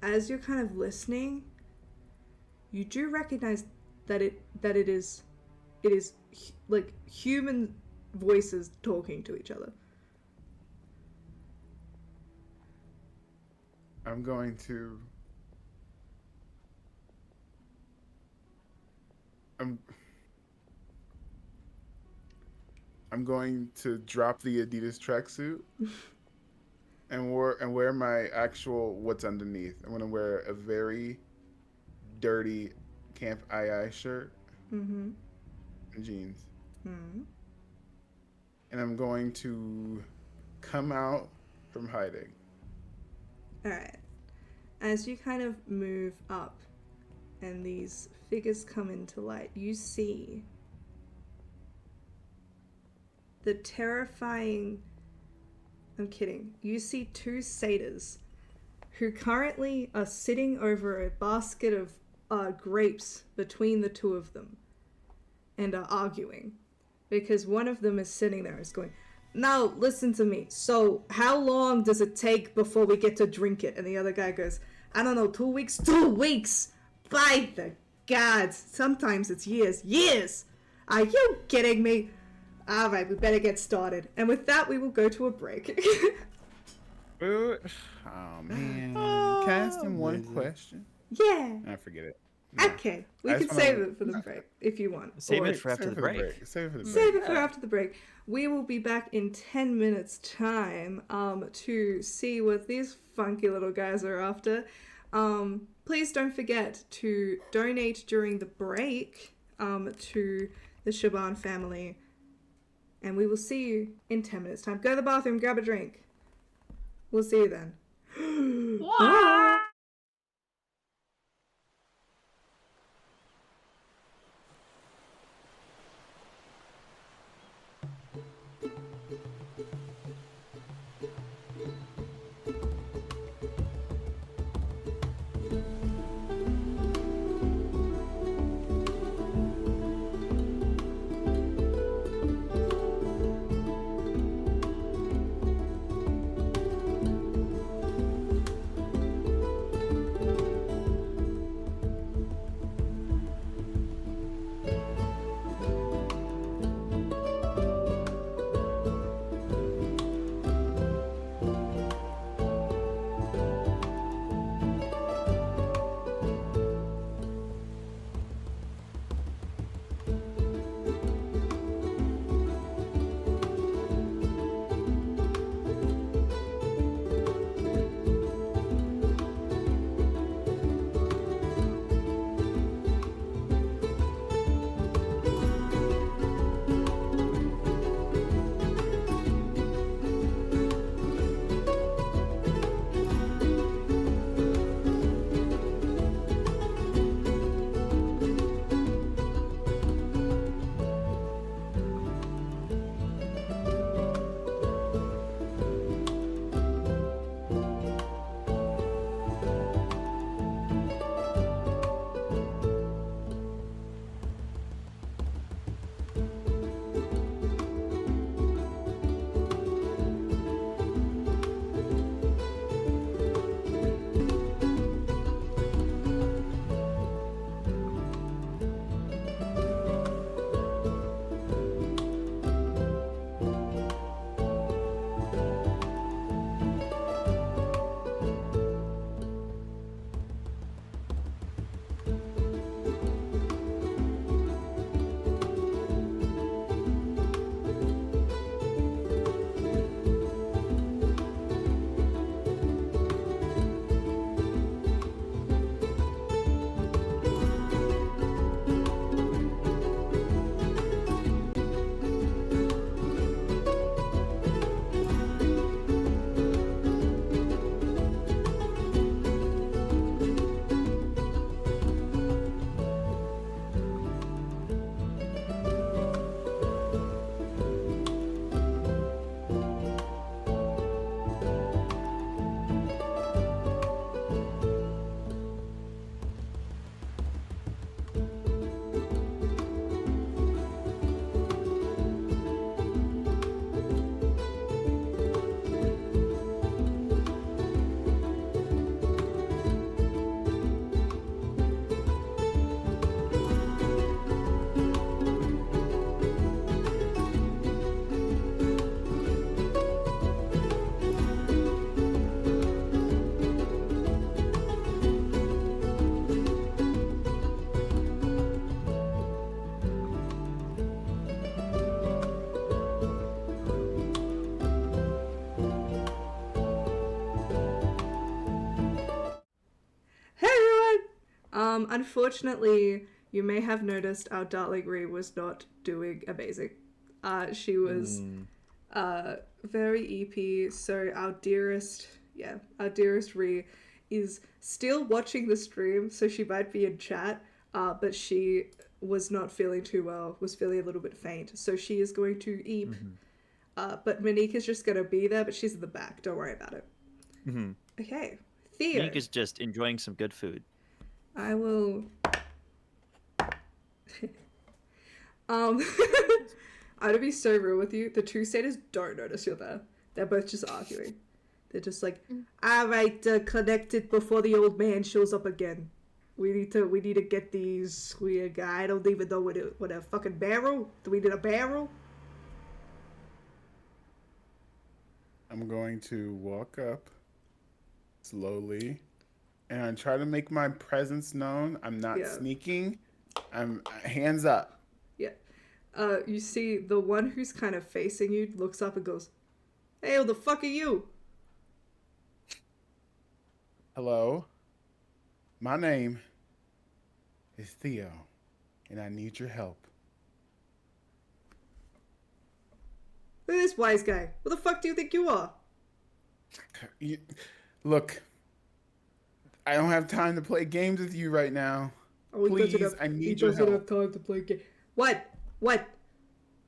[SPEAKER 1] as you're kind of listening, you do recognize that it is like human voices talking to each other.
[SPEAKER 4] I'm going to. I'm going to drop the Adidas tracksuit and wear my actual what's underneath. I'm gonna wear a very dirty Camp Aeaea shirt
[SPEAKER 1] Mm-hmm.
[SPEAKER 4] jeans.
[SPEAKER 1] Mm-hmm.
[SPEAKER 4] And I'm going to come out from hiding.
[SPEAKER 1] Alright. As you kind of move up and these figures come into light, you see the terrifying... I'm kidding. You see two satyrs who currently are sitting over a basket of grapes between the two of them and are arguing. Because one of them is sitting there and is going, "Now, listen to me. So, how long does it take before we get to drink it?" And the other guy goes, "I don't know, 2 weeks? 2 weeks! By the gods! Sometimes it's years. Years! Are you kidding me? Alright, we better get started." And with that, we will go to a break.
[SPEAKER 4] Oh man. Can I ask him one
[SPEAKER 3] amazing.
[SPEAKER 4] question?
[SPEAKER 1] Yeah.
[SPEAKER 4] I forget it. No.
[SPEAKER 1] Okay. We
[SPEAKER 4] I
[SPEAKER 1] can
[SPEAKER 4] just wanna-
[SPEAKER 1] save it for the break if you want.
[SPEAKER 3] Save
[SPEAKER 1] Or
[SPEAKER 3] it for after the break.
[SPEAKER 4] Save it for the break.
[SPEAKER 1] Save it for after the break. We will be back in 10 minutes time to see what these funky little guys are after. Please don't forget to donate during the break to the Shaban family. And we will see you in 10 minutes time. Go to the bathroom, grab a drink. We'll see you then.
[SPEAKER 2] What?
[SPEAKER 1] Unfortunately, you may have noticed our darling Ree was not doing amazing. She was very EP. So our dearest Ree is still watching the stream, so she might be in chat, but she was not feeling too well, was feeling a little bit faint, so she is going to eep. But Monique is just going to be there, but she's in the back, don't worry about it. Okay, Theo.
[SPEAKER 3] Monique is just enjoying some good food.
[SPEAKER 1] I will... I'm gonna be so real with you. The two satyrs don't notice you're there. They're both just arguing. They're just like, alright, connect it before the old man shows up again. We need to get these. I don't even know what a fucking barrel. Do we need a barrel?
[SPEAKER 4] I'm going to walk up slowly and try to make my presence known. I'm not sneaking. I'm hands up.
[SPEAKER 1] Yeah. You see the one who's kind of facing you looks up and goes, "Hey, who the fuck are you?"
[SPEAKER 4] Hello. My name is Theo, and I need your help.
[SPEAKER 1] Look at this wise guy. Who the fuck do you think you are?
[SPEAKER 4] Look, I don't have time to play games with you right now.
[SPEAKER 1] Oh,
[SPEAKER 4] Please, I need your help.
[SPEAKER 1] He doesn't have time to play games. What?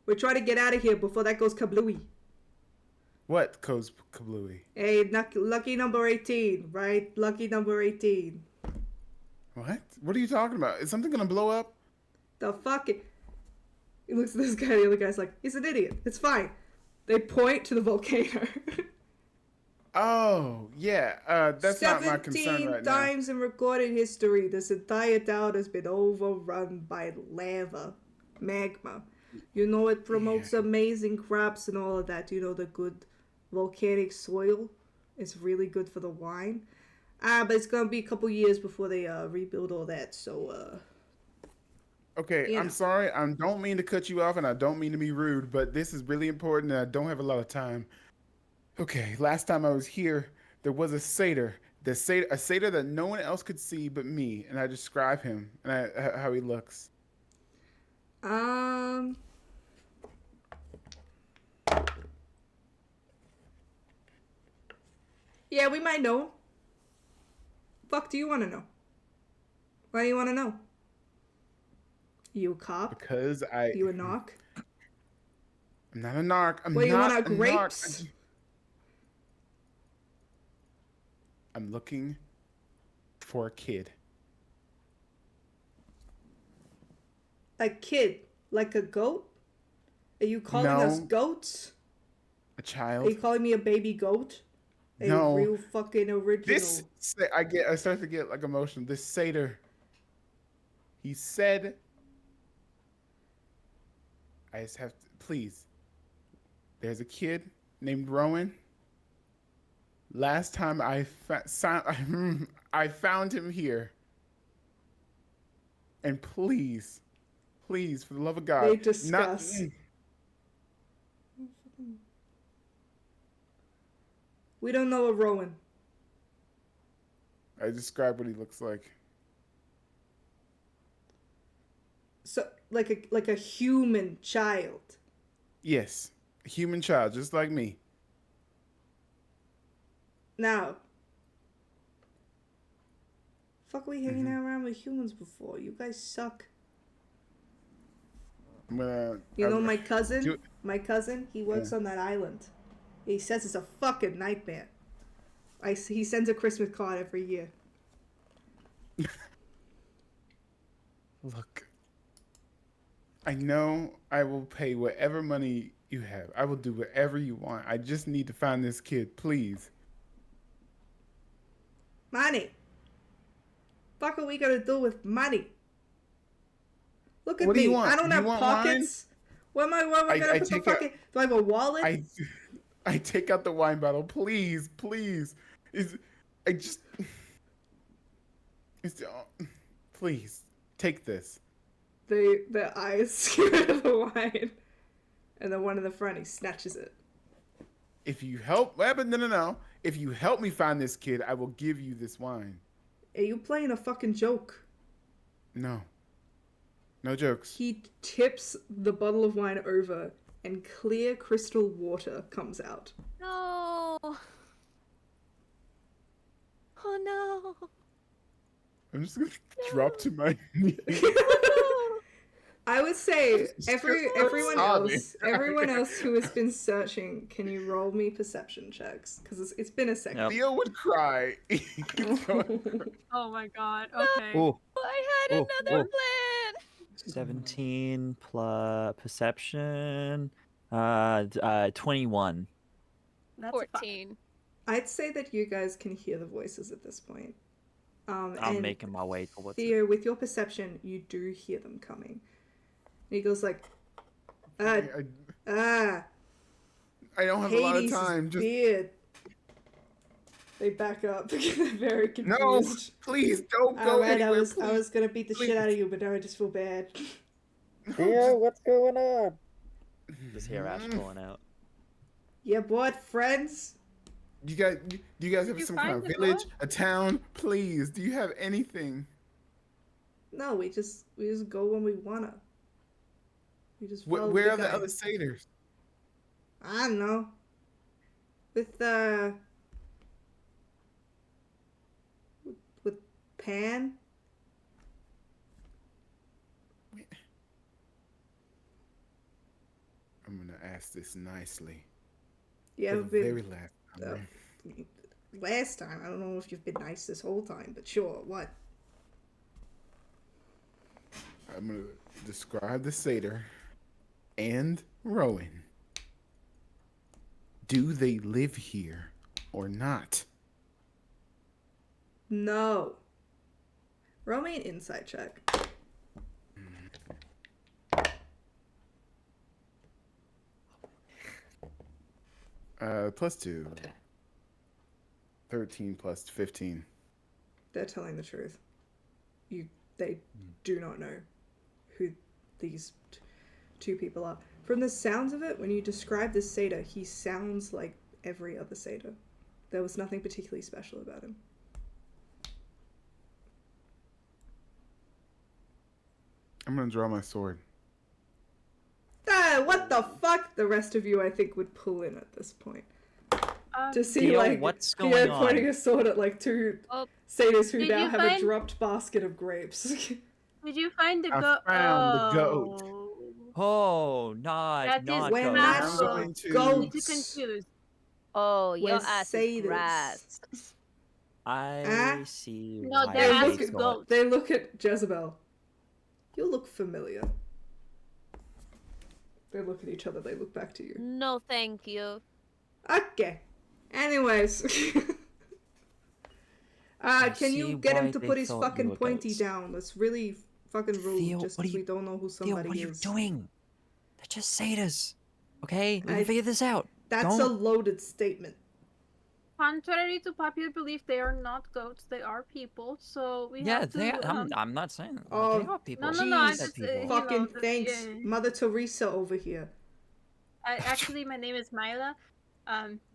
[SPEAKER 1] We're trying to get out of here before that goes kablooey.
[SPEAKER 4] What goes kablooey?
[SPEAKER 1] Hey, lucky number 18, right? Lucky number 18.
[SPEAKER 4] What? What are you talking about? Is something gonna blow up?
[SPEAKER 1] The fuck? He looks at this guy, the other guy's like, he's an idiot. It's fine. They point to the volcano.
[SPEAKER 4] Oh, yeah. That's not my concern right
[SPEAKER 1] 17 times in recorded history, this entire town has been overrun by lava, magma. You know, it promotes amazing crops and all of that. You know, the good volcanic soil is really good for the wine. But it's gonna be a couple years before they rebuild all that, so
[SPEAKER 4] Okay, I'm sorry. I don't mean to cut you off, and I don't mean to be rude, but this is really important, and I don't have a lot of time. Okay, last time I was here, there was a satyr. A satyr that no one else could see but me, and I describe him and how he looks.
[SPEAKER 1] Yeah, we might know. Fuck do you want to know? Why do you want to know? You a cop?
[SPEAKER 4] Because
[SPEAKER 1] You a narc?
[SPEAKER 4] I'm not a narc.
[SPEAKER 1] You want our grapes?
[SPEAKER 4] I'm looking for a kid.
[SPEAKER 1] A kid? Like a goat? Are you calling us goats?
[SPEAKER 4] A child?
[SPEAKER 1] Are you calling me a baby goat?
[SPEAKER 4] No.
[SPEAKER 1] A real fucking original.
[SPEAKER 4] I start to get like emotional. This satyr, he said, I just have to, please. There's a kid named Rowan. Last time I found him here. And please, for the love of God.
[SPEAKER 1] They discuss. We don't know a Rowan.
[SPEAKER 4] I describe what he looks like.
[SPEAKER 1] So, like a human child.
[SPEAKER 4] Yes, a human child, just like me.
[SPEAKER 1] Now, fuck, we hanging out around with humans before. You guys suck. My cousin? My cousin, he works on that island. He says it's a fucking nightmare. He sends a Christmas card every year.
[SPEAKER 4] Look, I know I will pay whatever money you have. I will do whatever you want. I just need to find this kid, please.
[SPEAKER 1] Money. Fuck are we gonna do with money? Look at
[SPEAKER 4] What do
[SPEAKER 1] me.
[SPEAKER 4] you want?
[SPEAKER 1] I don't
[SPEAKER 4] You
[SPEAKER 1] have
[SPEAKER 4] want
[SPEAKER 1] pockets. Where am I gonna put the fucking... Do I have a wallet?
[SPEAKER 4] I take out the wine bottle. Please. Please, take this.
[SPEAKER 1] The eyes skewer the wine. And the one in the front, he snatches it.
[SPEAKER 4] If you help... No. If you help me find this kid, I will give you this wine.
[SPEAKER 1] Are you playing a fucking joke?
[SPEAKER 4] No. No jokes.
[SPEAKER 1] He tips the bottle of wine over, and clear crystal water comes out.
[SPEAKER 6] No. Oh no.
[SPEAKER 4] I'm just gonna drop to my knees.
[SPEAKER 1] I would say everyone
[SPEAKER 4] sobbing.
[SPEAKER 1] everyone else who has been searching, can you roll me perception checks? Because it's been a second.
[SPEAKER 3] Yep.
[SPEAKER 4] Theo would cry.
[SPEAKER 2] Oh my god. Okay.
[SPEAKER 3] Oh,
[SPEAKER 6] I had
[SPEAKER 3] Oh,
[SPEAKER 6] another
[SPEAKER 3] oh.
[SPEAKER 6] plan.
[SPEAKER 3] 17 plus perception. 21.
[SPEAKER 2] That's a five.
[SPEAKER 6] 14.
[SPEAKER 1] I'd say that you guys can hear the voices at this point.
[SPEAKER 3] I'm
[SPEAKER 1] and
[SPEAKER 3] making my way towards it.
[SPEAKER 1] Theo, with your perception, you do hear them coming. And he goes like,
[SPEAKER 4] I don't have a lot of
[SPEAKER 1] Hades'
[SPEAKER 4] time. Just
[SPEAKER 1] beard. They back up because they're very
[SPEAKER 4] no,
[SPEAKER 1] confused.
[SPEAKER 4] please don't go
[SPEAKER 1] Alright,
[SPEAKER 4] anywhere.
[SPEAKER 1] I was gonna beat the shit out of you, but now I just feel bad.
[SPEAKER 3] Yeah, what's going on? Just hear Ash calling out.
[SPEAKER 1] Yeah, bored, friends?
[SPEAKER 4] Do you guys have
[SPEAKER 2] You
[SPEAKER 4] some kind of
[SPEAKER 2] find the
[SPEAKER 4] village,
[SPEAKER 2] book?
[SPEAKER 4] a town? Please, do you have anything?
[SPEAKER 1] No, we just go when we wanna. We just follow
[SPEAKER 4] Where
[SPEAKER 1] the
[SPEAKER 4] are the
[SPEAKER 1] guy.
[SPEAKER 4] other satyrs?
[SPEAKER 1] I don't know. With Pan.
[SPEAKER 4] I'm gonna ask this nicely.
[SPEAKER 1] Yeah,
[SPEAKER 4] For the very last time.
[SPEAKER 1] last time. I don't know if you've been nice this whole time, but sure. What?
[SPEAKER 4] I'm gonna describe the satyr and Rowan. Do they live here or not?
[SPEAKER 1] No. Roll me an insight check.
[SPEAKER 4] +2. 13 plus 15.
[SPEAKER 1] They're telling the truth. They do not know who these two people are. From the sounds of it, when you describe this satyr, he sounds like every other satyr. There was nothing particularly special about him.
[SPEAKER 4] I'm gonna draw my sword.
[SPEAKER 1] Ah, what the fuck? The rest of you, I think, would pull in at this point. To see,
[SPEAKER 3] Theo,
[SPEAKER 1] like,
[SPEAKER 3] what's
[SPEAKER 1] Theo
[SPEAKER 3] going on?
[SPEAKER 1] pointing a sword at, like, two
[SPEAKER 6] Oh.
[SPEAKER 1] satyrs who
[SPEAKER 2] Did
[SPEAKER 1] now
[SPEAKER 2] you
[SPEAKER 1] have a
[SPEAKER 2] find-
[SPEAKER 1] dropped basket of grapes.
[SPEAKER 2] Did you find the
[SPEAKER 4] I
[SPEAKER 2] goat?
[SPEAKER 4] found the goat.
[SPEAKER 3] Oh, not
[SPEAKER 2] That is
[SPEAKER 3] not
[SPEAKER 1] We're
[SPEAKER 3] goats.
[SPEAKER 1] not
[SPEAKER 4] I'm going to.
[SPEAKER 1] goats.
[SPEAKER 2] Too confused.
[SPEAKER 6] Oh,
[SPEAKER 1] We're
[SPEAKER 6] your ass is
[SPEAKER 1] satyrs.
[SPEAKER 6] grass.
[SPEAKER 3] I see.
[SPEAKER 2] No,
[SPEAKER 3] why
[SPEAKER 2] their
[SPEAKER 1] ass
[SPEAKER 3] they
[SPEAKER 2] is
[SPEAKER 3] got-
[SPEAKER 2] goat.
[SPEAKER 1] They look at Jezebel. You look familiar. They look at each other, they look back to you.
[SPEAKER 6] No, thank you.
[SPEAKER 1] Okay. Anyways.
[SPEAKER 3] I
[SPEAKER 1] Can you
[SPEAKER 3] see
[SPEAKER 1] get him
[SPEAKER 3] why
[SPEAKER 1] to
[SPEAKER 3] they
[SPEAKER 1] put his
[SPEAKER 3] thought
[SPEAKER 1] fucking
[SPEAKER 3] you were
[SPEAKER 1] pointy
[SPEAKER 3] goats.
[SPEAKER 1] down? That's really fucking rude
[SPEAKER 3] Theo,
[SPEAKER 1] just
[SPEAKER 3] what
[SPEAKER 1] because
[SPEAKER 3] are
[SPEAKER 1] we
[SPEAKER 3] you-
[SPEAKER 1] don't know who
[SPEAKER 3] Theo,
[SPEAKER 1] somebody
[SPEAKER 3] what are you
[SPEAKER 1] is.
[SPEAKER 3] doing? They're just satyrs. Okay, we
[SPEAKER 1] I-
[SPEAKER 3] can figure this out.
[SPEAKER 1] That's a
[SPEAKER 3] Don't-
[SPEAKER 1] loaded statement.
[SPEAKER 2] Contrary to popular belief, they are not goats. They are people. So we
[SPEAKER 3] Yeah,
[SPEAKER 2] have to.
[SPEAKER 3] they. I'm not saying that.
[SPEAKER 1] Oh,
[SPEAKER 3] they are people.
[SPEAKER 2] No, I'm
[SPEAKER 1] Jeez,
[SPEAKER 2] just
[SPEAKER 3] people.
[SPEAKER 1] Fucking
[SPEAKER 2] know,
[SPEAKER 1] thanks,
[SPEAKER 2] yeah.
[SPEAKER 1] Mother Teresa over here.
[SPEAKER 2] Actually, my name is Myla.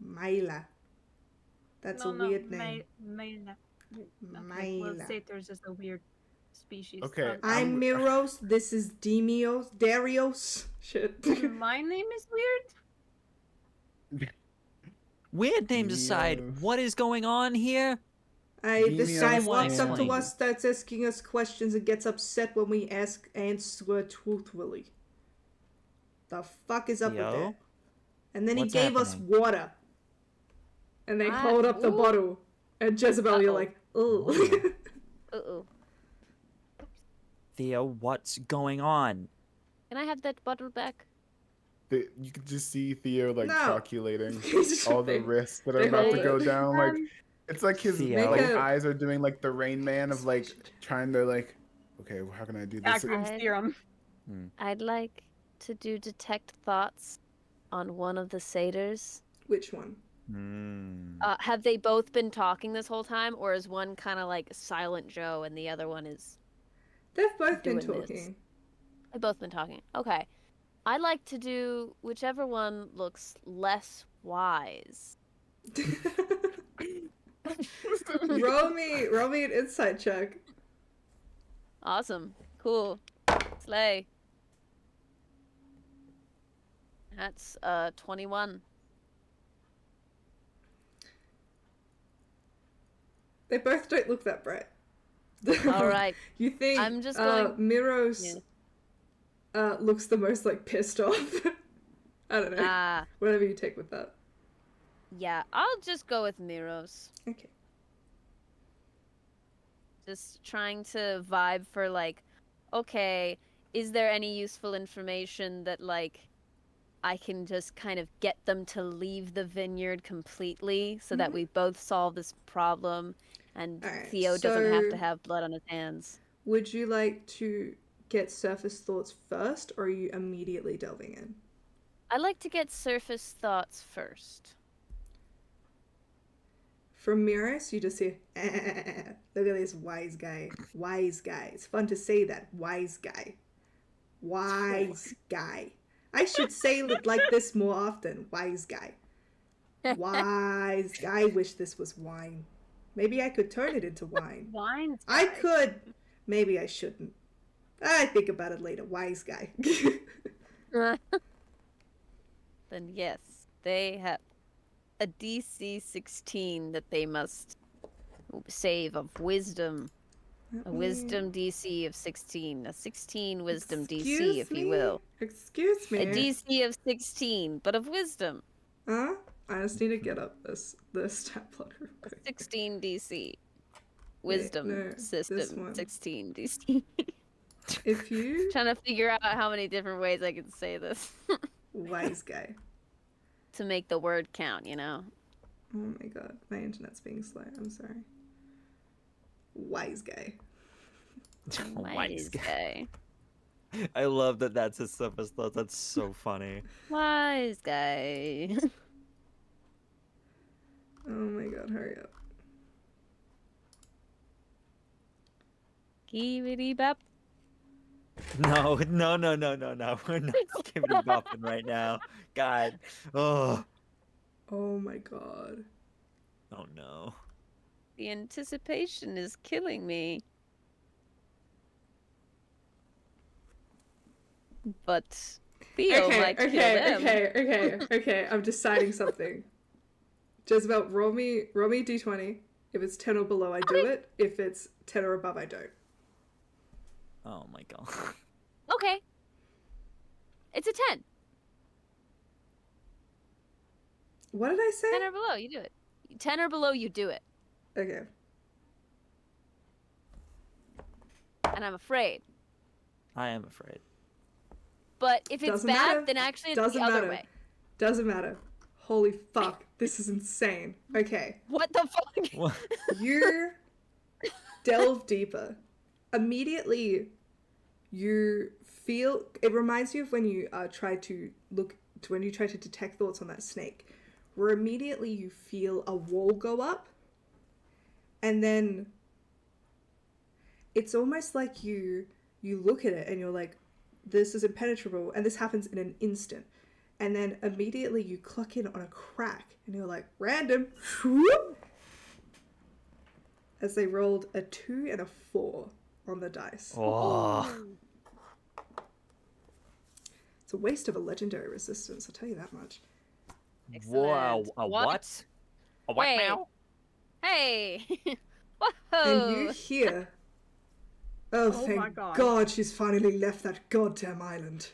[SPEAKER 1] Myla. That's a weird name.
[SPEAKER 2] Myla. Okay, well,
[SPEAKER 1] Myla.
[SPEAKER 2] satyrs is a weird species.
[SPEAKER 4] Okay,
[SPEAKER 1] I'm Miros. This is Darius. Shit.
[SPEAKER 2] My name is weird.
[SPEAKER 3] Weird names aside,
[SPEAKER 4] Yes.
[SPEAKER 3] what is going on here?
[SPEAKER 1] This guy
[SPEAKER 4] Genius
[SPEAKER 1] walks up to
[SPEAKER 3] man.
[SPEAKER 1] us, starts asking us questions, and gets upset when we answer truthfully. The fuck is up with
[SPEAKER 3] Yo?
[SPEAKER 1] that? And then
[SPEAKER 3] What's
[SPEAKER 1] he gave us
[SPEAKER 3] happening?
[SPEAKER 1] water. And they
[SPEAKER 6] Ah,
[SPEAKER 1] hold up the
[SPEAKER 6] ooh.
[SPEAKER 1] bottle. And Jezebel, you're
[SPEAKER 6] Uh-oh.
[SPEAKER 1] like, ooh.
[SPEAKER 6] Uh-oh.
[SPEAKER 3] Theo, what's going on?
[SPEAKER 6] Can I have that bottle back?
[SPEAKER 4] You can just see Theo like
[SPEAKER 1] No.
[SPEAKER 4] calculating
[SPEAKER 1] He's just-
[SPEAKER 4] all the
[SPEAKER 1] they-
[SPEAKER 4] risks that are
[SPEAKER 1] they
[SPEAKER 4] about
[SPEAKER 1] hold
[SPEAKER 4] to
[SPEAKER 1] it.
[SPEAKER 4] go down. Like
[SPEAKER 2] Um,
[SPEAKER 4] it's like his
[SPEAKER 3] Theo.
[SPEAKER 4] like,
[SPEAKER 1] Make a-
[SPEAKER 4] eyes are doing like the Rain Man of like trying to like, okay, well, how can I do this?
[SPEAKER 2] Akron's
[SPEAKER 6] I-
[SPEAKER 2] theorem.
[SPEAKER 6] I'd like to do detect thoughts on one of the satyrs.
[SPEAKER 1] Which one?
[SPEAKER 3] Hmm.
[SPEAKER 6] Have they both been talking this whole time, or is one kind of like Silent Joe and the other one is...
[SPEAKER 1] They've both been
[SPEAKER 6] Doing this.
[SPEAKER 1] talking.
[SPEAKER 6] They've both been talking. Okay. I'd like to do whichever one looks less wise.
[SPEAKER 1] roll me an insight check.
[SPEAKER 6] Awesome. Cool. Slay. That's 21.
[SPEAKER 1] They both don't look that bright.
[SPEAKER 6] All right.
[SPEAKER 1] You think
[SPEAKER 6] I'm just going-
[SPEAKER 1] Miros looks the most like pissed off. I don't know. Whatever you take with that.
[SPEAKER 6] Yeah, I'll just go with Miros.
[SPEAKER 1] Okay.
[SPEAKER 6] Just trying to vibe for like, okay, is there any useful information that like I can just kind of get them to leave the vineyard completely so that we both solve this problem and
[SPEAKER 1] Alright,
[SPEAKER 6] Theo doesn't have
[SPEAKER 1] so-
[SPEAKER 6] to have blood on his hands.
[SPEAKER 1] Would you like to get surface thoughts first, or are you immediately delving in?
[SPEAKER 6] I like to get surface thoughts first.
[SPEAKER 1] From Miros, you just hear, look at this wise guy. Wise guy. It's fun to say that. Wise guy. Wise guy. I should say it like this more often. Wise guy. Wise guy. I wish this was wine. Maybe I could turn it into wine.
[SPEAKER 2] Wine.
[SPEAKER 1] I could. Maybe I shouldn't. I think about it later. Wise guy.
[SPEAKER 6] Then yes, they have a DC 16 that they must save of wisdom. A wisdom DC of 16. A 16 wisdom DC, if you will.
[SPEAKER 1] Excuse me.
[SPEAKER 6] A DC of 16, but of wisdom.
[SPEAKER 1] Huh? I just need to get up the stat plot real quick.
[SPEAKER 6] 16 DC. Wisdom
[SPEAKER 1] no, this
[SPEAKER 6] system.
[SPEAKER 1] one.
[SPEAKER 6] 16 DC.
[SPEAKER 1] If you...
[SPEAKER 6] Trying to figure out how many different ways I can say this.
[SPEAKER 1] Wise guy.
[SPEAKER 6] To make the word count, you know?
[SPEAKER 1] Oh my god, my internet's being slow. I'm sorry. Wise guy.
[SPEAKER 6] Wise guy.
[SPEAKER 3] I love that that's his surface thought. That's so funny.
[SPEAKER 6] Wise guy.
[SPEAKER 1] Oh my god, hurry up.
[SPEAKER 6] Keepity bop.
[SPEAKER 3] No. We're not skippity bopping right now. God. Oh.
[SPEAKER 1] Oh my god.
[SPEAKER 3] Oh no.
[SPEAKER 6] The anticipation is killing me. But Theo might kill them.
[SPEAKER 1] Okay. I'm deciding something. Jezebel, roll me d20. If it's 10 or below, I do it. If it's 10 or above, I don't.
[SPEAKER 3] Oh my god.
[SPEAKER 6] Okay. It's a 10.
[SPEAKER 1] What did I say?
[SPEAKER 6] 10 or below, you do it. 10 or below, you do it.
[SPEAKER 1] Okay.
[SPEAKER 6] And I'm afraid.
[SPEAKER 3] I am afraid.
[SPEAKER 6] But if it's
[SPEAKER 1] Doesn't
[SPEAKER 6] bad,
[SPEAKER 1] matter.
[SPEAKER 6] then actually it's
[SPEAKER 1] Doesn't
[SPEAKER 6] the other
[SPEAKER 1] matter.
[SPEAKER 6] way.
[SPEAKER 1] Doesn't matter. Holy fuck. This is insane. Okay.
[SPEAKER 6] What the fuck?
[SPEAKER 3] What?
[SPEAKER 1] You delve deeper. Immediately, you feel... It reminds you of when you try to detect thoughts on that snake. Where immediately you feel a wall go up. And then... It's almost like you look at it and you're like, this is impenetrable. And this happens in an instant. And then immediately you clock in on a crack. And you're like, random. Whoop, as they rolled a 2 and a 4 on the dice.
[SPEAKER 3] Oh.
[SPEAKER 1] It's a waste of a legendary resistance, I'll tell you that much.
[SPEAKER 3] Wow.
[SPEAKER 6] Excellent.
[SPEAKER 3] A what? A what
[SPEAKER 6] Wait.
[SPEAKER 3] now?
[SPEAKER 6] Hey!
[SPEAKER 1] And you
[SPEAKER 6] Whoa!
[SPEAKER 1] hear, oh,
[SPEAKER 2] Oh
[SPEAKER 1] thank
[SPEAKER 2] my God.
[SPEAKER 1] God she's finally left that goddamn island.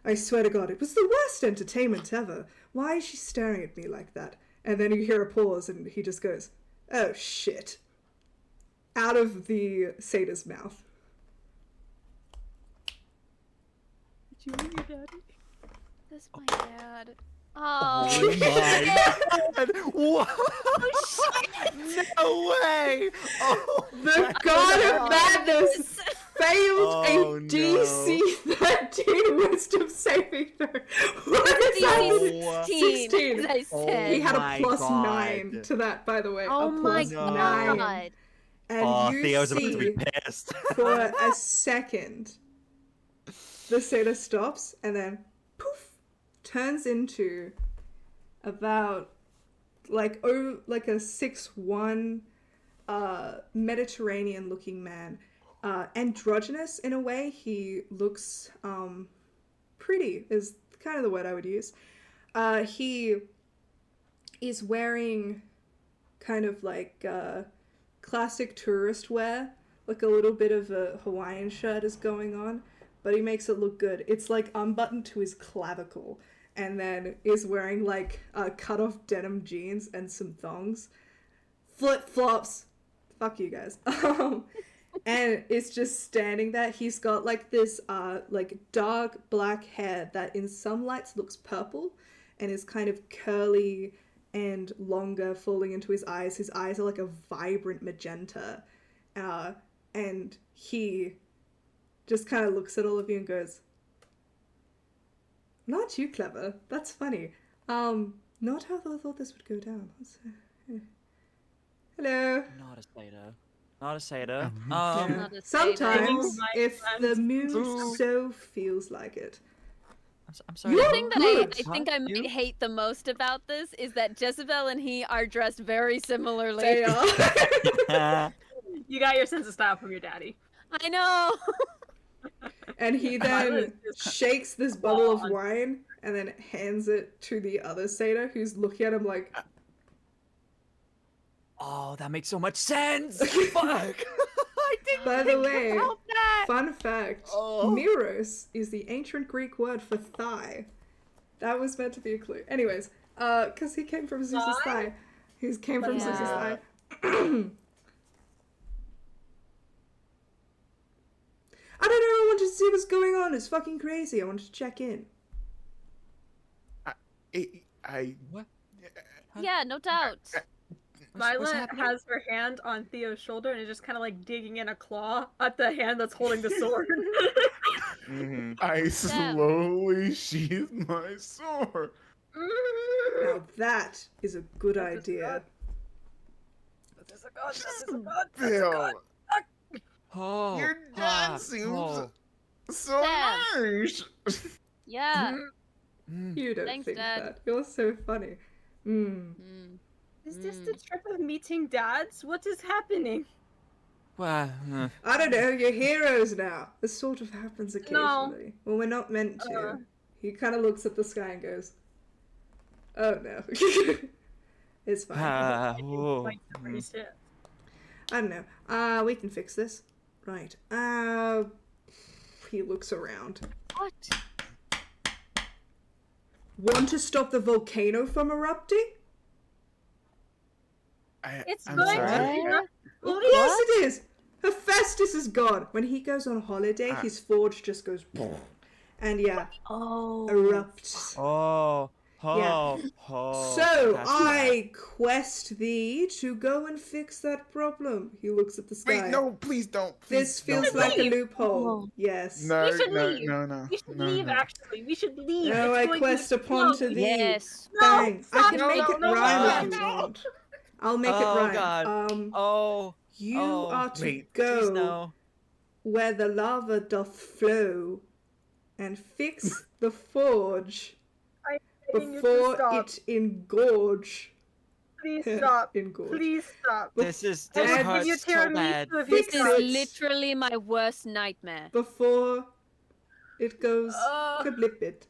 [SPEAKER 1] I swear to God, it was the worst entertainment ever. Why is she staring at me like that? And then you hear a pause and he just goes, oh shit. Out of the satyr's mouth.
[SPEAKER 2] Did you mean your daddy?
[SPEAKER 6] That's my dad. Oh,
[SPEAKER 3] Oh my god. What? No way. Oh
[SPEAKER 1] The
[SPEAKER 3] my
[SPEAKER 1] God of
[SPEAKER 6] God.
[SPEAKER 1] Madness failed
[SPEAKER 3] Oh,
[SPEAKER 1] a DC 13 wisdom saving throw. What is
[SPEAKER 6] DC
[SPEAKER 1] happening?
[SPEAKER 6] 16,
[SPEAKER 1] 16.
[SPEAKER 6] as I
[SPEAKER 3] Oh
[SPEAKER 6] said.
[SPEAKER 1] He had a
[SPEAKER 3] my
[SPEAKER 1] plus
[SPEAKER 3] God.
[SPEAKER 1] 9 to that, by the way.
[SPEAKER 6] Oh
[SPEAKER 1] a
[SPEAKER 6] my
[SPEAKER 1] plus
[SPEAKER 3] no.
[SPEAKER 1] 9.
[SPEAKER 6] god.
[SPEAKER 1] And
[SPEAKER 3] Oh,
[SPEAKER 1] you
[SPEAKER 3] Theo's about to be
[SPEAKER 1] see,
[SPEAKER 3] pissed.
[SPEAKER 1] for a second, the satyr stops and then poof, turns into about like a 6'1" Mediterranean looking man, androgynous in a way. He looks pretty is kind of the word I would use. He is wearing kind of like classic tourist wear, like a little bit of a Hawaiian shirt is going on, but he makes it look good. It's like unbuttoned to his clavicle, and then is wearing like cut off denim jeans and some thongs, flip flops. Fuck you guys. And it's just standing there. He's got like this like dark black hair that in some lights looks purple and is kind of curly and longer, falling into his eyes. His eyes are like a vibrant magenta. And he just kind of looks at all of you and goes, "Not too clever. That's funny. Not how I thought this would go down. Hello."
[SPEAKER 3] Not a Sato. Not a Sato.
[SPEAKER 1] Yeah.
[SPEAKER 6] Not a
[SPEAKER 1] Sometimes,
[SPEAKER 2] my
[SPEAKER 1] if the
[SPEAKER 2] friends.
[SPEAKER 1] mood so feels like it.
[SPEAKER 3] I'm sorry.
[SPEAKER 1] You're
[SPEAKER 6] The thing that
[SPEAKER 1] good.
[SPEAKER 6] I think I might
[SPEAKER 3] You-
[SPEAKER 6] hate the most about this is that Jezebel and he are dressed very similarly.
[SPEAKER 1] They are.
[SPEAKER 2] You got your sense of style from your daddy.
[SPEAKER 6] I know.
[SPEAKER 1] And he then shakes this bottle of wine and then hands it to the other satyr who's looking at him like,
[SPEAKER 3] Oh, that makes so much sense. Fuck. I didn't
[SPEAKER 1] by the
[SPEAKER 3] think
[SPEAKER 1] way,
[SPEAKER 3] about that.
[SPEAKER 1] fun fact,
[SPEAKER 3] Oh.
[SPEAKER 1] Miros is the ancient Greek word for thigh. That was meant to be a clue. Anyways, because he came from Zeus's thigh. He came from Zeus's
[SPEAKER 6] Yeah.
[SPEAKER 1] thigh. I don't know, I wanted to see what's going on. It's fucking crazy. I wanted to check in.
[SPEAKER 4] I
[SPEAKER 3] What?
[SPEAKER 6] Yeah, no doubt.
[SPEAKER 3] What's
[SPEAKER 2] Violet
[SPEAKER 3] happening?
[SPEAKER 2] has her hand on Theo's shoulder and is just kind of like digging in a claw at the hand that's holding the sword.
[SPEAKER 4] I slowly sheath my sword.
[SPEAKER 1] Now that is a good
[SPEAKER 2] This is
[SPEAKER 1] idea.
[SPEAKER 2] This is a god, this is a god, this is a
[SPEAKER 4] Bill,
[SPEAKER 2] god.
[SPEAKER 3] Oh,
[SPEAKER 4] your dad seems
[SPEAKER 3] oh.
[SPEAKER 4] so
[SPEAKER 6] Dad.
[SPEAKER 4] nice.
[SPEAKER 6] Yeah.
[SPEAKER 3] Mm.
[SPEAKER 1] You don't
[SPEAKER 6] Thanks,
[SPEAKER 1] think
[SPEAKER 6] Dad.
[SPEAKER 1] that. You're so funny. Mm.
[SPEAKER 6] Mm.
[SPEAKER 2] Is this the trip of meeting dads? What is happening?
[SPEAKER 3] Well,
[SPEAKER 1] I don't know, you're heroes now. This sort of happens occasionally. Well, we're not meant to. He kind of looks at the sky and goes, "Oh no." It's fine.
[SPEAKER 3] oh.
[SPEAKER 2] Like, erase it.
[SPEAKER 1] I don't know. We can fix this. Right. He looks around.
[SPEAKER 6] What?
[SPEAKER 1] Want to stop the volcano from erupting?
[SPEAKER 2] It's
[SPEAKER 4] I'm
[SPEAKER 2] going
[SPEAKER 4] sorry.
[SPEAKER 2] to.
[SPEAKER 1] Of course it is! Hephaestus is gone. When he goes on holiday, his forge just goes and yeah,
[SPEAKER 6] Oh.
[SPEAKER 1] erupts.
[SPEAKER 3] Oh. Oh.
[SPEAKER 1] Yeah.
[SPEAKER 3] Oh.
[SPEAKER 1] So
[SPEAKER 3] that's
[SPEAKER 1] I quest thee to go and fix that problem. He looks at the sky.
[SPEAKER 4] Wait, no, please don't.
[SPEAKER 1] This
[SPEAKER 4] Please
[SPEAKER 1] feels
[SPEAKER 4] don't.
[SPEAKER 1] like a
[SPEAKER 2] leave.
[SPEAKER 1] loophole.
[SPEAKER 6] Oh.
[SPEAKER 1] Yes.
[SPEAKER 4] No,
[SPEAKER 2] We should
[SPEAKER 4] no,
[SPEAKER 2] leave.
[SPEAKER 4] no.
[SPEAKER 2] We should
[SPEAKER 4] no,
[SPEAKER 2] leave,
[SPEAKER 4] no.
[SPEAKER 2] actually. We should leave.
[SPEAKER 1] No,
[SPEAKER 2] It's
[SPEAKER 1] I
[SPEAKER 2] going
[SPEAKER 1] quest
[SPEAKER 2] to
[SPEAKER 1] upon to
[SPEAKER 2] explode.
[SPEAKER 1] thee.
[SPEAKER 6] Yes.
[SPEAKER 1] Bang. I
[SPEAKER 2] stop.
[SPEAKER 1] can
[SPEAKER 4] No,
[SPEAKER 1] make
[SPEAKER 4] no,
[SPEAKER 1] it
[SPEAKER 4] no,
[SPEAKER 1] rhyme if
[SPEAKER 3] no.
[SPEAKER 1] you want. I'll make it
[SPEAKER 3] Oh,
[SPEAKER 1] rhyme.
[SPEAKER 3] God. Oh.
[SPEAKER 1] You
[SPEAKER 3] Oh.
[SPEAKER 1] are to
[SPEAKER 4] Wait,
[SPEAKER 1] go
[SPEAKER 3] Please no.
[SPEAKER 1] where the lava doth flow and fix the forge
[SPEAKER 2] Begging you to
[SPEAKER 1] before
[SPEAKER 2] stop.
[SPEAKER 1] it engorge.
[SPEAKER 2] Please stop.
[SPEAKER 1] Engorge.
[SPEAKER 2] Please stop.
[SPEAKER 3] This
[SPEAKER 2] I will give
[SPEAKER 3] hurts
[SPEAKER 2] you
[SPEAKER 3] so
[SPEAKER 2] tiramisu
[SPEAKER 3] bad.
[SPEAKER 2] if you
[SPEAKER 6] This
[SPEAKER 1] Fix
[SPEAKER 6] is
[SPEAKER 2] stop.
[SPEAKER 1] it.
[SPEAKER 6] literally my worst nightmare.
[SPEAKER 1] Before it goes kablip it.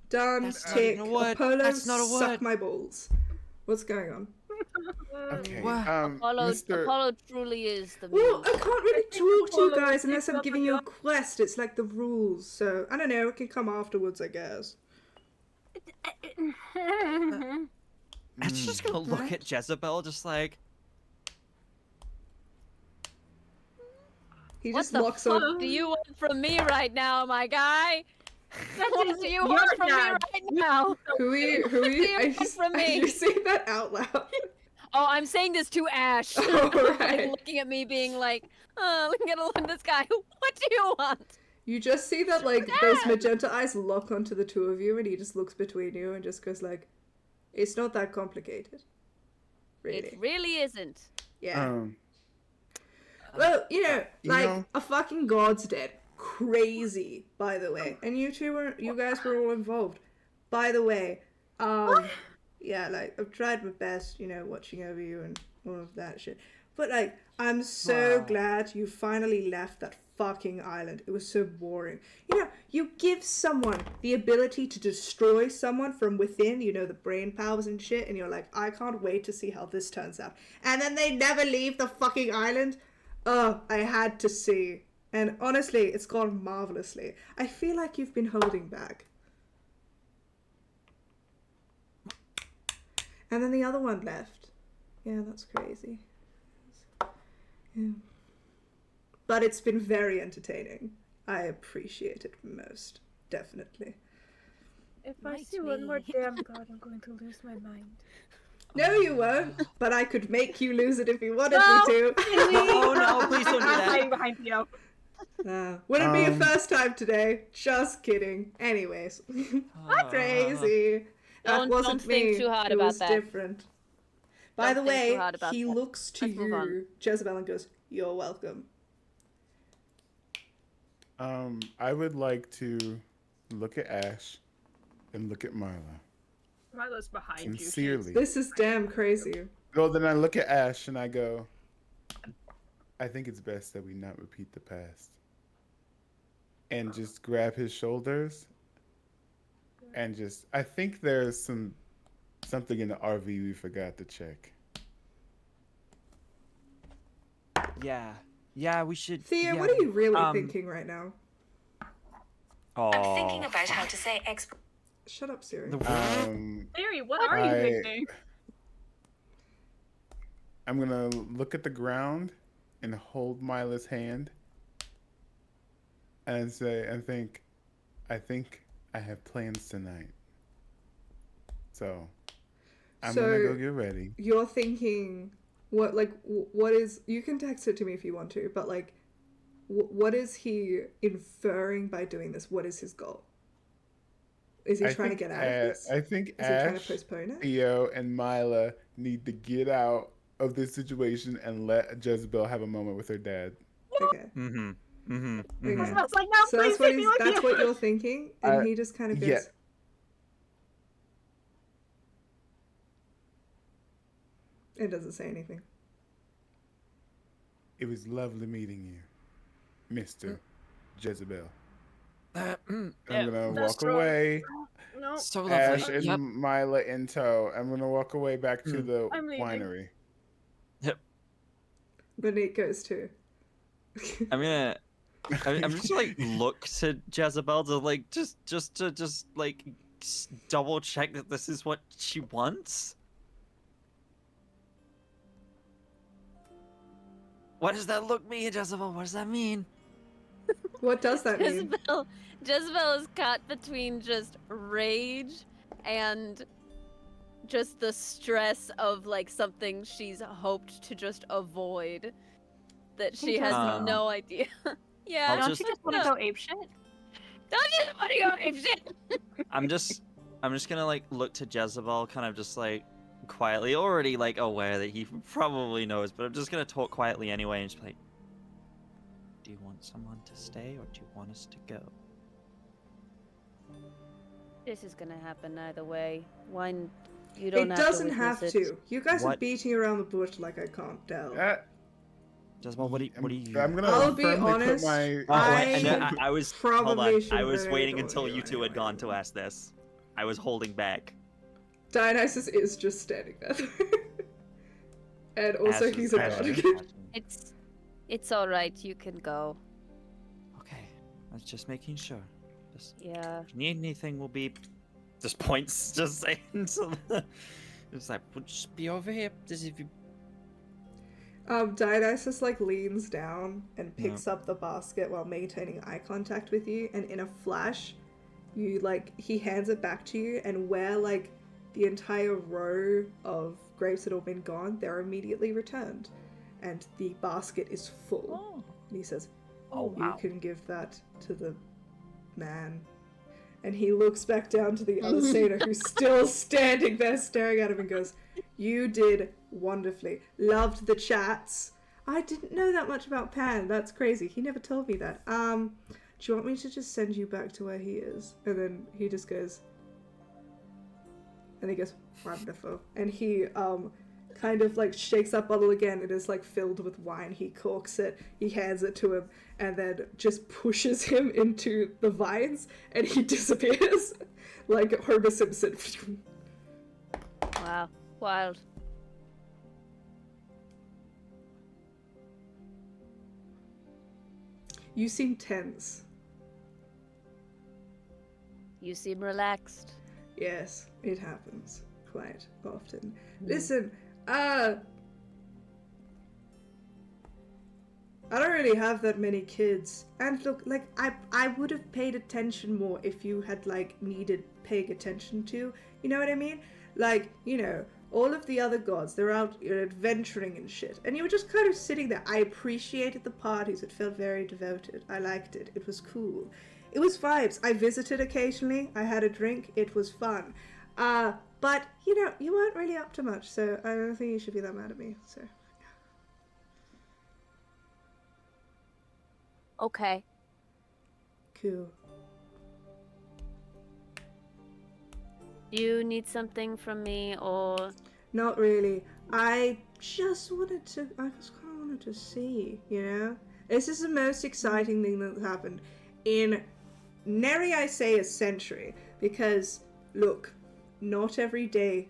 [SPEAKER 1] Done.
[SPEAKER 3] That's not
[SPEAKER 1] Tick.
[SPEAKER 3] even a word.
[SPEAKER 1] Apollo,
[SPEAKER 3] That's not a
[SPEAKER 1] suck
[SPEAKER 3] word.
[SPEAKER 1] my balls. What's going on?
[SPEAKER 4] Okay,
[SPEAKER 3] What?
[SPEAKER 4] Mr.
[SPEAKER 6] Apollo truly is the
[SPEAKER 1] Well,
[SPEAKER 6] muse.
[SPEAKER 1] I can't really talk to you
[SPEAKER 2] Apollo
[SPEAKER 1] guys unless
[SPEAKER 2] picks
[SPEAKER 1] I'm
[SPEAKER 2] up
[SPEAKER 1] giving
[SPEAKER 2] on
[SPEAKER 1] you a
[SPEAKER 2] your-
[SPEAKER 1] quest. It's like the rules. So, I don't know. It can come afterwards, I guess.
[SPEAKER 3] I'm just gonna look at Jezebel, just like.
[SPEAKER 1] He
[SPEAKER 6] What
[SPEAKER 1] just
[SPEAKER 6] the
[SPEAKER 1] locks
[SPEAKER 6] fuck
[SPEAKER 1] on.
[SPEAKER 6] do you want from me right now, my guy? What
[SPEAKER 2] is
[SPEAKER 6] do you
[SPEAKER 2] your
[SPEAKER 6] want from me
[SPEAKER 2] dad.
[SPEAKER 6] right now?
[SPEAKER 1] Who are you?
[SPEAKER 6] What do you
[SPEAKER 1] Are
[SPEAKER 6] want from
[SPEAKER 1] Are
[SPEAKER 6] me?
[SPEAKER 1] you saying that out loud?
[SPEAKER 6] Oh, I'm saying this to Ash.
[SPEAKER 1] Oh,
[SPEAKER 6] Like,
[SPEAKER 1] right.
[SPEAKER 6] looking at me, being like, look at this guy. What do you want?
[SPEAKER 1] You just see that, like, those magenta eyes lock onto the two of you, and he just looks between you and just goes like, "It's not that complicated." Really.
[SPEAKER 6] It really isn't.
[SPEAKER 1] Yeah. Well, you know,
[SPEAKER 4] you
[SPEAKER 1] like,
[SPEAKER 4] know-
[SPEAKER 1] a fucking god's dead. Crazy, by the way. And you guys were all involved. By the way, yeah, like, I've tried my best, you know, watching over you and all of that shit. But like, I'm so
[SPEAKER 3] Wow.
[SPEAKER 1] glad you finally left that fucking island. It was so boring. You know, you give someone the ability to destroy someone from within, you know, the brain powers and shit, and you're like, I can't wait to see how this turns out. And then they never leave the fucking island. Oh, I had to see. And honestly, it's gone marvelously. I feel like you've been holding back. And then the other one left. Yeah, that's crazy. Yeah. But it's been very entertaining. I appreciate it most, definitely.
[SPEAKER 2] If
[SPEAKER 6] I
[SPEAKER 2] I
[SPEAKER 6] see
[SPEAKER 2] see
[SPEAKER 6] one
[SPEAKER 2] one
[SPEAKER 6] more
[SPEAKER 2] more damn god, I'm going to lose my mind.
[SPEAKER 1] No, you won't. But I could make you lose it if you wanted
[SPEAKER 2] No!
[SPEAKER 1] me to.
[SPEAKER 3] Oh no, please don't do
[SPEAKER 2] I'm
[SPEAKER 3] that.
[SPEAKER 2] hiding behind Theo.
[SPEAKER 1] Wouldn't be a
[SPEAKER 4] Um,
[SPEAKER 1] first time today. Just kidding. Anyways, crazy. That
[SPEAKER 6] Don't-
[SPEAKER 1] wasn't
[SPEAKER 6] don't think
[SPEAKER 1] me.
[SPEAKER 6] too hard
[SPEAKER 1] it
[SPEAKER 6] about
[SPEAKER 1] was
[SPEAKER 6] that.
[SPEAKER 1] different. By
[SPEAKER 6] Don't
[SPEAKER 1] the
[SPEAKER 6] think too
[SPEAKER 1] way,
[SPEAKER 6] hard about
[SPEAKER 1] he
[SPEAKER 6] that.
[SPEAKER 1] looks to
[SPEAKER 6] Let's move on.
[SPEAKER 1] you, Jezebel, and goes, "You're welcome."
[SPEAKER 4] I would like to look at Ash and look at Marla.
[SPEAKER 2] Milo's behind you.
[SPEAKER 4] Sincerely.
[SPEAKER 1] This is damn crazy.
[SPEAKER 4] Well, then I look at Ash and I go, I think it's best that we not repeat the past. And just grab his shoulders and just, I think there's something in the RV we forgot to check.
[SPEAKER 3] Yeah, we should.
[SPEAKER 1] Thea,
[SPEAKER 3] yeah,
[SPEAKER 1] what are you really
[SPEAKER 3] um,
[SPEAKER 1] thinking right now?
[SPEAKER 7] I'm thinking about how to say
[SPEAKER 1] Shut up, Siri.
[SPEAKER 2] Theory, what are you
[SPEAKER 4] I-
[SPEAKER 2] thinking?
[SPEAKER 4] I'm gonna look at the ground and hold Mila's hand and say, I think I have plans tonight. So I'm gonna go get ready.
[SPEAKER 1] You're thinking what is, you can text it to me if you want to, but like what is he inferring by doing this? What is his goal? Is he trying to get out of this?
[SPEAKER 4] I think
[SPEAKER 1] Is he trying to
[SPEAKER 4] Ash,
[SPEAKER 1] postpone it?
[SPEAKER 4] Theo, and Mila need to get out of this situation and let Jezebel have a moment with her dad.
[SPEAKER 1] Okay.
[SPEAKER 2] I
[SPEAKER 1] Okay.
[SPEAKER 2] was like, no,
[SPEAKER 1] So
[SPEAKER 2] please
[SPEAKER 1] that's what
[SPEAKER 2] take me with
[SPEAKER 1] that's
[SPEAKER 2] you.
[SPEAKER 1] what you're thinking, and
[SPEAKER 4] I-
[SPEAKER 1] he just kind of goes.
[SPEAKER 4] yeah.
[SPEAKER 1] It doesn't say anything.
[SPEAKER 4] It was lovely meeting you, Mr. Jezebel. I'm gonna
[SPEAKER 2] that's
[SPEAKER 4] walk
[SPEAKER 2] true.
[SPEAKER 4] away.
[SPEAKER 2] No,
[SPEAKER 3] So
[SPEAKER 4] Ash
[SPEAKER 3] lovely.
[SPEAKER 4] and
[SPEAKER 3] Yep.
[SPEAKER 4] Mila in tow. I'm gonna walk away back to the
[SPEAKER 2] I'm leaving.
[SPEAKER 4] winery.
[SPEAKER 1] Monique goes too.
[SPEAKER 3] I'm just like look to Jezebel to like just like double check that this is what she wants. What does that look mean, Jezebel? What does that mean?
[SPEAKER 1] What does that mean?
[SPEAKER 6] Jezebel is caught between just rage and just the stress of like something she's hoped to just avoid that she has
[SPEAKER 3] Jezebel.
[SPEAKER 6] no idea. Yeah,
[SPEAKER 3] I'll
[SPEAKER 2] don't
[SPEAKER 3] just-
[SPEAKER 2] you just want to go apeshit?
[SPEAKER 6] don't you want to go apeshit?
[SPEAKER 3] I'm just gonna like look to Jezebel, kind of just like quietly, already like aware that he probably knows, but I'm just gonna talk quietly anyway and just be like, do you want someone to stay or do you want us to go?
[SPEAKER 6] This is gonna happen either way. One, you don't
[SPEAKER 1] It
[SPEAKER 6] have
[SPEAKER 1] doesn't
[SPEAKER 6] to
[SPEAKER 1] have
[SPEAKER 6] witness
[SPEAKER 1] to. You guys are
[SPEAKER 3] What?
[SPEAKER 1] beating around the bush like I can't tell.
[SPEAKER 3] Jezebel, what do you?
[SPEAKER 4] I'm gonna
[SPEAKER 1] I'll be
[SPEAKER 4] firmly
[SPEAKER 1] honest,
[SPEAKER 4] put my.
[SPEAKER 3] I was hold
[SPEAKER 1] probably
[SPEAKER 3] on.
[SPEAKER 1] shouldn't
[SPEAKER 3] I was
[SPEAKER 1] have
[SPEAKER 3] waiting
[SPEAKER 1] told
[SPEAKER 3] until
[SPEAKER 1] you
[SPEAKER 3] you two had
[SPEAKER 1] anyway.
[SPEAKER 3] gone to ask this. I was holding back.
[SPEAKER 1] Dionysus is just standing there. And also
[SPEAKER 3] Ash is
[SPEAKER 1] he's a
[SPEAKER 3] flashing.
[SPEAKER 1] god.
[SPEAKER 6] It's all right. You can go.
[SPEAKER 3] Okay, I was just making sure. Just
[SPEAKER 6] Yeah.
[SPEAKER 3] if you need anything, we'll be. Just points, just saying. It's like we'll just be over here. Just if you.
[SPEAKER 1] Dionysus like leans down and picks up the basket while maintaining eye contact with you, and in a flash, you like he hands it back to you, and where like the entire row of grapes had all been gone, they're immediately returned, and the basket is full. And he says,
[SPEAKER 3] Oh, wow.
[SPEAKER 1] You can give that to the man. And he looks back down to the other satyr who's still standing there staring at him and goes, you did wonderfully. Loved the chats. I didn't know that much about Pan. That's crazy. He never told me that. Do you want me to just send you back to where he is? And then he just goes, and he goes, wonderful. And he kind of like shakes that bottle again. It is like filled with wine. He corks it, he hands it to him, and then just pushes him into the vines, and he disappears like Homer Simpson.
[SPEAKER 6] Wow. Wild.
[SPEAKER 1] You seem tense.
[SPEAKER 6] You seem relaxed.
[SPEAKER 1] Yes, it happens quite often. Listen, I don't really have that many kids. And look, like, I would have paid attention more if you had, like, needed paying attention to. You know what I mean? Like, you know, all of the other gods, they're out adventuring and shit. And you were just kind of sitting there. I appreciated the parties. It felt very devoted. I liked it. It was cool. It was vibes. I visited occasionally. I had a drink. It was fun. But, you know, you weren't really up to much, so I don't think you should be that mad at me, so...
[SPEAKER 6] Okay.
[SPEAKER 1] Cool.
[SPEAKER 6] Do you need something from me, or...
[SPEAKER 1] Not really. I just wanted to... I just kind of wanted to see, you know? This is the most exciting thing that's happened in... Nary I say a century, because, look, not every day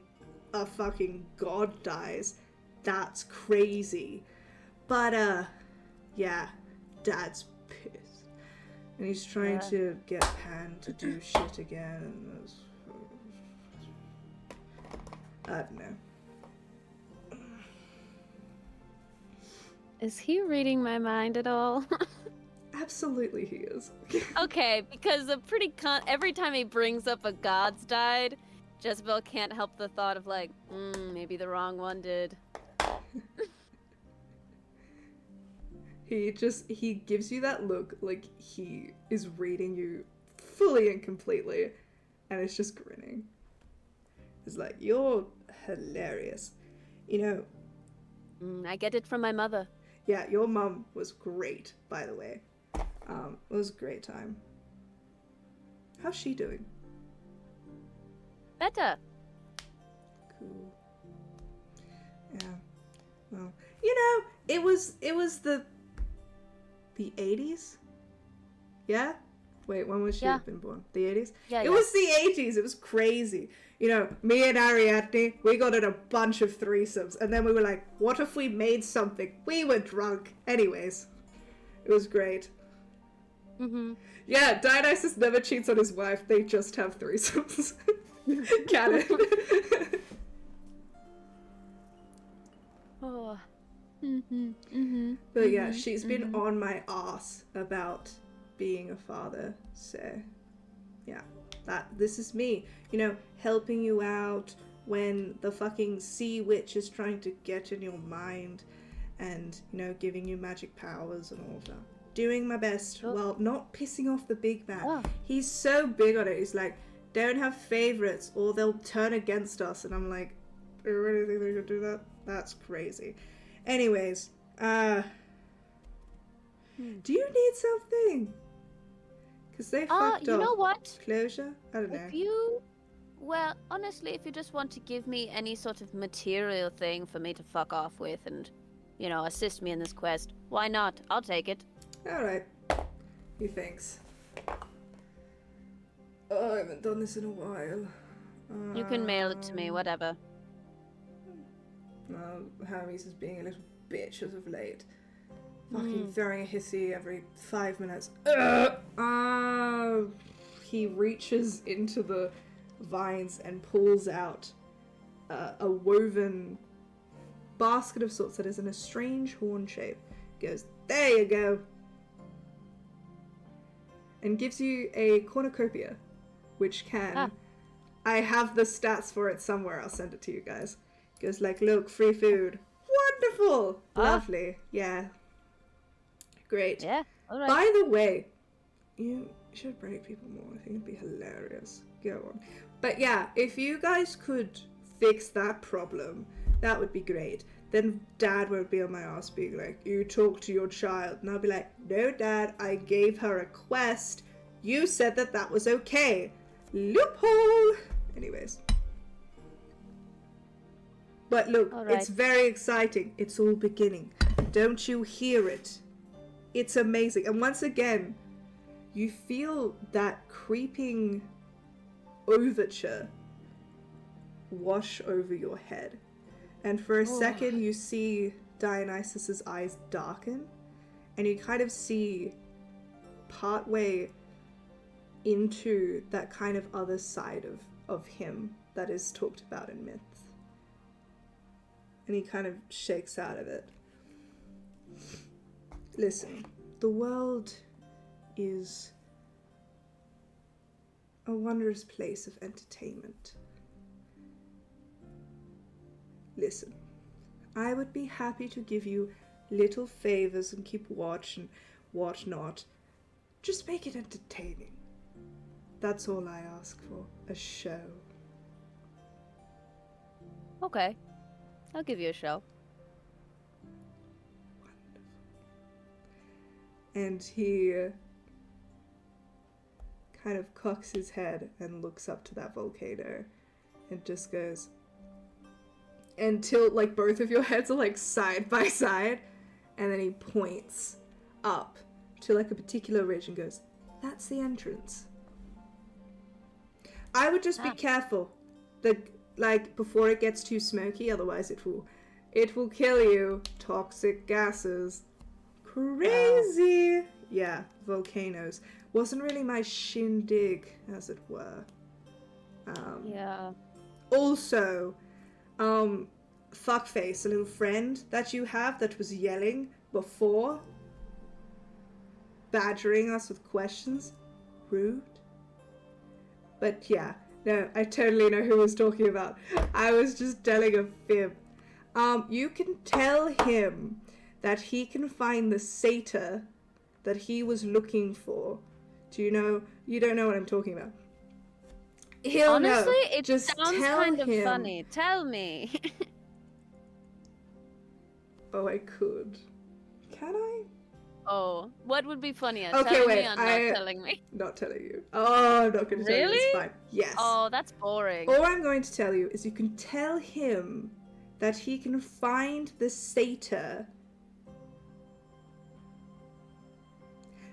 [SPEAKER 1] a fucking god dies. That's crazy. But, yeah, Dad's pissed. And he's trying to get Pan to do shit again. And I don't know.
[SPEAKER 6] Is he reading my mind at all?
[SPEAKER 1] Absolutely he is.
[SPEAKER 6] Okay, because every time he brings up a god's died, Jezebel can't help the thought of like, maybe the wrong one did.
[SPEAKER 1] He gives you that look like he is reading you fully and completely, and it's just grinning. It's like, you're hilarious. You know,
[SPEAKER 6] I get it from my mother.
[SPEAKER 1] yeah, your mum was great, by the way. It was a great time. How's she doing?
[SPEAKER 6] Better.
[SPEAKER 1] Cool. Yeah. Well, you know, it was the 80s? Yeah? Wait, when was she have been born? The 80s?
[SPEAKER 6] Yeah,
[SPEAKER 1] It was the 80s. It was crazy. You know, me and Ariadne, we got in a bunch of threesomes, and then we were like, what if we made something? We were drunk. Anyways, it was great.
[SPEAKER 6] Mm-hmm.
[SPEAKER 1] Yeah, Dionysus never cheats on his wife. They just have threesomes. Canon.
[SPEAKER 6] Oh. Mm-hmm. Mm-hmm.
[SPEAKER 1] But yeah, she's been on my ass about being a father, so yeah, this is me, you know, helping you out when the fucking sea witch is trying to get in your mind, and, you know, giving you magic powers and all of that. Doing my best while not pissing off the big man.
[SPEAKER 6] Oh.
[SPEAKER 1] He's so big on it. He's like, don't have favorites or they'll turn against us. And I'm like, I really think they could do that? That's crazy. Anyways, do you need something? Because they fucked up.
[SPEAKER 6] You know what?
[SPEAKER 1] Closure? I don't know.
[SPEAKER 6] Well, honestly, if you just want to give me any sort of material thing for me to fuck off with and, you know, assist me in this quest, why not? I'll take it.
[SPEAKER 1] Alright. He thinks. Oh, I haven't done this in a while.
[SPEAKER 6] You can mail it to me, whatever.
[SPEAKER 1] Well, Hermes is being a little bitch as of late. Fucking throwing a hissy every 5 minutes. He reaches into the vines and pulls out a woven basket of sorts that is in a strange horn shape. Goes, there you go. And gives you a cornucopia, which can... I have the stats for it somewhere. I'll send it to you guys. Goes like, look, free food. Wonderful! Lovely. Yeah. Great.
[SPEAKER 6] Yeah, alright.
[SPEAKER 1] By the way, you should break people more. I think it'd be hilarious. Go on. But yeah, if you guys could fix that problem, that would be great. Then Dad won't be on my ass being like, you talk to your child. And I'll be like, no, Dad, I gave her a quest. You said that was okay. Loophole! Anyways. But look,
[SPEAKER 6] All right.
[SPEAKER 1] it's very exciting. It's all beginning. Don't you hear it? It's amazing. And once again, you feel that creeping overture wash over your head. And for a second, you see Dionysus's eyes darken, and you kind of see partway into that kind of other side of him that is talked about in myths. And he kind of shakes out of it. Listen, the world is a wondrous place of entertainment. Listen, I would be happy to give you little favors and keep watch and whatnot. Just make it entertaining. That's all I ask for. A show.
[SPEAKER 6] Okay. I'll give you a show.
[SPEAKER 1] And he kind of cocks his head and looks up to that volcano and just goes, until like both of your heads are like side by side, and then he points up to like a particular ridge and goes, that's the entrance. I would just be careful that like before it gets too smoky, otherwise it will kill you. Toxic gases. Crazy. Yeah, volcanoes. Wasn't really my shindig, as it were.
[SPEAKER 6] Yeah.
[SPEAKER 1] Also, fuckface, a little friend that you have that was yelling before, badgering us with questions. Rude. But yeah, no, I totally know who I was talking about. I was just telling a fib. You can tell him that he can find the satyr that he was looking for. Do you know? You don't know what I'm talking about. He'll
[SPEAKER 6] Honestly,
[SPEAKER 1] know.
[SPEAKER 6] it
[SPEAKER 1] Just
[SPEAKER 6] sounds
[SPEAKER 1] tell
[SPEAKER 6] kind of
[SPEAKER 1] him.
[SPEAKER 6] funny. Tell me.
[SPEAKER 1] Oh, I could. Can I?
[SPEAKER 6] Oh, what would be funnier?
[SPEAKER 1] Okay,
[SPEAKER 6] telling
[SPEAKER 1] wait,
[SPEAKER 6] me or not telling me?
[SPEAKER 1] Not telling you. Oh, I'm not going to tell you.
[SPEAKER 6] Really?
[SPEAKER 1] It's fine. Yes.
[SPEAKER 6] Oh, that's boring.
[SPEAKER 1] All I'm going to tell you is you can tell him that he can find the satyr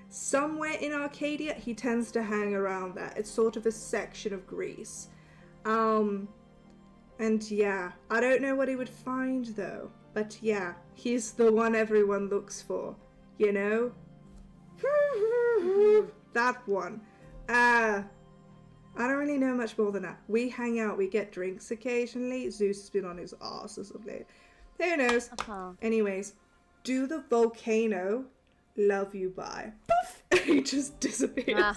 [SPEAKER 1] somewhere in Aeaea. He tends to hang around that. It's sort of a section of Greece. And yeah, I don't know what he would find though. But yeah, he's the one everyone looks for. You know? That one. I don't really know much more than that. We hang out, we get drinks occasionally. Zeus has been on his ass as of late. Who knows? Anyways, do the volcano. Love you, bye. Poof! He just disappears.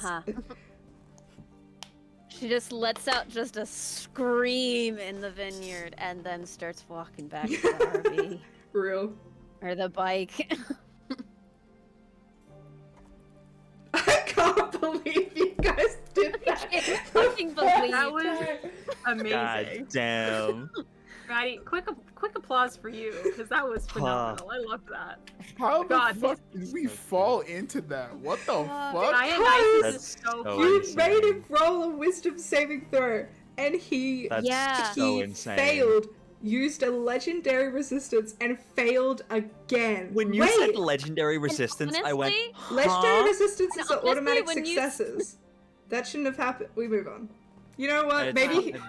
[SPEAKER 6] She just lets out just a scream in the vineyard and then starts walking back to the RV.
[SPEAKER 1] Real.
[SPEAKER 6] Or the bike.
[SPEAKER 1] I can't believe you guys did that.
[SPEAKER 6] I can't fucking believe
[SPEAKER 2] That was amazing.
[SPEAKER 3] God damn.
[SPEAKER 2] Maddie, quick applause for you, because that was phenomenal. I loved that.
[SPEAKER 4] How
[SPEAKER 2] God,
[SPEAKER 4] the fuck did we fall into that? What the fuck?
[SPEAKER 2] Dionysus is so
[SPEAKER 3] so
[SPEAKER 2] funny.
[SPEAKER 1] You
[SPEAKER 3] insane.
[SPEAKER 1] made him roll a wisdom saving throw, and he
[SPEAKER 3] That's so insane.
[SPEAKER 1] failed, used a legendary resistance, and failed again.
[SPEAKER 3] When you
[SPEAKER 1] Wait,
[SPEAKER 3] said legendary resistance, I went,
[SPEAKER 6] honestly,
[SPEAKER 1] legendary
[SPEAKER 3] huh?
[SPEAKER 1] resistances are
[SPEAKER 6] honestly,
[SPEAKER 1] automatic
[SPEAKER 6] when you-
[SPEAKER 1] successes. That shouldn't have happened. We move on. You know what?
[SPEAKER 3] It's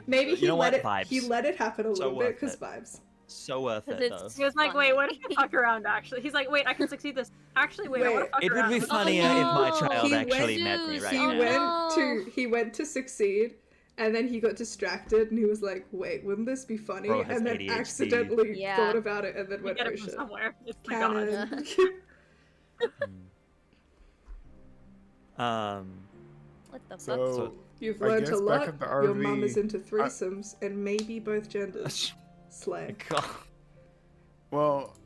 [SPEAKER 1] Maybe
[SPEAKER 3] you
[SPEAKER 1] he
[SPEAKER 3] know
[SPEAKER 1] let
[SPEAKER 3] what?
[SPEAKER 1] it.
[SPEAKER 3] Vibes.
[SPEAKER 1] He let it happen a
[SPEAKER 3] So
[SPEAKER 1] little bit
[SPEAKER 3] worth
[SPEAKER 1] because
[SPEAKER 3] it.
[SPEAKER 1] vibes.
[SPEAKER 3] So worth it,
[SPEAKER 6] It's-
[SPEAKER 3] though.
[SPEAKER 2] He was like, wait, what if you fuck around, actually? He's like, wait, I can succeed this. Actually, wait, I want to fuck
[SPEAKER 3] It would
[SPEAKER 2] around.
[SPEAKER 3] be
[SPEAKER 2] Let's
[SPEAKER 3] funnier
[SPEAKER 2] fucking-
[SPEAKER 3] if my
[SPEAKER 6] no.
[SPEAKER 3] child
[SPEAKER 1] He
[SPEAKER 3] actually
[SPEAKER 6] went-
[SPEAKER 3] met me right
[SPEAKER 6] He
[SPEAKER 3] now.
[SPEAKER 6] went-
[SPEAKER 1] He went to succeed, and then he got distracted, and he was like, "Wait, wouldn't this be funny?"
[SPEAKER 3] Bro has
[SPEAKER 1] And then
[SPEAKER 3] ADHD.
[SPEAKER 1] accidentally
[SPEAKER 6] Yeah.
[SPEAKER 1] thought about it, and then
[SPEAKER 2] We
[SPEAKER 1] went,
[SPEAKER 2] get
[SPEAKER 1] "Oh
[SPEAKER 2] it from
[SPEAKER 1] shit!"
[SPEAKER 2] somewhere. It's my god.
[SPEAKER 1] Canon.
[SPEAKER 6] What the fuck?
[SPEAKER 4] So,
[SPEAKER 1] You've
[SPEAKER 4] I
[SPEAKER 1] learned
[SPEAKER 4] guess
[SPEAKER 1] a
[SPEAKER 4] back
[SPEAKER 1] lot.
[SPEAKER 4] at the
[SPEAKER 1] Your
[SPEAKER 4] RV,
[SPEAKER 1] mum is into threesomes, and maybe both genders. Slay.
[SPEAKER 3] God.
[SPEAKER 4] well,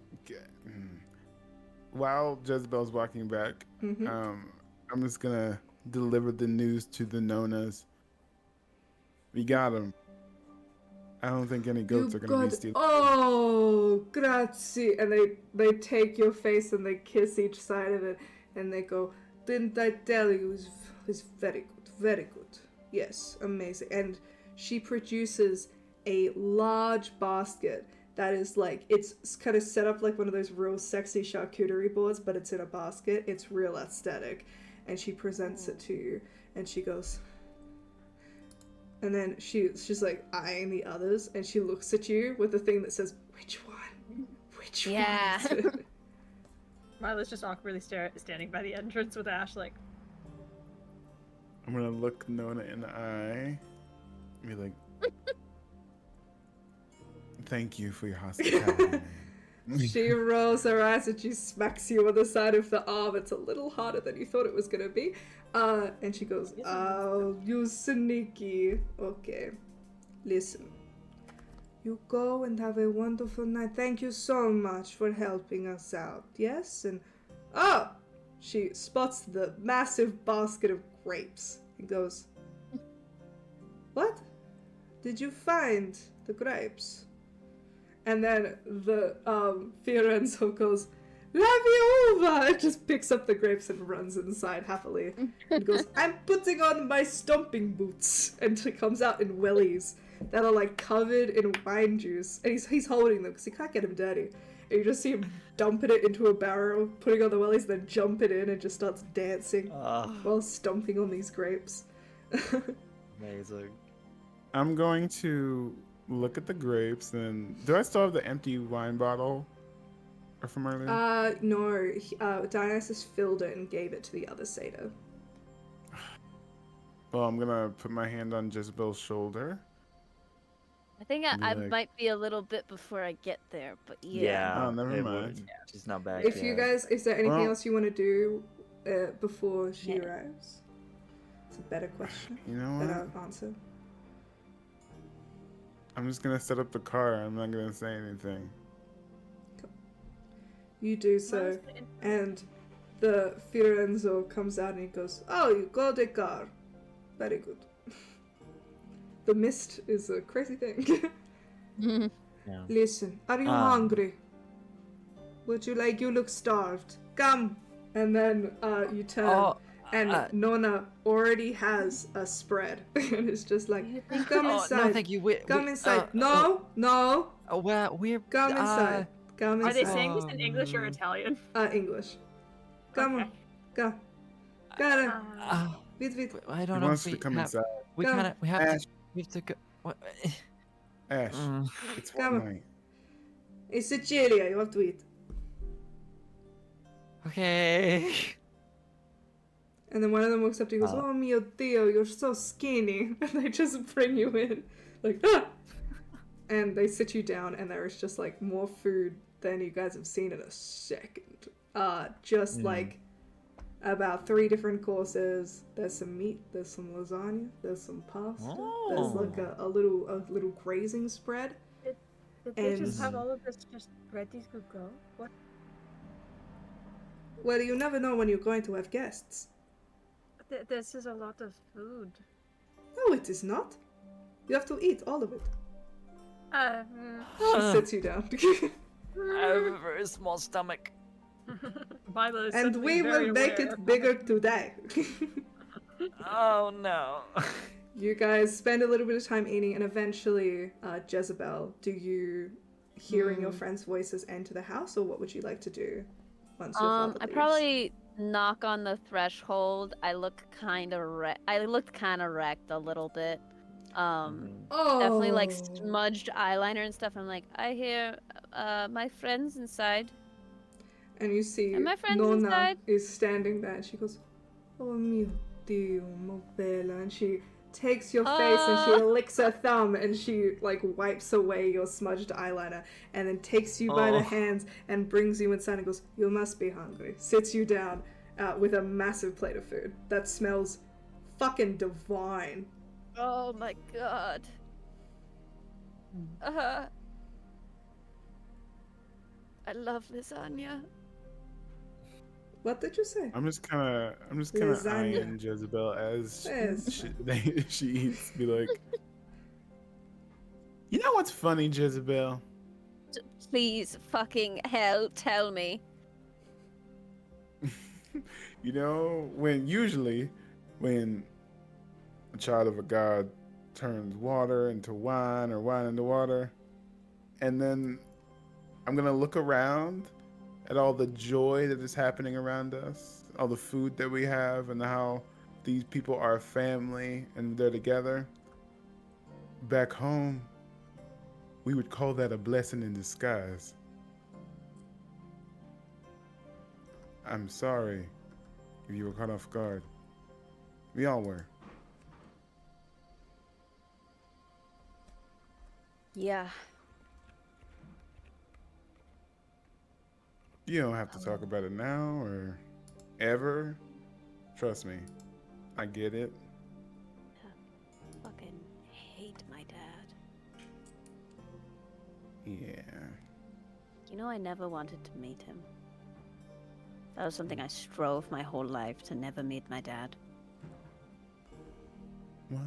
[SPEAKER 4] while Jezebel's walking back,
[SPEAKER 1] Mhm.
[SPEAKER 4] I'm just gonna deliver the news to the Nonas. We got him. I don't think any goats are gonna be stealing.
[SPEAKER 1] Oh, grazie. And they take your face and they kiss each side of it, and they go, "Didn't I tell you? It's very good, very good. Yes, amazing." And she produces a large basket that is like, it's kind of set up like one of those real sexy charcuterie boards, but it's in a basket. It's real aesthetic. And she presents it to you, and she goes, and then she's like eyeing the others, and she looks at you with the thing that says, which one? Which one? Is it?"
[SPEAKER 2] Milo's just awkwardly standing by the entrance with Ash, like,
[SPEAKER 4] I'm gonna look Nona in the eye and be like, thank you for your hospitality.
[SPEAKER 1] She rolls her eyes and she smacks you on the side of the arm. It's a little harder than you thought it was gonna be. And she goes, "Oh, you sneaky. Okay, listen. You go and have a wonderful night. Thank you so much for helping us out. Yes? And oh!" She spots the massive basket of grapes and goes, "What? Did you find the grapes?" And then the Fiorenzo goes, "Laviola!" and just picks up the grapes and runs inside happily. And goes, "I'm putting on my stomping boots." And he comes out in wellies that are like covered in wine juice. And he's holding them because he can't get them dirty. And you just see him dumping it into a barrel, putting on the wellies, then jumping in and just starts dancing while stomping on these grapes.
[SPEAKER 3] Amazing.
[SPEAKER 4] I'm going to look at the grapes, and do I still have the empty wine bottle from earlier?
[SPEAKER 1] No. Dionysus filled it and gave it to the other satyr.
[SPEAKER 4] Well, I'm gonna put my hand on Jezebel's shoulder.
[SPEAKER 6] I think
[SPEAKER 4] Be
[SPEAKER 6] I
[SPEAKER 4] like-
[SPEAKER 6] might be a little bit before I get there, but yeah.
[SPEAKER 3] Yeah.
[SPEAKER 4] Oh, never
[SPEAKER 3] it
[SPEAKER 4] mind.
[SPEAKER 3] would- She's not back
[SPEAKER 1] If
[SPEAKER 3] yet.
[SPEAKER 1] you guys, is there anything
[SPEAKER 4] Well-
[SPEAKER 1] else you want to do before she
[SPEAKER 6] Yeah.
[SPEAKER 1] arrives? It's a better question.
[SPEAKER 4] You know
[SPEAKER 1] Better
[SPEAKER 4] what?
[SPEAKER 1] answer.
[SPEAKER 4] I'm just gonna set up the car. I'm not gonna say anything.
[SPEAKER 1] You do so, and the Fiorenzo comes out and he goes, "Oh, you got a car. Very good." The mist is a crazy thing.
[SPEAKER 3] Yeah.
[SPEAKER 1] Listen, are you hungry? Would you like, you look starved. Come! And then you turn, and Nona already has a spread. And it's just like, come inside.
[SPEAKER 3] No, thank you.
[SPEAKER 1] Come inside. No!
[SPEAKER 3] We're
[SPEAKER 1] Come inside. Come
[SPEAKER 2] Are they
[SPEAKER 1] inside.
[SPEAKER 2] saying this in English or Italian?
[SPEAKER 1] English. Come
[SPEAKER 2] Okay.
[SPEAKER 1] on. Go. Got it. Wait.
[SPEAKER 3] I
[SPEAKER 4] He
[SPEAKER 3] don't know
[SPEAKER 4] wants
[SPEAKER 3] if
[SPEAKER 4] to
[SPEAKER 3] we
[SPEAKER 4] come
[SPEAKER 3] have.
[SPEAKER 4] inside.
[SPEAKER 3] We
[SPEAKER 1] Go.
[SPEAKER 3] kind of. We have
[SPEAKER 4] Ash,
[SPEAKER 3] to. We have to go. What?
[SPEAKER 4] Ash, it's
[SPEAKER 1] Come on.
[SPEAKER 4] Fortnite.
[SPEAKER 1] It's Sicilia, you have to eat.
[SPEAKER 3] Okay.
[SPEAKER 1] And then one of them walks up to you and goes, "Oh mio Dio, you're so skinny." And they just bring you in. Like, ah! And they sit you down, and there is just like more food than you guys have seen in a second. Just like about 3 different courses. There's some meat, there's some lasagna, there's some pasta, there's like a little grazing spread.
[SPEAKER 2] Did they just
[SPEAKER 1] And-
[SPEAKER 2] have all of this just ready to go? What?
[SPEAKER 1] Well, you never know when you're going to have guests.
[SPEAKER 2] This is a lot of food.
[SPEAKER 1] No, it is not. You have to eat all of it. She sits you down.
[SPEAKER 3] I have a very small stomach.
[SPEAKER 2] Milo is
[SPEAKER 1] And
[SPEAKER 2] suddenly
[SPEAKER 1] we will
[SPEAKER 2] very
[SPEAKER 1] make
[SPEAKER 2] aware
[SPEAKER 1] it
[SPEAKER 2] of
[SPEAKER 1] bigger today.
[SPEAKER 3] Oh no.
[SPEAKER 1] You guys spend a little bit of time eating, and eventually, Jezebel, do you, hearing your friends' voices, enter the house, or what would you like to do once your father
[SPEAKER 6] I
[SPEAKER 1] leaves?
[SPEAKER 6] probably knock on the threshold. I looked kind of wrecked a little bit. Definitely like smudged eyeliner and stuff. I'm like, I hear my friends inside.
[SPEAKER 1] And you see
[SPEAKER 6] Are my friends
[SPEAKER 1] Nonna
[SPEAKER 6] inside?
[SPEAKER 1] is standing there, and she goes, "Oh mio Dio, mo bella," and she takes your face and she licks her thumb and she like wipes away your smudged eyeliner and then takes you by the hands and brings you inside and goes, "You must be hungry." Sits you down with a massive plate of food that smells fucking divine.
[SPEAKER 6] Oh my god. I love lasagna.
[SPEAKER 1] What did you say?
[SPEAKER 4] I'm just kind of
[SPEAKER 1] Lasagna.
[SPEAKER 4] eyeing Jezebel as
[SPEAKER 1] Yes.
[SPEAKER 4] she eats. Be like, you know what's funny, Jezebel?
[SPEAKER 6] Please fucking hell tell me.
[SPEAKER 4] You know, usually when a child of a god turns water into wine or wine into water, and then I'm gonna look around at all the joy that is happening around us, all the food that we have, and how these people are a family and they're together. Back home, we would call that a blessing in disguise. I'm sorry if you were caught off guard. We all were.
[SPEAKER 6] Yeah.
[SPEAKER 4] You don't have to talk about it now or ever. Trust me, I get it.
[SPEAKER 6] Fucking hate my dad.
[SPEAKER 4] Yeah.
[SPEAKER 6] You know, I never wanted to meet him. That was something I strove my whole life to never meet my dad.
[SPEAKER 4] Why?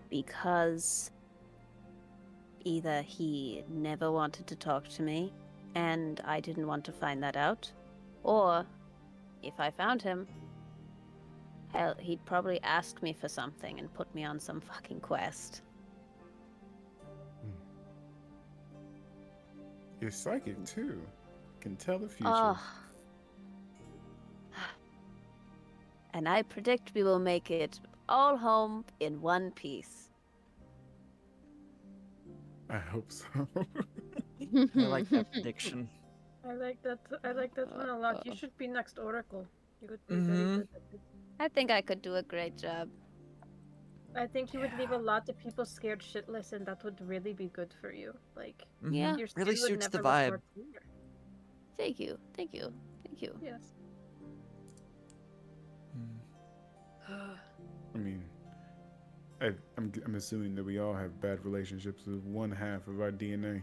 [SPEAKER 6] Because either he never wanted to talk to me, and I didn't want to find that out, or if I found him, hell, he'd probably ask me for something and put me on some fucking quest.
[SPEAKER 4] You're psychic too. Can tell the future.
[SPEAKER 6] Oh. And I predict we will make it all home in one piece.
[SPEAKER 4] I hope so.
[SPEAKER 3] I like that prediction.
[SPEAKER 2] I like that one a lot. You should be next Oracle. You would be very good at it.
[SPEAKER 6] I think I could do a great job.
[SPEAKER 2] I think you would leave a lot of people scared shitless, and that would really be good for you. Like,
[SPEAKER 6] Yeah.
[SPEAKER 2] your
[SPEAKER 3] Really
[SPEAKER 2] skin would
[SPEAKER 3] suits the
[SPEAKER 2] never look
[SPEAKER 3] vibe.
[SPEAKER 2] more clear.
[SPEAKER 6] Thank you. Thank you. Thank you.
[SPEAKER 2] Yes.
[SPEAKER 4] I mean, I'm assuming that we all have bad relationships with one half of our DNA.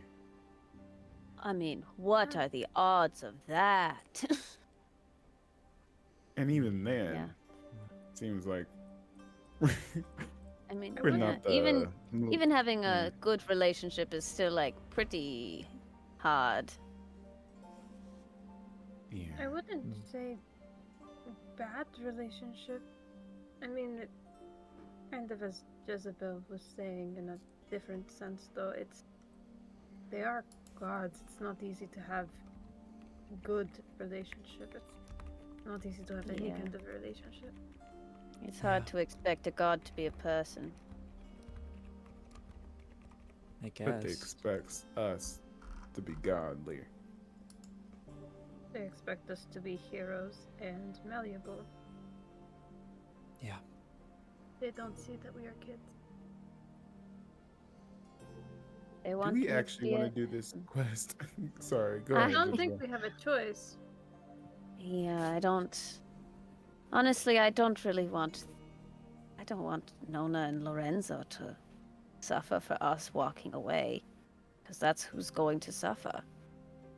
[SPEAKER 6] I mean, what are the odds of that?
[SPEAKER 4] And even then,
[SPEAKER 6] Yeah.
[SPEAKER 4] seems like
[SPEAKER 6] I mean,
[SPEAKER 4] we're
[SPEAKER 6] yeah,
[SPEAKER 4] not the
[SPEAKER 6] even having a good relationship is still like pretty hard.
[SPEAKER 4] Yeah.
[SPEAKER 2] I wouldn't say bad relationship. I mean, it kind of as Jezebel was saying in a different sense, though. They are gods. It's not easy to have good relationship. It's not easy to have any
[SPEAKER 6] Yeah.
[SPEAKER 2] kind of relationship.
[SPEAKER 6] It's hard to expect a god to be a person.
[SPEAKER 3] I
[SPEAKER 4] But they
[SPEAKER 3] guess.
[SPEAKER 4] expect us to be godly.
[SPEAKER 2] They expect us to be heroes and malleable.
[SPEAKER 3] Yeah.
[SPEAKER 2] They don't see that we are kids.
[SPEAKER 6] They
[SPEAKER 4] Do
[SPEAKER 6] want
[SPEAKER 4] we
[SPEAKER 6] me
[SPEAKER 4] actually
[SPEAKER 6] be
[SPEAKER 4] want
[SPEAKER 6] a-
[SPEAKER 4] to do this quest? Sorry, go
[SPEAKER 6] I
[SPEAKER 2] I
[SPEAKER 4] ahead.
[SPEAKER 2] don't think
[SPEAKER 4] Jezebel.
[SPEAKER 2] we have a choice.
[SPEAKER 6] Yeah, I don't. Honestly, I don't want Nona and Lorenzo to suffer for us walking away, because that's who's going to suffer.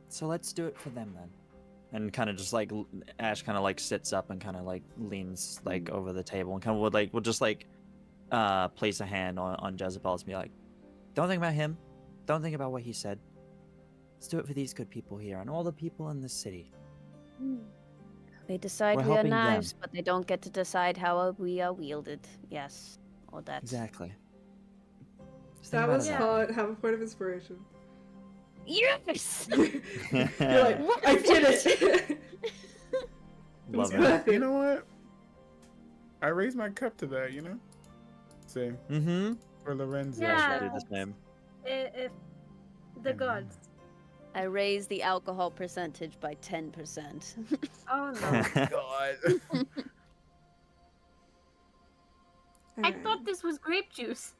[SPEAKER 3] So let's do it for them then. And kind of just like Ash kind of like sits up and kind of like leans like over the table and kind of would just like place a hand on Jezebel's and be like, don't think about him. Don't think about what he said. Let's do it for these good people here and all the people in this city.
[SPEAKER 6] They decide
[SPEAKER 3] We're
[SPEAKER 6] we are
[SPEAKER 3] helping them.
[SPEAKER 6] knives, but they don't get to decide how we are wielded. Yes, or that.
[SPEAKER 3] Exactly. Just think
[SPEAKER 1] That
[SPEAKER 3] about
[SPEAKER 1] was
[SPEAKER 3] it
[SPEAKER 1] hard. Have a point of inspiration.
[SPEAKER 6] Yes.
[SPEAKER 1] You're like, I did it.
[SPEAKER 3] Love
[SPEAKER 1] It's
[SPEAKER 3] it.
[SPEAKER 1] perfect.
[SPEAKER 4] You know what? I raise my cup to that, you know? Same
[SPEAKER 3] Mm-hmm.
[SPEAKER 4] for Lorenzo.
[SPEAKER 2] Yeah.
[SPEAKER 3] Do the same.
[SPEAKER 2] If the gods.
[SPEAKER 6] I raise the alcohol percentage by 10%.
[SPEAKER 2] Oh no.
[SPEAKER 4] God.
[SPEAKER 2] I thought this was grape juice.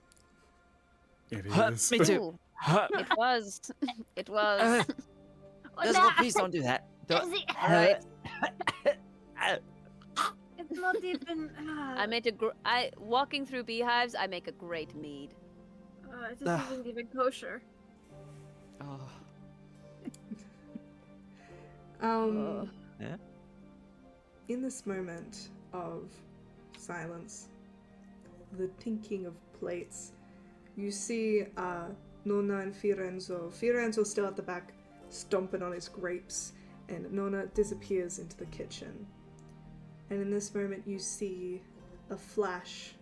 [SPEAKER 4] It
[SPEAKER 3] Huh,
[SPEAKER 4] is.
[SPEAKER 3] me too.
[SPEAKER 6] Ooh,
[SPEAKER 3] Huh.
[SPEAKER 6] it was. It was.
[SPEAKER 2] Oh,
[SPEAKER 3] Jezebel,
[SPEAKER 2] nah.
[SPEAKER 3] please don't do that. Don't.
[SPEAKER 6] All right.
[SPEAKER 2] It's not even.
[SPEAKER 6] I made walking through beehives. I make a great mead.
[SPEAKER 2] This isn't even kosher.
[SPEAKER 3] Oh. Yeah.
[SPEAKER 1] In this moment of silence, the tinking of plates, you see Nona and Fiorenzo. Fiorenzo still at the back, stomping on his grapes, and Nona disappears into the kitchen. And in this moment, you see a flash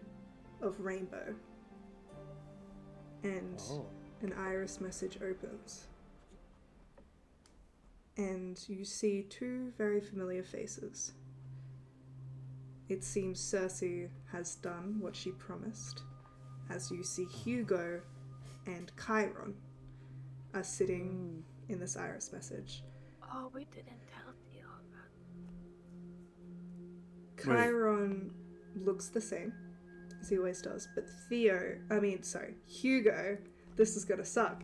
[SPEAKER 1] of rainbow, and an iris message opens. and you see two very familiar faces. It seems Circe has done what she promised, as you see Hugo and Chiron are sitting in this iris message.
[SPEAKER 2] Oh, we didn't tell Theo about.
[SPEAKER 1] Chiron looks the same, as he always does, but Hugo, this is gonna suck,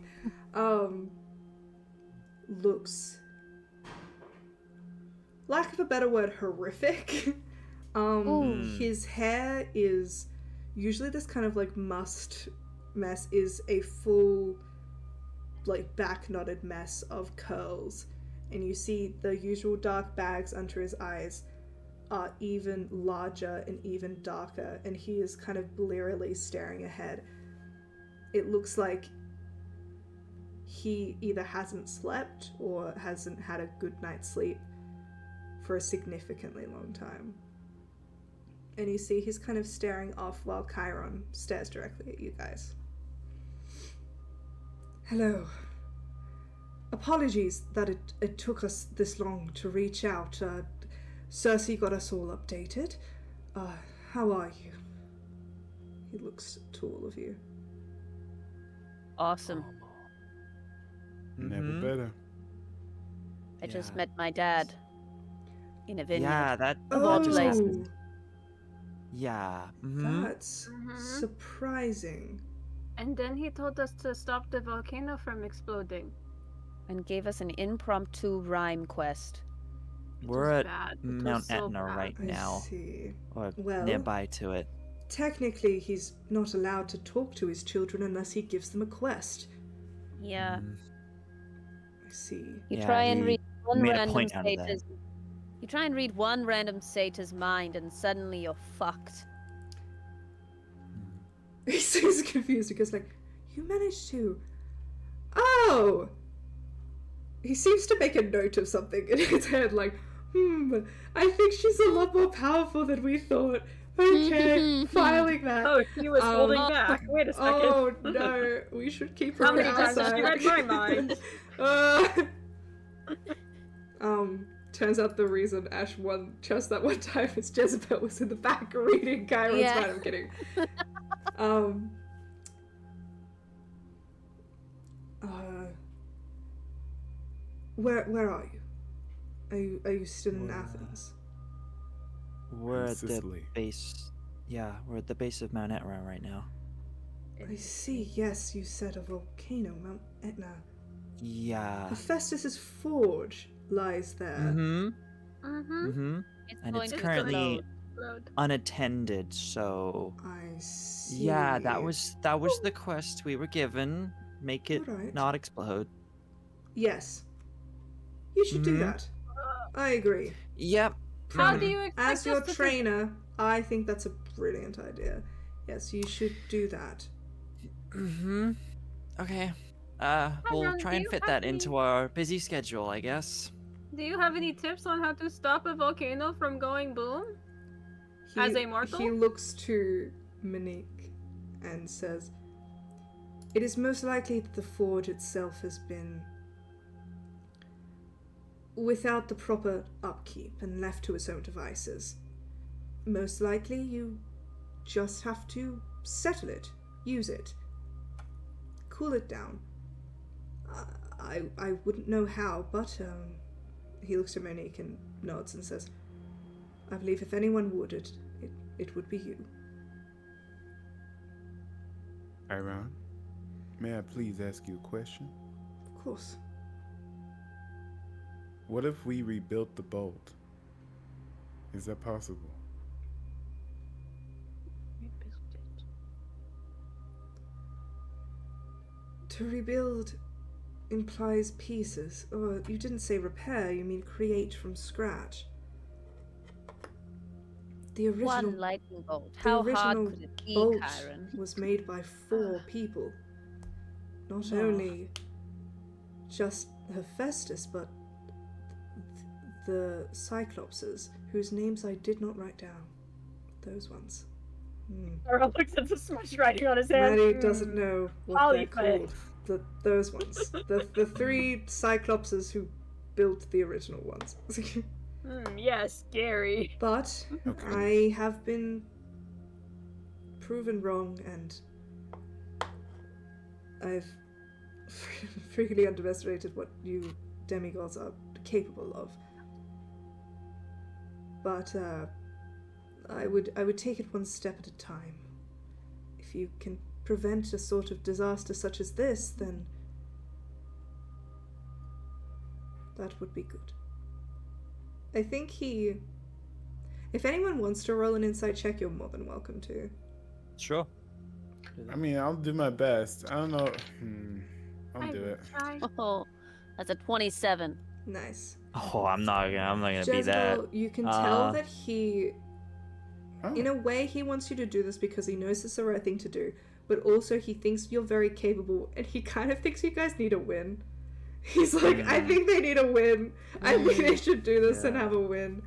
[SPEAKER 1] looks, lack of a better word, horrific. His hair is usually this kind of like mussed mess, is a full like back knotted mess of curls, and you see the usual dark bags under his eyes are even larger and even darker, and he is kind of blearily staring ahead. It looks like he either hasn't slept or hasn't had a good night's sleep for a significantly long time. And you see he's kind of staring off while Chiron stares directly at you guys. Hello. Apologies that it took us this long to reach out. Circe got us all updated. How are you? He looks to all of you.
[SPEAKER 6] Awesome.
[SPEAKER 4] Never better.
[SPEAKER 6] I just met my dad in a vineyard.
[SPEAKER 3] Yeah, that
[SPEAKER 6] all
[SPEAKER 3] just
[SPEAKER 6] places.
[SPEAKER 3] happened. Yeah.
[SPEAKER 1] That's surprising.
[SPEAKER 2] And then he told us to stop the volcano from exploding.
[SPEAKER 6] And gave us an impromptu rhyme quest.
[SPEAKER 3] We're at
[SPEAKER 2] bad. It
[SPEAKER 3] Mount
[SPEAKER 2] was so
[SPEAKER 3] Etna
[SPEAKER 2] bad.
[SPEAKER 3] right
[SPEAKER 1] I
[SPEAKER 3] now,
[SPEAKER 1] see.
[SPEAKER 3] or
[SPEAKER 1] Well-
[SPEAKER 3] nearby to it.
[SPEAKER 1] Technically, he's not allowed to talk to his children unless he gives them a quest.
[SPEAKER 6] Yeah.
[SPEAKER 1] I see.
[SPEAKER 6] You
[SPEAKER 3] Yeah,
[SPEAKER 6] try and
[SPEAKER 3] he
[SPEAKER 6] read one
[SPEAKER 3] made a
[SPEAKER 6] random
[SPEAKER 3] point out of that.
[SPEAKER 6] satyrs. You try and read one random satyrs mind, and suddenly you're fucked.
[SPEAKER 1] He seems confused because, like, you managed to. Oh! He seems to make a note of something in his head, like, I think she's a lot more powerful than we thought. Okay, filing that.
[SPEAKER 2] Oh, he was holding back. Wait a second.
[SPEAKER 1] Oh no, we should keep her
[SPEAKER 2] How many times
[SPEAKER 1] outside.
[SPEAKER 2] has she read my mind?
[SPEAKER 1] Turns out the reason Ash won just that one time is Jezebel was in the back reading Chiron's
[SPEAKER 6] Yeah.
[SPEAKER 1] mind. I'm kidding. Where are you? Are you still in Athens?
[SPEAKER 3] We're at the
[SPEAKER 4] Sicily.
[SPEAKER 3] base. Yeah, we're at the base of Mount Etna right now.
[SPEAKER 1] I see. Yes, you said a volcano, Mount Etna.
[SPEAKER 3] Yeah.
[SPEAKER 1] Hephaestus's forge lies there.
[SPEAKER 3] Mm-hmm.
[SPEAKER 2] Mm-hmm.
[SPEAKER 3] Mm-hmm.
[SPEAKER 6] It's
[SPEAKER 3] And
[SPEAKER 6] going
[SPEAKER 3] it's
[SPEAKER 6] to
[SPEAKER 3] currently
[SPEAKER 6] explode.
[SPEAKER 3] unattended, so
[SPEAKER 1] I see.
[SPEAKER 3] yeah, that was the quest we were given. Make it
[SPEAKER 1] Alright.
[SPEAKER 3] not explode.
[SPEAKER 1] Yes. You should do
[SPEAKER 3] Mhm.
[SPEAKER 1] that. I agree.
[SPEAKER 3] Yep.
[SPEAKER 2] How do you expect
[SPEAKER 1] As
[SPEAKER 2] us
[SPEAKER 1] your
[SPEAKER 2] to
[SPEAKER 1] trainer, I think that's a brilliant idea. Yes, you should do that.
[SPEAKER 3] Mm-hmm. Okay.
[SPEAKER 2] Ron,
[SPEAKER 3] We'll
[SPEAKER 2] do
[SPEAKER 3] try and
[SPEAKER 2] you
[SPEAKER 3] fit
[SPEAKER 2] have
[SPEAKER 3] that into
[SPEAKER 2] any-
[SPEAKER 3] our busy schedule, I guess.
[SPEAKER 2] Do you have any tips on how to stop a volcano from going boom? As a mortal?
[SPEAKER 1] He looks to Monique and says, "It is most likely that the forge itself has been without the proper upkeep and left to its own devices. Most likely you just have to settle it, use it, cool it down. I wouldn't know how, but he looks at Monique and nods and says, I believe if anyone would, it would be you."
[SPEAKER 4] Iron, may I please ask you a question?
[SPEAKER 1] Of course.
[SPEAKER 4] What if we rebuilt the bolt? Is that possible?
[SPEAKER 1] To rebuild implies pieces. Oh, you didn't say repair, you mean create from scratch. The original
[SPEAKER 6] One lightning bolt.
[SPEAKER 1] the
[SPEAKER 6] How hard
[SPEAKER 1] original
[SPEAKER 6] could it be,
[SPEAKER 1] bolt
[SPEAKER 6] Chiron?
[SPEAKER 1] was made by 4 people. Not
[SPEAKER 6] Oh.
[SPEAKER 1] only just Hephaestus, but the Cyclopses, whose names I did not write down. Those ones.
[SPEAKER 2] Earl looks at the smudge writing on his hand.
[SPEAKER 1] Reddy doesn't know what
[SPEAKER 2] I'll
[SPEAKER 1] they're
[SPEAKER 2] eat it.
[SPEAKER 1] called. Those ones. The 3 Cyclopses who built the original ones.
[SPEAKER 2] Yeah, scary.
[SPEAKER 1] But
[SPEAKER 4] Okay.
[SPEAKER 1] I have been proven wrong, and I've frequently underestimated what you demigods are capable of. But I would take it one step at a time. If you can prevent a sort of disaster such as this, then that would be good. I think if anyone wants to roll an insight check, you're more than welcome to.
[SPEAKER 3] Sure.
[SPEAKER 4] I mean, I'll do my best. I don't know. I'll
[SPEAKER 2] I
[SPEAKER 4] do
[SPEAKER 2] will
[SPEAKER 4] it.
[SPEAKER 2] try.
[SPEAKER 6] Oh, that's a 27.
[SPEAKER 1] Nice.
[SPEAKER 3] Oh, I'm not gonna be that.
[SPEAKER 1] Jezebel, you can tell that he,
[SPEAKER 4] Oh.
[SPEAKER 1] in a way, he wants you to do this because he knows it's the right thing to do, but also he thinks you're very capable, and he kind of thinks you guys need a win. He's like, I think they need a win. I think they should do this and have a win.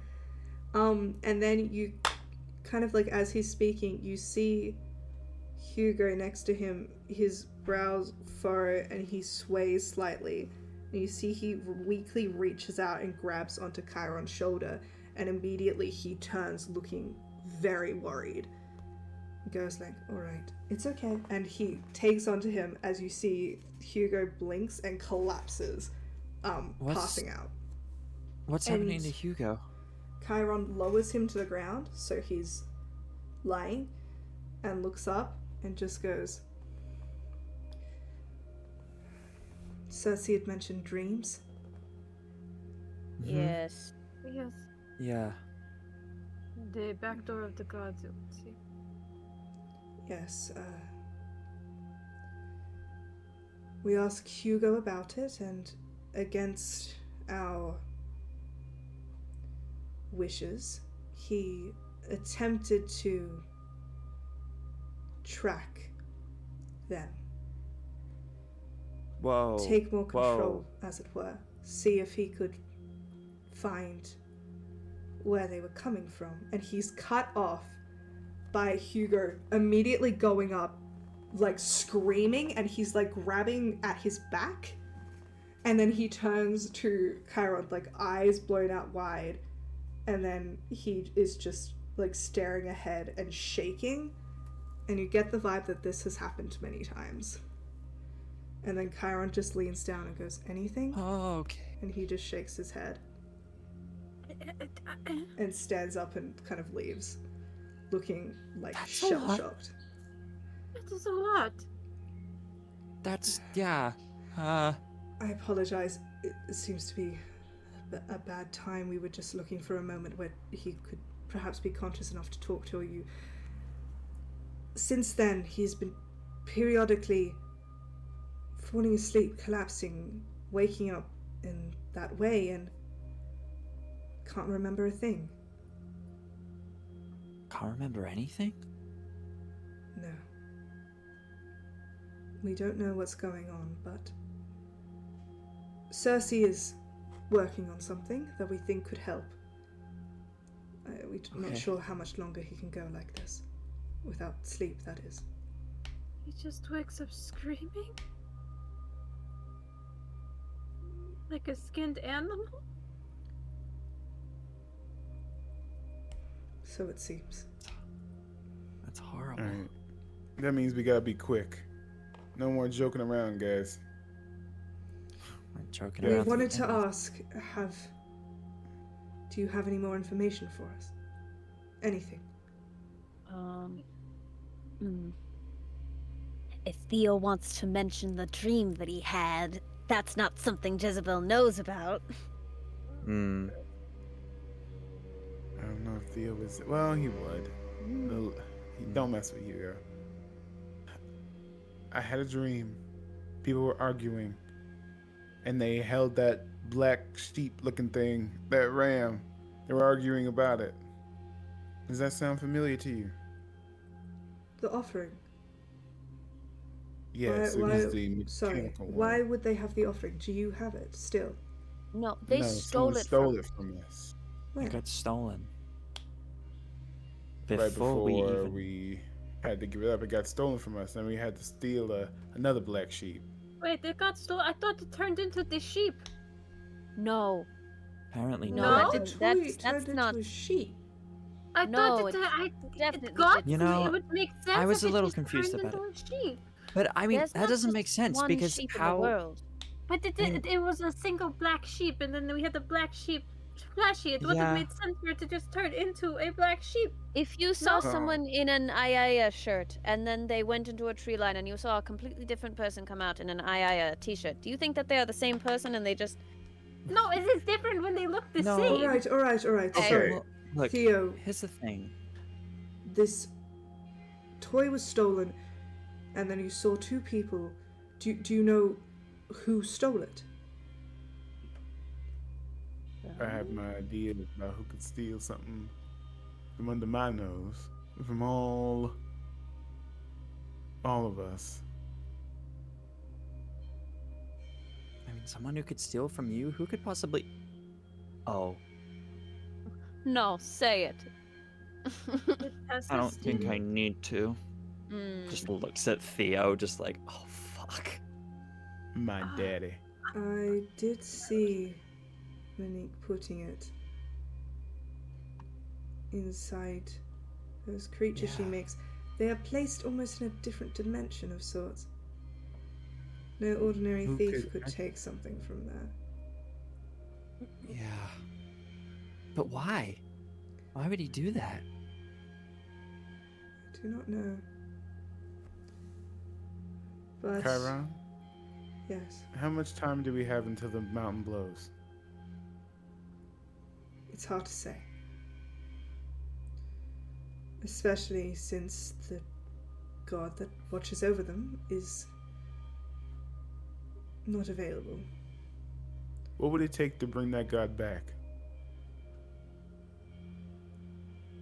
[SPEAKER 1] And then you kind of like, as he's speaking, you see Hugo next to him, his brows furrow, and he sways slightly. And you see he weakly reaches out and grabs onto Chiron's shoulder, and immediately he turns looking very worried. He goes like, alright, it's okay. And he takes onto him as you see Hugo blinks and collapses, passing out.
[SPEAKER 3] What's happening to Hugo?
[SPEAKER 1] Chiron lowers him to the ground, so he's lying, and looks up and just goes, Circe had mentioned dreams.
[SPEAKER 6] Yes.
[SPEAKER 2] Yes.
[SPEAKER 3] Yeah.
[SPEAKER 2] The back door of the gods, you would see.
[SPEAKER 1] Yes, we asked Hugo about it, and against our wishes, he attempted to track them.
[SPEAKER 3] Whoa.
[SPEAKER 1] Take more control, as it were. See if he could find where they were coming from. And he's cut off by Hugo immediately going up, like screaming, and he's like grabbing at his back. And then he turns to Chiron, like eyes blown out wide. And then he is just like staring ahead and shaking. And you get the vibe that this has happened many times. And then Chiron just leans down and goes, anything?
[SPEAKER 3] Oh, okay.
[SPEAKER 1] And he just shakes his head and stands up and kind of leaves, looking like shell-shocked.
[SPEAKER 2] That is a lot.
[SPEAKER 3] That's yeah.
[SPEAKER 1] I apologize. It seems to be a bad time. We were just looking for a moment where he could perhaps be conscious enough to talk to you. Since then, he's been periodically falling asleep, collapsing, waking up in that way, and can't remember a thing.
[SPEAKER 3] Can't remember anything?
[SPEAKER 1] No. We don't know what's going on, but Circe is working on something that we think could help. We're not sure how much longer he can go like this. Without sleep, that is.
[SPEAKER 2] He just wakes up screaming? Like a skinned animal?
[SPEAKER 1] So it seems.
[SPEAKER 3] That's horrible.
[SPEAKER 4] Alright. That means we gotta be quick. No more joking around, guys.
[SPEAKER 3] We're joking
[SPEAKER 1] We
[SPEAKER 3] around.
[SPEAKER 1] wanted to ask, do you have any more information for us? Anything?
[SPEAKER 6] If Theo wants to mention the dream that he had, that's not something Jezebel knows about.
[SPEAKER 3] Hmm.
[SPEAKER 4] I don't know if Theo was. Well, he would. Don't mess with Hugo. I had a dream. People were arguing, and they held that black sheep-looking thing, that ram. They were arguing about it. Does that sound familiar to you?
[SPEAKER 1] The offering.
[SPEAKER 4] Yes, it is the mechanical one.
[SPEAKER 1] Why would they have the offering? Do you have it still?
[SPEAKER 6] No, they
[SPEAKER 4] No,
[SPEAKER 6] stole
[SPEAKER 4] someone
[SPEAKER 6] it
[SPEAKER 4] stole
[SPEAKER 6] from
[SPEAKER 4] it from us.
[SPEAKER 1] Where?
[SPEAKER 3] It got stolen.
[SPEAKER 4] Right before
[SPEAKER 3] we
[SPEAKER 4] we had to give it up, it got stolen from us, and we had to steal another black sheep.
[SPEAKER 2] Wait, it got stolen? I thought it turned into the sheep.
[SPEAKER 6] No.
[SPEAKER 3] Apparently
[SPEAKER 2] No?
[SPEAKER 3] not.
[SPEAKER 1] The
[SPEAKER 6] That
[SPEAKER 1] toy
[SPEAKER 6] that's
[SPEAKER 1] turned into
[SPEAKER 6] not.
[SPEAKER 1] a sheep.
[SPEAKER 2] I
[SPEAKER 6] No,
[SPEAKER 2] thought it
[SPEAKER 6] definitely
[SPEAKER 2] got
[SPEAKER 3] You
[SPEAKER 2] to me.
[SPEAKER 3] know,
[SPEAKER 2] It would make sense
[SPEAKER 3] I was
[SPEAKER 2] if
[SPEAKER 3] a
[SPEAKER 2] it
[SPEAKER 3] little
[SPEAKER 2] just
[SPEAKER 3] confused
[SPEAKER 2] turned
[SPEAKER 3] about
[SPEAKER 2] into a sheep.
[SPEAKER 3] But I mean,
[SPEAKER 6] There's
[SPEAKER 3] that
[SPEAKER 6] not
[SPEAKER 3] doesn't
[SPEAKER 6] just
[SPEAKER 3] make sense
[SPEAKER 6] one
[SPEAKER 3] because
[SPEAKER 6] sheep in the
[SPEAKER 3] how?
[SPEAKER 6] world.
[SPEAKER 2] But
[SPEAKER 3] I mean-
[SPEAKER 2] it was a single black sheep, and then we had the black sheep flashy. It would have
[SPEAKER 3] Yeah.
[SPEAKER 2] made sense for it to just turn into a black sheep.
[SPEAKER 6] If you saw
[SPEAKER 4] No.
[SPEAKER 6] someone in an Aeaea shirt and then they went into a tree line and you saw a completely different person come out in an Aeaea t-shirt, do you think that they are the same person and they just...
[SPEAKER 2] No, it is different when they look the
[SPEAKER 3] No.
[SPEAKER 2] same.
[SPEAKER 1] All right.
[SPEAKER 4] Okay.
[SPEAKER 1] So,
[SPEAKER 3] Well, look,
[SPEAKER 1] Theo,
[SPEAKER 3] here's the thing.
[SPEAKER 1] this toy was stolen, and then you saw two people. Do you know who stole it?
[SPEAKER 4] I have my ideas about who could steal something from under my nose, from all of us.
[SPEAKER 3] I mean, someone who could steal from you? Who could possibly? Oh,
[SPEAKER 6] No, say it.
[SPEAKER 2] It has
[SPEAKER 3] I
[SPEAKER 2] to
[SPEAKER 3] don't think
[SPEAKER 2] steal.
[SPEAKER 3] I need to.
[SPEAKER 6] Mm.
[SPEAKER 3] Just looks at Theo, just like, oh fuck.
[SPEAKER 4] My daddy.
[SPEAKER 1] I did see Monique putting it inside those creatures she
[SPEAKER 3] Yeah.
[SPEAKER 1] makes. They are placed almost in a different dimension of sorts. No ordinary
[SPEAKER 4] Who
[SPEAKER 1] thief
[SPEAKER 4] could-
[SPEAKER 1] could take something from there.
[SPEAKER 3] Yeah. But why? Why would he do that?
[SPEAKER 1] I do not know. But
[SPEAKER 4] Chiron,
[SPEAKER 1] yes,
[SPEAKER 4] how much time do we have until the mountain blows?
[SPEAKER 1] it's hard to say. Especially since the god that watches over them is not available.
[SPEAKER 4] What would it take to bring that god back?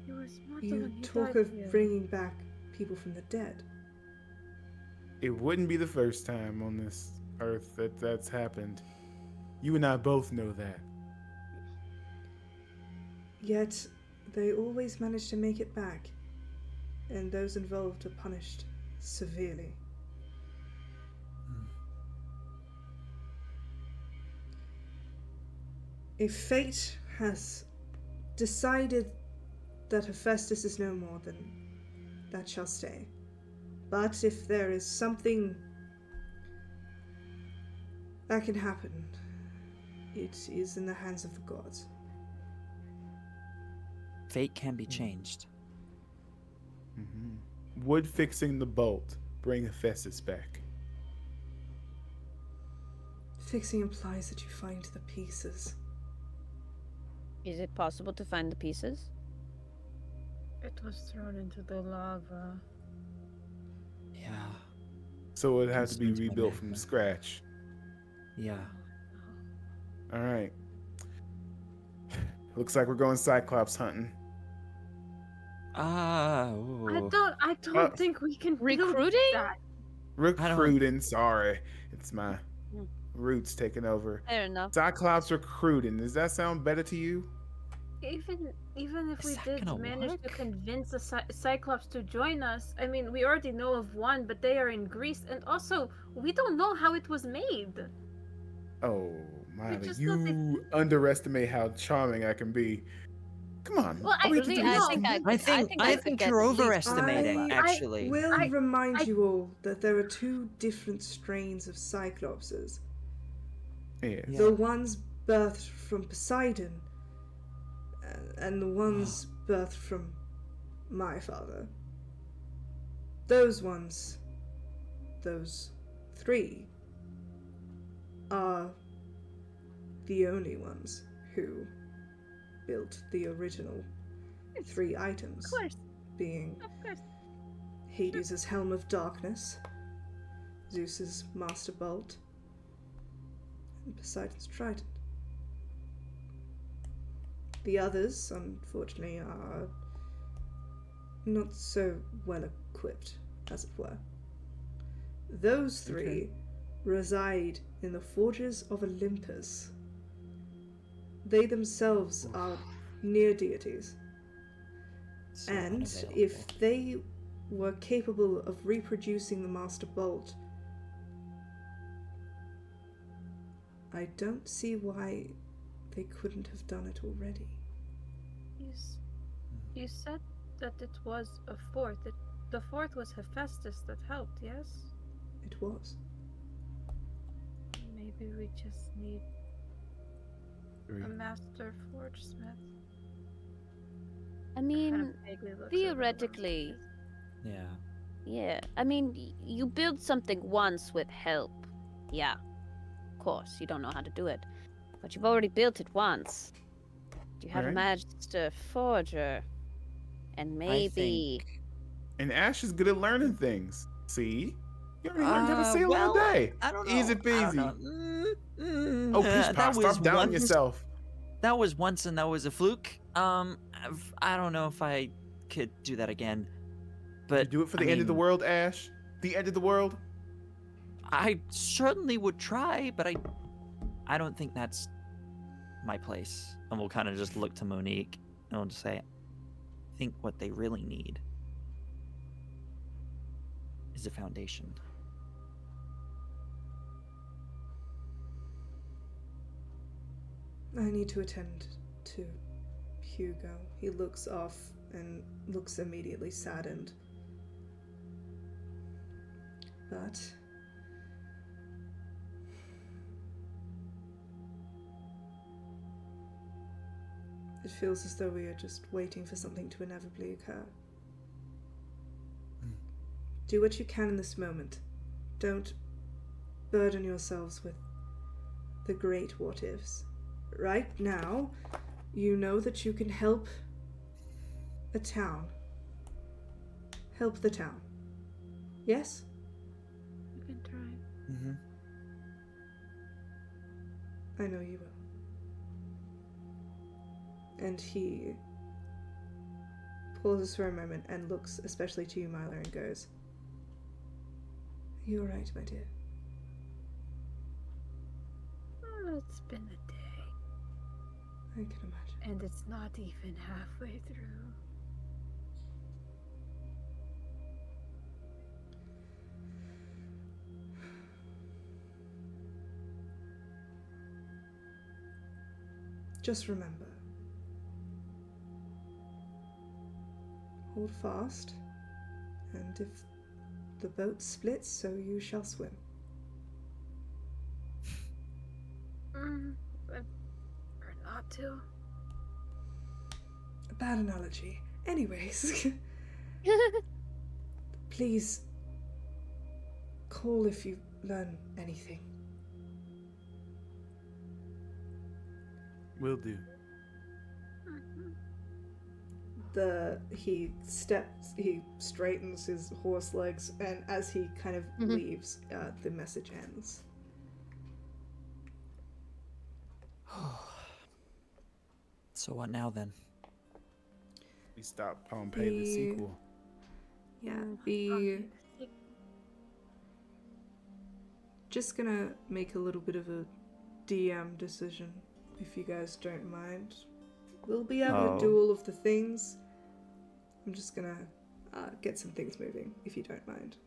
[SPEAKER 2] It was not the
[SPEAKER 1] You
[SPEAKER 2] one who
[SPEAKER 1] talk
[SPEAKER 2] died
[SPEAKER 1] of
[SPEAKER 2] here.
[SPEAKER 1] bringing back people from the dead.
[SPEAKER 4] It wouldn't be the first time on this earth that's happened. You and I both know that.
[SPEAKER 1] Yet, they always manage to make it back, and those involved are punished severely. If fate has decided that Hephaestus is no more, then that shall stay. But if there is something that can happen, it is in the hands of the gods.
[SPEAKER 3] Fate can be changed.
[SPEAKER 4] Would fixing the bolt bring Hephaestus back?
[SPEAKER 1] Fixing implies that you find the pieces.
[SPEAKER 6] Is it possible to find the pieces?
[SPEAKER 2] It was thrown into the lava.
[SPEAKER 3] Yeah.
[SPEAKER 4] So it would have to be
[SPEAKER 3] Concerns my
[SPEAKER 4] rebuilt from
[SPEAKER 3] magma.
[SPEAKER 4] scratch.
[SPEAKER 3] Yeah.
[SPEAKER 4] All right. Looks like we're going Cyclops hunting.
[SPEAKER 3] Ah.
[SPEAKER 2] I don't think we can build
[SPEAKER 6] Recruiting?
[SPEAKER 2] that.
[SPEAKER 4] Recruiting, sorry. It's my
[SPEAKER 6] Hmm.
[SPEAKER 4] roots taking over.
[SPEAKER 6] Fair enough.
[SPEAKER 4] Cyclops recruiting. Does that sound better to you?
[SPEAKER 2] Even if
[SPEAKER 3] Is
[SPEAKER 2] we
[SPEAKER 3] that
[SPEAKER 2] did
[SPEAKER 3] gonna
[SPEAKER 2] manage to
[SPEAKER 3] work?
[SPEAKER 2] convince the Cyclops to join us, I mean, we already know of one, but they are in Greece, and also we don't know how it was made.
[SPEAKER 4] Oh, Miley,
[SPEAKER 2] just thought they-
[SPEAKER 4] you underestimate how charming I can be. Come on.
[SPEAKER 2] Well,
[SPEAKER 4] all we have to
[SPEAKER 6] Actually,
[SPEAKER 4] do
[SPEAKER 6] I
[SPEAKER 4] is-
[SPEAKER 6] think I
[SPEAKER 3] I
[SPEAKER 6] could
[SPEAKER 3] think
[SPEAKER 6] get
[SPEAKER 3] you're
[SPEAKER 6] at least
[SPEAKER 3] overestimating,
[SPEAKER 1] I
[SPEAKER 3] actually.
[SPEAKER 1] will
[SPEAKER 2] I-
[SPEAKER 1] remind
[SPEAKER 2] I-
[SPEAKER 1] you all that there are two different strains of Cyclopses.
[SPEAKER 4] Yes.
[SPEAKER 3] Yeah.
[SPEAKER 1] The ones birthed from Poseidon, and the ones birthed from my father. Those ones, those three, are the only ones who built the original three items,
[SPEAKER 2] Of course,
[SPEAKER 1] being
[SPEAKER 2] of course.
[SPEAKER 1] Hades' Helm of Darkness, Zeus's Master Bolt, and Poseidon's Trident. The others, unfortunately, are not so well equipped, as it were. Those three reside in the Forges of Olympus. They themselves are near deities,
[SPEAKER 3] So
[SPEAKER 1] and
[SPEAKER 3] unavailable.
[SPEAKER 1] if they were capable of reproducing the Master Bolt, I don't see why they couldn't have done it already.
[SPEAKER 2] You said that it was a fourth. The fourth was Hephaestus that helped, yes?
[SPEAKER 1] It was.
[SPEAKER 2] Maybe we just need
[SPEAKER 4] 3.
[SPEAKER 2] a master forge smith.
[SPEAKER 6] I mean,
[SPEAKER 2] Kind of vaguely looks over the
[SPEAKER 6] theoretically,
[SPEAKER 3] Yeah.
[SPEAKER 6] yeah. I mean, you build something once with help. Yeah. Of course, you don't know how to do it. But you've already built it once. You have a
[SPEAKER 4] Right.
[SPEAKER 6] master forger. And
[SPEAKER 3] I
[SPEAKER 6] maybe...
[SPEAKER 3] think.
[SPEAKER 4] And Ash is good at learning things. See? You already learned how to sail
[SPEAKER 3] Well,
[SPEAKER 4] in a day.
[SPEAKER 3] I don't know.
[SPEAKER 4] Easy
[SPEAKER 3] I don't
[SPEAKER 4] peasy.
[SPEAKER 3] know.
[SPEAKER 4] Oh, Peach
[SPEAKER 3] that
[SPEAKER 4] Pop,
[SPEAKER 3] was
[SPEAKER 4] stop doubting
[SPEAKER 3] once.
[SPEAKER 4] yourself.
[SPEAKER 3] That was once, and that was a fluke. I don't know if I could do that again. But
[SPEAKER 4] You do it for
[SPEAKER 3] I
[SPEAKER 4] the end of the
[SPEAKER 3] mean,
[SPEAKER 4] world, Ash. The end of the world.
[SPEAKER 3] I certainly would try, but I don't think that's my place. And we'll kind of just look to Monique and we'll just say, I think what they really need is a foundation.
[SPEAKER 1] I need to attend to Hugo. He looks off and looks immediately saddened. But it feels as though we are just waiting for something to inevitably occur. Do what you can in this moment. Don't burden yourselves with the great what ifs. Right now, you know that you can help a town. Help the town. Yes?
[SPEAKER 2] You can try.
[SPEAKER 3] Mm-hmm.
[SPEAKER 1] I know you will. And he pauses for a moment and looks especially to you, Milo, and goes, "You're right, my dear."
[SPEAKER 2] Oh, it's been a day.
[SPEAKER 1] I can imagine.
[SPEAKER 2] And it's not even halfway through.
[SPEAKER 1] Just remember, hold fast, and if the boat splits, so you shall swim.
[SPEAKER 2] I prefer not to.
[SPEAKER 1] A bad analogy. Anyways, please call if you learn anything.
[SPEAKER 4] Will do.
[SPEAKER 1] He straightens his horse legs, and as he kind of leaves, the message ends.
[SPEAKER 3] So what now then?
[SPEAKER 4] We stop Pompeii the sequel.
[SPEAKER 1] Yeah, just gonna make a little bit of a DM decision, if you guys don't mind. We'll be able to do all of the things. I'm just gonna get some things moving, if you don't mind.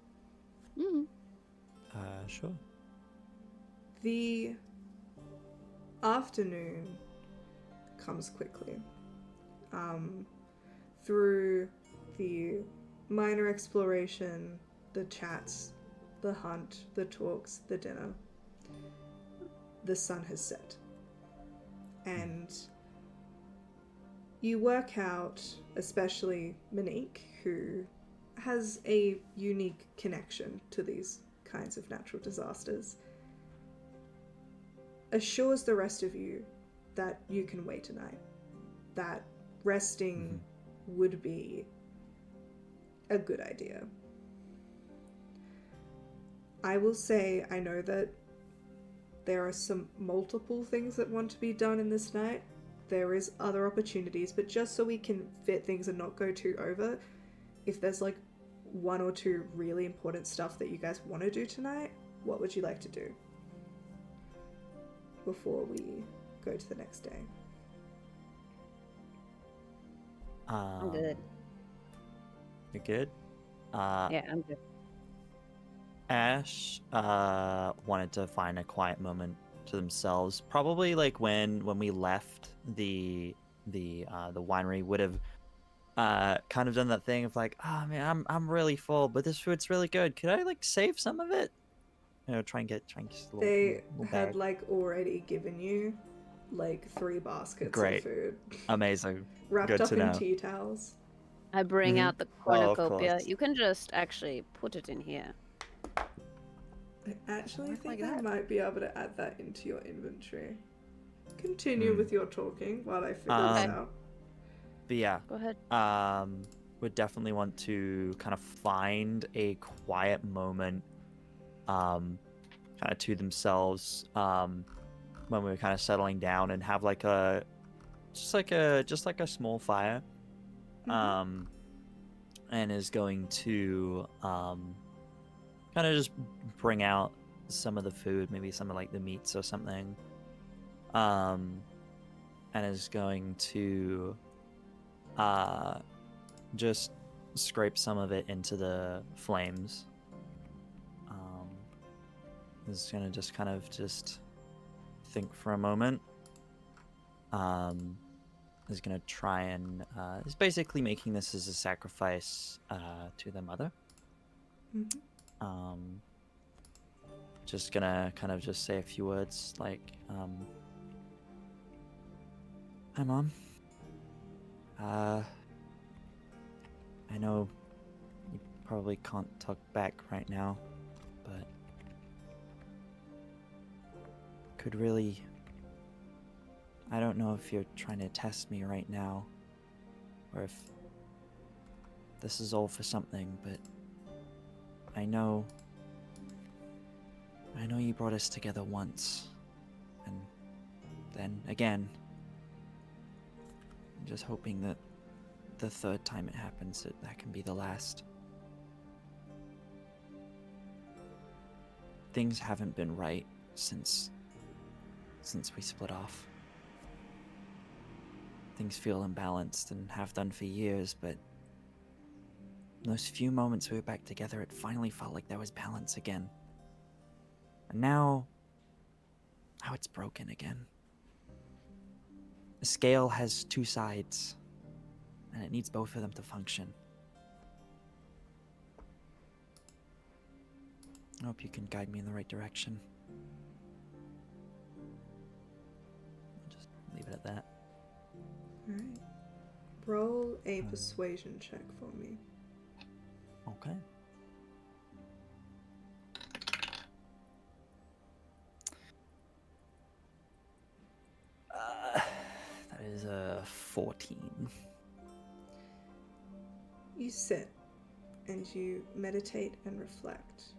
[SPEAKER 3] Sure.
[SPEAKER 1] The afternoon comes quickly. Through the minor exploration, the chats, the hunt, the talks, the dinner, the sun has set. And you work out, especially Monique, who has a unique connection to these kinds of natural disasters, assures the rest of you that you can wait tonight, that resting would be a good idea. I will say, I know that there are some multiple things that want to be done in this night. There is other opportunities, but just so we can fit things and not go too over, if there's like one or two really important stuff that you guys want to do tonight, what would you like to do before we go to the next day?
[SPEAKER 6] I'm good.
[SPEAKER 3] You're good?
[SPEAKER 6] Yeah, I'm good.
[SPEAKER 3] Ash wanted to find a quiet moment to themselves. Probably like when we left the winery, would have kind of done that thing of like, oh man, I'm really full, but this food's really good. Could I like save some of it? You know, try and get just a little,
[SPEAKER 1] They
[SPEAKER 3] little
[SPEAKER 1] had
[SPEAKER 3] bag.
[SPEAKER 1] like already given you like 3 baskets
[SPEAKER 3] Great.
[SPEAKER 1] of food
[SPEAKER 3] Amazing.
[SPEAKER 1] wrapped
[SPEAKER 3] Good
[SPEAKER 1] up
[SPEAKER 3] to
[SPEAKER 1] in
[SPEAKER 3] know.
[SPEAKER 1] tea towels.
[SPEAKER 6] I bring
[SPEAKER 3] Mhm.
[SPEAKER 6] out the
[SPEAKER 3] Oh, of
[SPEAKER 6] cornucopia.
[SPEAKER 3] course.
[SPEAKER 6] You can just actually put it in here.
[SPEAKER 1] I actually
[SPEAKER 6] Work
[SPEAKER 1] think
[SPEAKER 6] like
[SPEAKER 1] I
[SPEAKER 6] that.
[SPEAKER 1] might be able to add that into your inventory. Continue with your talking while I figure this
[SPEAKER 3] Um,
[SPEAKER 1] out.
[SPEAKER 3] But yeah,
[SPEAKER 6] Go ahead.
[SPEAKER 3] would definitely want to kind of find a quiet moment, kind of to themselves, when we were kind of settling down, and have like just like a small fire,
[SPEAKER 1] Mhm.
[SPEAKER 3] and is going to kind of just bring out some of the food, maybe some of like the meats or something, and is going to just scrape some of it into the flames. Is gonna just kind of just think for a moment. Is gonna try and is basically making this as a sacrifice to their mother.
[SPEAKER 1] Mhm.
[SPEAKER 3] Just gonna kind of just say a few words like, "Hi, Mom. I know you probably can't talk back right now, but could really... I don't know if you're trying to test me right now, or if this is all for something, but I know you brought us together once, and then again. I'm just hoping that the 3rd time it happens, that can be the last. Things haven't been right since we split off. Things feel imbalanced and have done for years, but those few moments we were back together, it finally felt like there was balance again. And now it's broken again. The scale has 2 sides, and it needs both of them to function. I hope you can guide me in the right direction. I'll just leave it at that.
[SPEAKER 1] Alright. Roll a persuasion check for me.
[SPEAKER 3] Okay. That is a 14.
[SPEAKER 1] You sit and you meditate and reflect.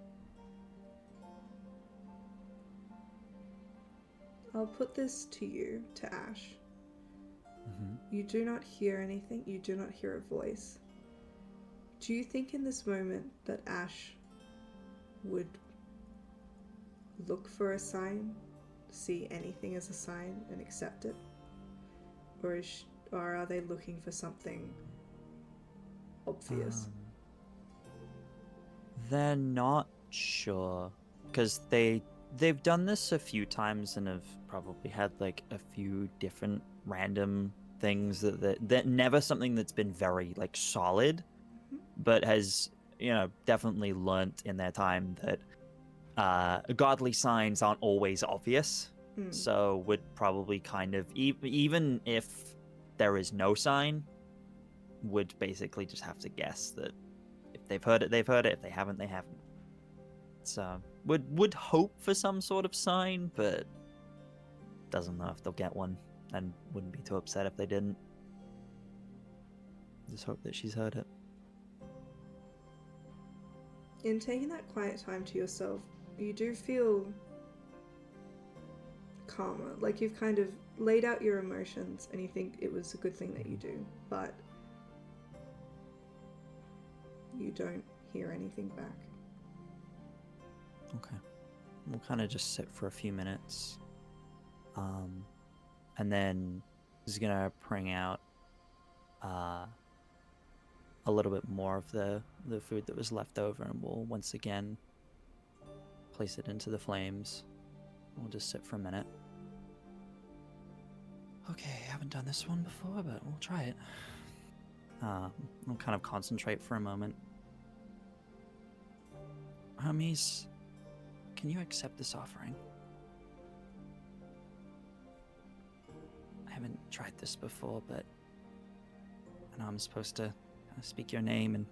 [SPEAKER 1] I'll put this to you, to Ash.
[SPEAKER 3] Mm-hmm.
[SPEAKER 1] You do not hear anything, you do not hear a voice. Do you think in this moment that Ash would look for a sign, see anything as a sign and accept it? Or are they looking for something obvious?
[SPEAKER 3] They're not sure, because they've done this a few times and have probably had like a few different random things that never something that's been very like solid, but has, definitely learnt in their time that godly signs aren't always obvious. So would probably kind of even if there is no sign, would basically just have to guess that if they've heard it, they've heard it. If they haven't, they haven't. So would hope for some sort of sign, but doesn't know if they'll get one, and wouldn't be too upset if they didn't. Just hope that she's heard it.
[SPEAKER 1] In taking that quiet time to yourself, you do feel calmer. Like you've kind of laid out your emotions and you think it was a good thing that you do, but you don't hear anything back.
[SPEAKER 3] Okay. We'll kind of just sit for a few minutes. And then he's gonna bring out a little bit more of the food that was left over, and we'll once again place it into the flames. We'll just sit for a minute. Okay, haven't done this one before, but we'll try it. I'll kind of concentrate for a moment. Hermes, can you accept this offering? I haven't tried this before, but I know I'm supposed to speak your name, and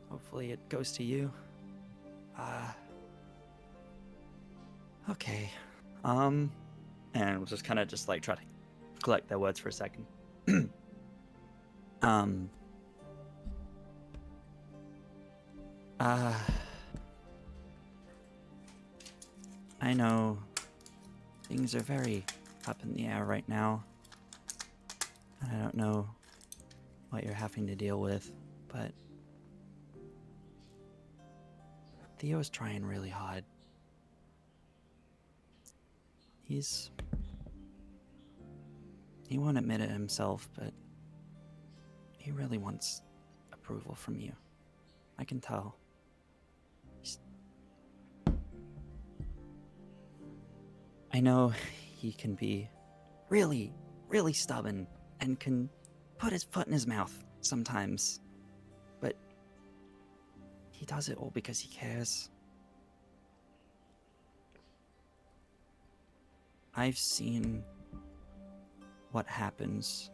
[SPEAKER 3] hopefully it goes to you. Okay. And we'll just kind of just like try to collect their words for a second. I know things are very up in the air right now. And I don't know what you're having to deal with, but Theo's trying really hard. He won't admit it himself, but he really wants approval from you. I can tell. I know he can be really, really stubborn and can put his foot in his mouth sometimes, but he does it all because he cares. I've seen what happens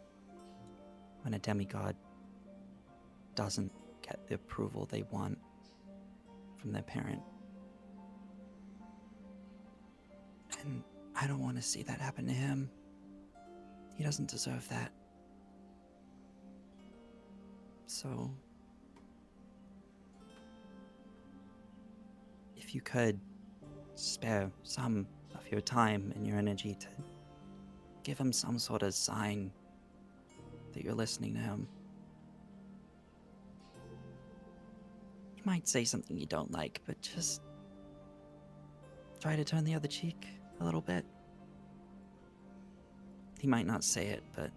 [SPEAKER 3] when a demigod doesn't get the approval they want from their parent. And I don't want to see that happen to him. He doesn't deserve that. So, if you could spare some of your time and your energy to give him some sort of sign that you're listening to him. He might say something you don't like, but just try to turn the other cheek a little bit. He might not say it, but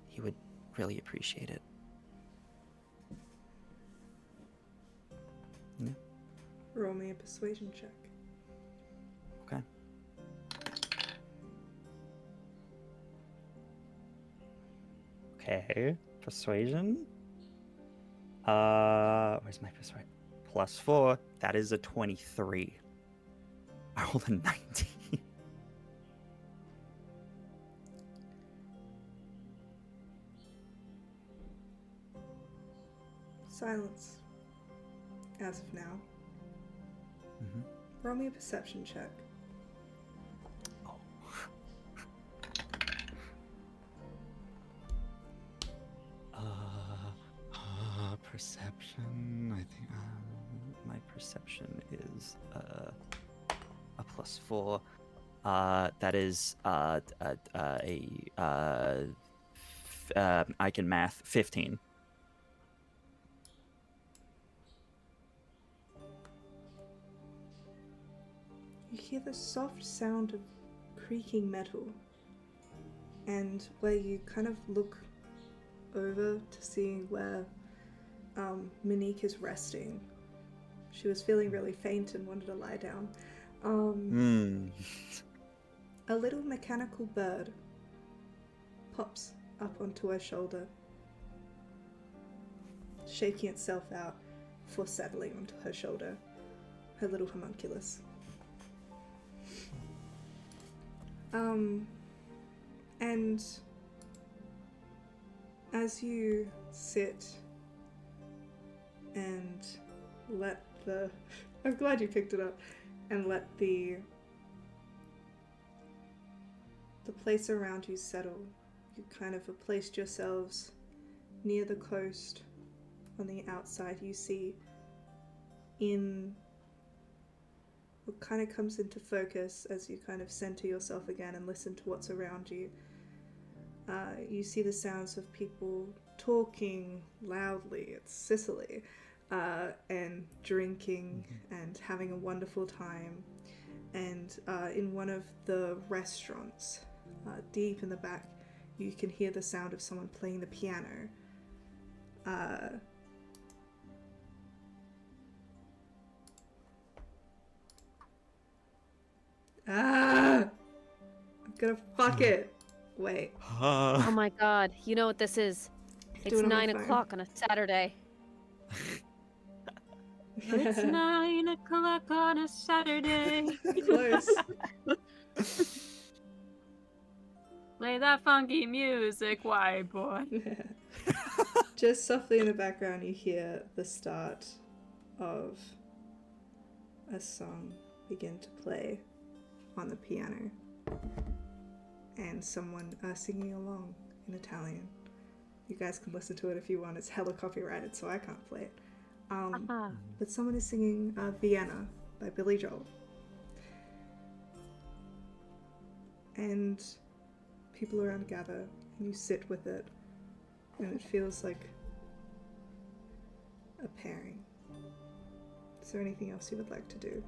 [SPEAKER 3] he would really appreciate it. Yeah.
[SPEAKER 1] Roll me a persuasion check.
[SPEAKER 3] Okay. Okay. Persuasion. Where's my persuasion? +4. That is a 23. I rolled a 19.
[SPEAKER 1] Silence. As of now.
[SPEAKER 3] Mm-hmm.
[SPEAKER 1] Roll me a perception check.
[SPEAKER 3] Oh. Perception. I think my perception is a +4. That is I can math 15.
[SPEAKER 1] You hear the soft sound of creaking metal, and where you kind of look over to see where Monique is resting. She was feeling really faint and wanted to lie down. A little mechanical bird pops up onto her shoulder, shaking itself out before settling onto her shoulder, her little homunculus. And as you sit and let the... I'm glad you picked it up. And let the place around you settle. You kind of have placed yourselves near the coast. On the outside you see in what kind of comes into focus as you kind of center yourself again and listen to what's around you. You see the sounds of people talking loudly. It's Sicily. And drinking and having a wonderful time. And in one of the restaurants, deep in the back, you can hear the sound of someone playing the piano. Ah! I'm gonna fuck it. Wait.
[SPEAKER 6] Oh my god, you know what this is?
[SPEAKER 1] Do
[SPEAKER 6] It's
[SPEAKER 1] it on my
[SPEAKER 6] 9
[SPEAKER 1] phone.
[SPEAKER 6] o'clock on a Saturday.
[SPEAKER 2] It's 9 o'clock on a Saturday.
[SPEAKER 1] Close.
[SPEAKER 2] Play that funky music, white boy.
[SPEAKER 1] Just softly in the background, you hear the start of a song begin to play on the piano, and someone singing along in Italian. You guys can listen to it if you want. It's hella copyrighted, so I can't play it. But someone is singing Vienna by Billy Joel. And people around gather, and you sit with it, and it feels like a pairing. Is there anything else you would like to do?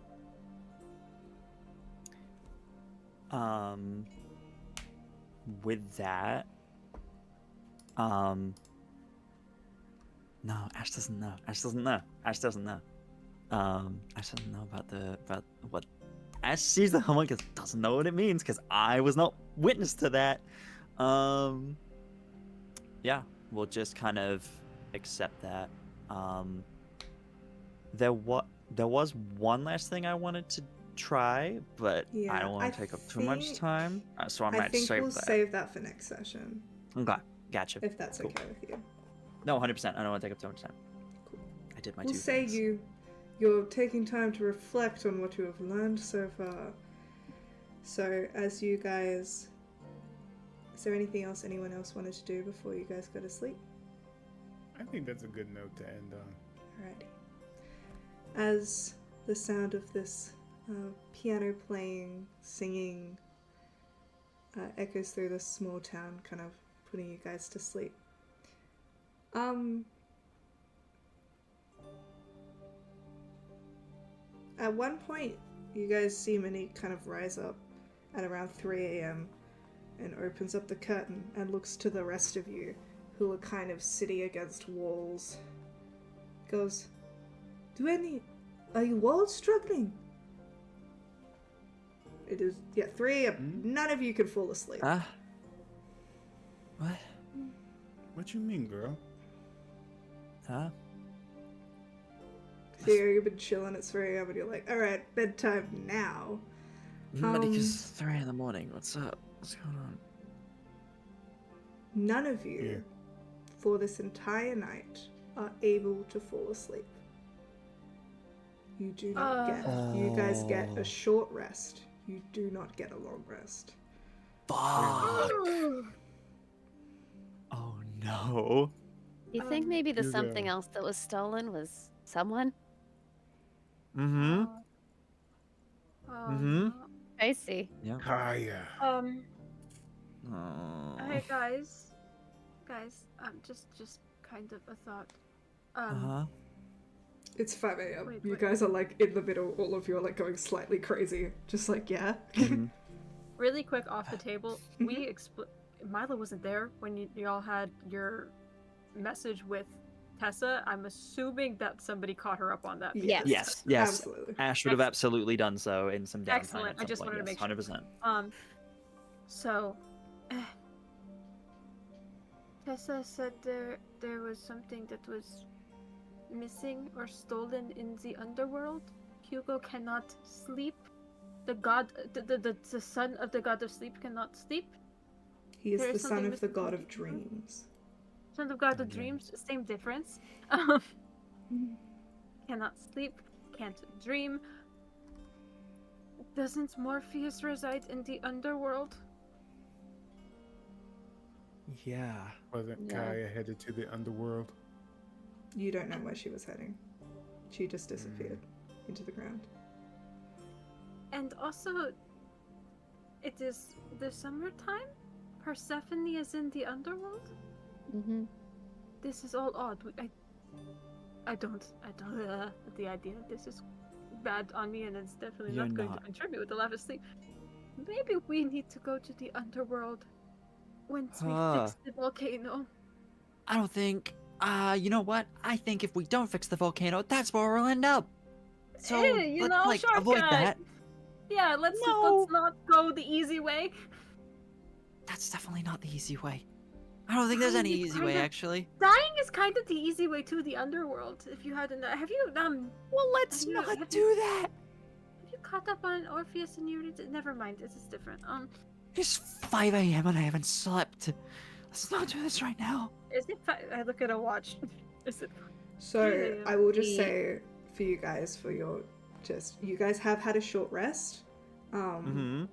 [SPEAKER 3] With that, no, Ash doesn't know. Ash doesn't know. Ash doesn't know. Ash doesn't know about what. Ash sees the homunculus, doesn't know what it means because I was not witness to that. Yeah, we'll just kind of accept that. There was one last thing I wanted to try, but
[SPEAKER 1] Yeah,
[SPEAKER 3] I don't want
[SPEAKER 1] I
[SPEAKER 3] to take up too much
[SPEAKER 1] think-
[SPEAKER 3] time, so I
[SPEAKER 1] I
[SPEAKER 3] might
[SPEAKER 1] think
[SPEAKER 3] save
[SPEAKER 1] we'll
[SPEAKER 3] that.
[SPEAKER 1] save that for next session,
[SPEAKER 3] Okay, gotcha.
[SPEAKER 1] if that's
[SPEAKER 3] Cool.
[SPEAKER 1] okay with you.
[SPEAKER 3] No, 100%. I don't want to take up too much time.
[SPEAKER 1] Cool.
[SPEAKER 3] I did my
[SPEAKER 1] We'll
[SPEAKER 3] two
[SPEAKER 1] say
[SPEAKER 3] things.
[SPEAKER 1] you're taking time to reflect on what you have learned so far. So, as you guys... Is there anything else anyone else wanted to do before you guys go to sleep?
[SPEAKER 4] I think that's a good note to end on.
[SPEAKER 1] Alrighty. As the sound of this piano playing, singing echoes through this small town, kind of putting you guys to sleep. At one point, you guys see Minnie kind of rise up at around 3 a.m. and opens up the curtain and looks to the rest of you, who are kind of sitting against walls. Goes, are you all struggling? It is, 3 a.m. None of you can fall asleep.
[SPEAKER 3] What?
[SPEAKER 4] What you mean, girl?
[SPEAKER 3] Huh?
[SPEAKER 1] So you've been chilling at 3 a.m. and you're like, alright, bedtime now.
[SPEAKER 3] It's 3 in the morning. What's up? What's going on?
[SPEAKER 1] None of you, for this entire night, are able to fall asleep. You do not get. You guys get a short rest. You do not get a long rest.
[SPEAKER 3] Fuck. Oh no.
[SPEAKER 6] You think maybe the
[SPEAKER 4] You're
[SPEAKER 6] something
[SPEAKER 4] the-
[SPEAKER 6] else that was stolen was someone?
[SPEAKER 3] Mm-hmm. Mm-hmm.
[SPEAKER 6] I see.
[SPEAKER 3] Yeah.
[SPEAKER 4] Kaya.
[SPEAKER 3] Oh.
[SPEAKER 2] Hey guys, just kind of a thought.
[SPEAKER 3] Uh-huh.
[SPEAKER 1] It's 5 a.m.
[SPEAKER 2] Wait,
[SPEAKER 1] You
[SPEAKER 2] wait.
[SPEAKER 1] guys are like in the middle. All of you are like going slightly crazy. Just like, yeah.
[SPEAKER 3] Mhm.
[SPEAKER 2] Really quick off the table, Milo wasn't there when y'all had your message with Tessa. I'm assuming that somebody caught her up on that.
[SPEAKER 6] Yes.
[SPEAKER 3] Yes, yes.
[SPEAKER 1] Absolutely.
[SPEAKER 3] Ash would have absolutely done so in some downtime.
[SPEAKER 2] Excellent.
[SPEAKER 3] At
[SPEAKER 2] I
[SPEAKER 3] some
[SPEAKER 2] just
[SPEAKER 3] point,
[SPEAKER 2] wanted to
[SPEAKER 3] yes,
[SPEAKER 2] make sure.
[SPEAKER 3] 100%.
[SPEAKER 2] So Tessa said there was something that was missing or stolen in the underworld. Hugo cannot sleep. The son of the god of sleep cannot sleep.
[SPEAKER 1] He is
[SPEAKER 2] There
[SPEAKER 1] the
[SPEAKER 2] is
[SPEAKER 1] son
[SPEAKER 2] something
[SPEAKER 1] of the
[SPEAKER 2] missing
[SPEAKER 1] god
[SPEAKER 2] from
[SPEAKER 1] of
[SPEAKER 2] the
[SPEAKER 1] dreams.
[SPEAKER 2] Son of god of dreams, same difference. Cannot sleep, can't dream. Doesn't Morpheus reside in the underworld?
[SPEAKER 3] Yeah.
[SPEAKER 4] Wasn't
[SPEAKER 6] Yeah.
[SPEAKER 4] Kaya headed to the underworld?
[SPEAKER 1] You don't know where she was heading. She just disappeared into the ground.
[SPEAKER 2] And also, it is the summertime? Persephone is in the underworld?
[SPEAKER 6] Mm-hmm.
[SPEAKER 2] This is all odd. I don't, the idea of this is bad on me and it's definitely
[SPEAKER 3] You're
[SPEAKER 2] not going to
[SPEAKER 3] not.
[SPEAKER 2] contribute with the lack of sleep. Maybe we need to go to the underworld once we
[SPEAKER 3] Huh.
[SPEAKER 2] fix the volcano.
[SPEAKER 3] I don't think. You know what? I think if we don't fix the volcano, that's where we'll end up. So
[SPEAKER 2] Eh, you
[SPEAKER 3] let's
[SPEAKER 2] know,
[SPEAKER 3] avoid
[SPEAKER 2] shortcut.
[SPEAKER 3] that.
[SPEAKER 2] Yeah, let's
[SPEAKER 3] No.
[SPEAKER 2] not go the easy way.
[SPEAKER 3] That's definitely not the easy way. I don't think there's any
[SPEAKER 2] Dying is
[SPEAKER 3] easy way,
[SPEAKER 2] kinda-
[SPEAKER 3] actually.
[SPEAKER 2] Dying is kind of the easy way to the underworld. If you hadn't, have you
[SPEAKER 3] Well, let's
[SPEAKER 2] Have you-
[SPEAKER 3] not
[SPEAKER 2] have
[SPEAKER 3] do that.
[SPEAKER 2] have you caught up on Orpheus and Eurydice? Never mind, this is different.
[SPEAKER 3] It's 5 a.m. and I haven't slept. Let's not do this right now.
[SPEAKER 2] Is it? I look at a watch. Is it?
[SPEAKER 1] So I will just
[SPEAKER 6] Yeah.
[SPEAKER 1] say for you guys, you guys have had a short rest.
[SPEAKER 3] Mm-hmm.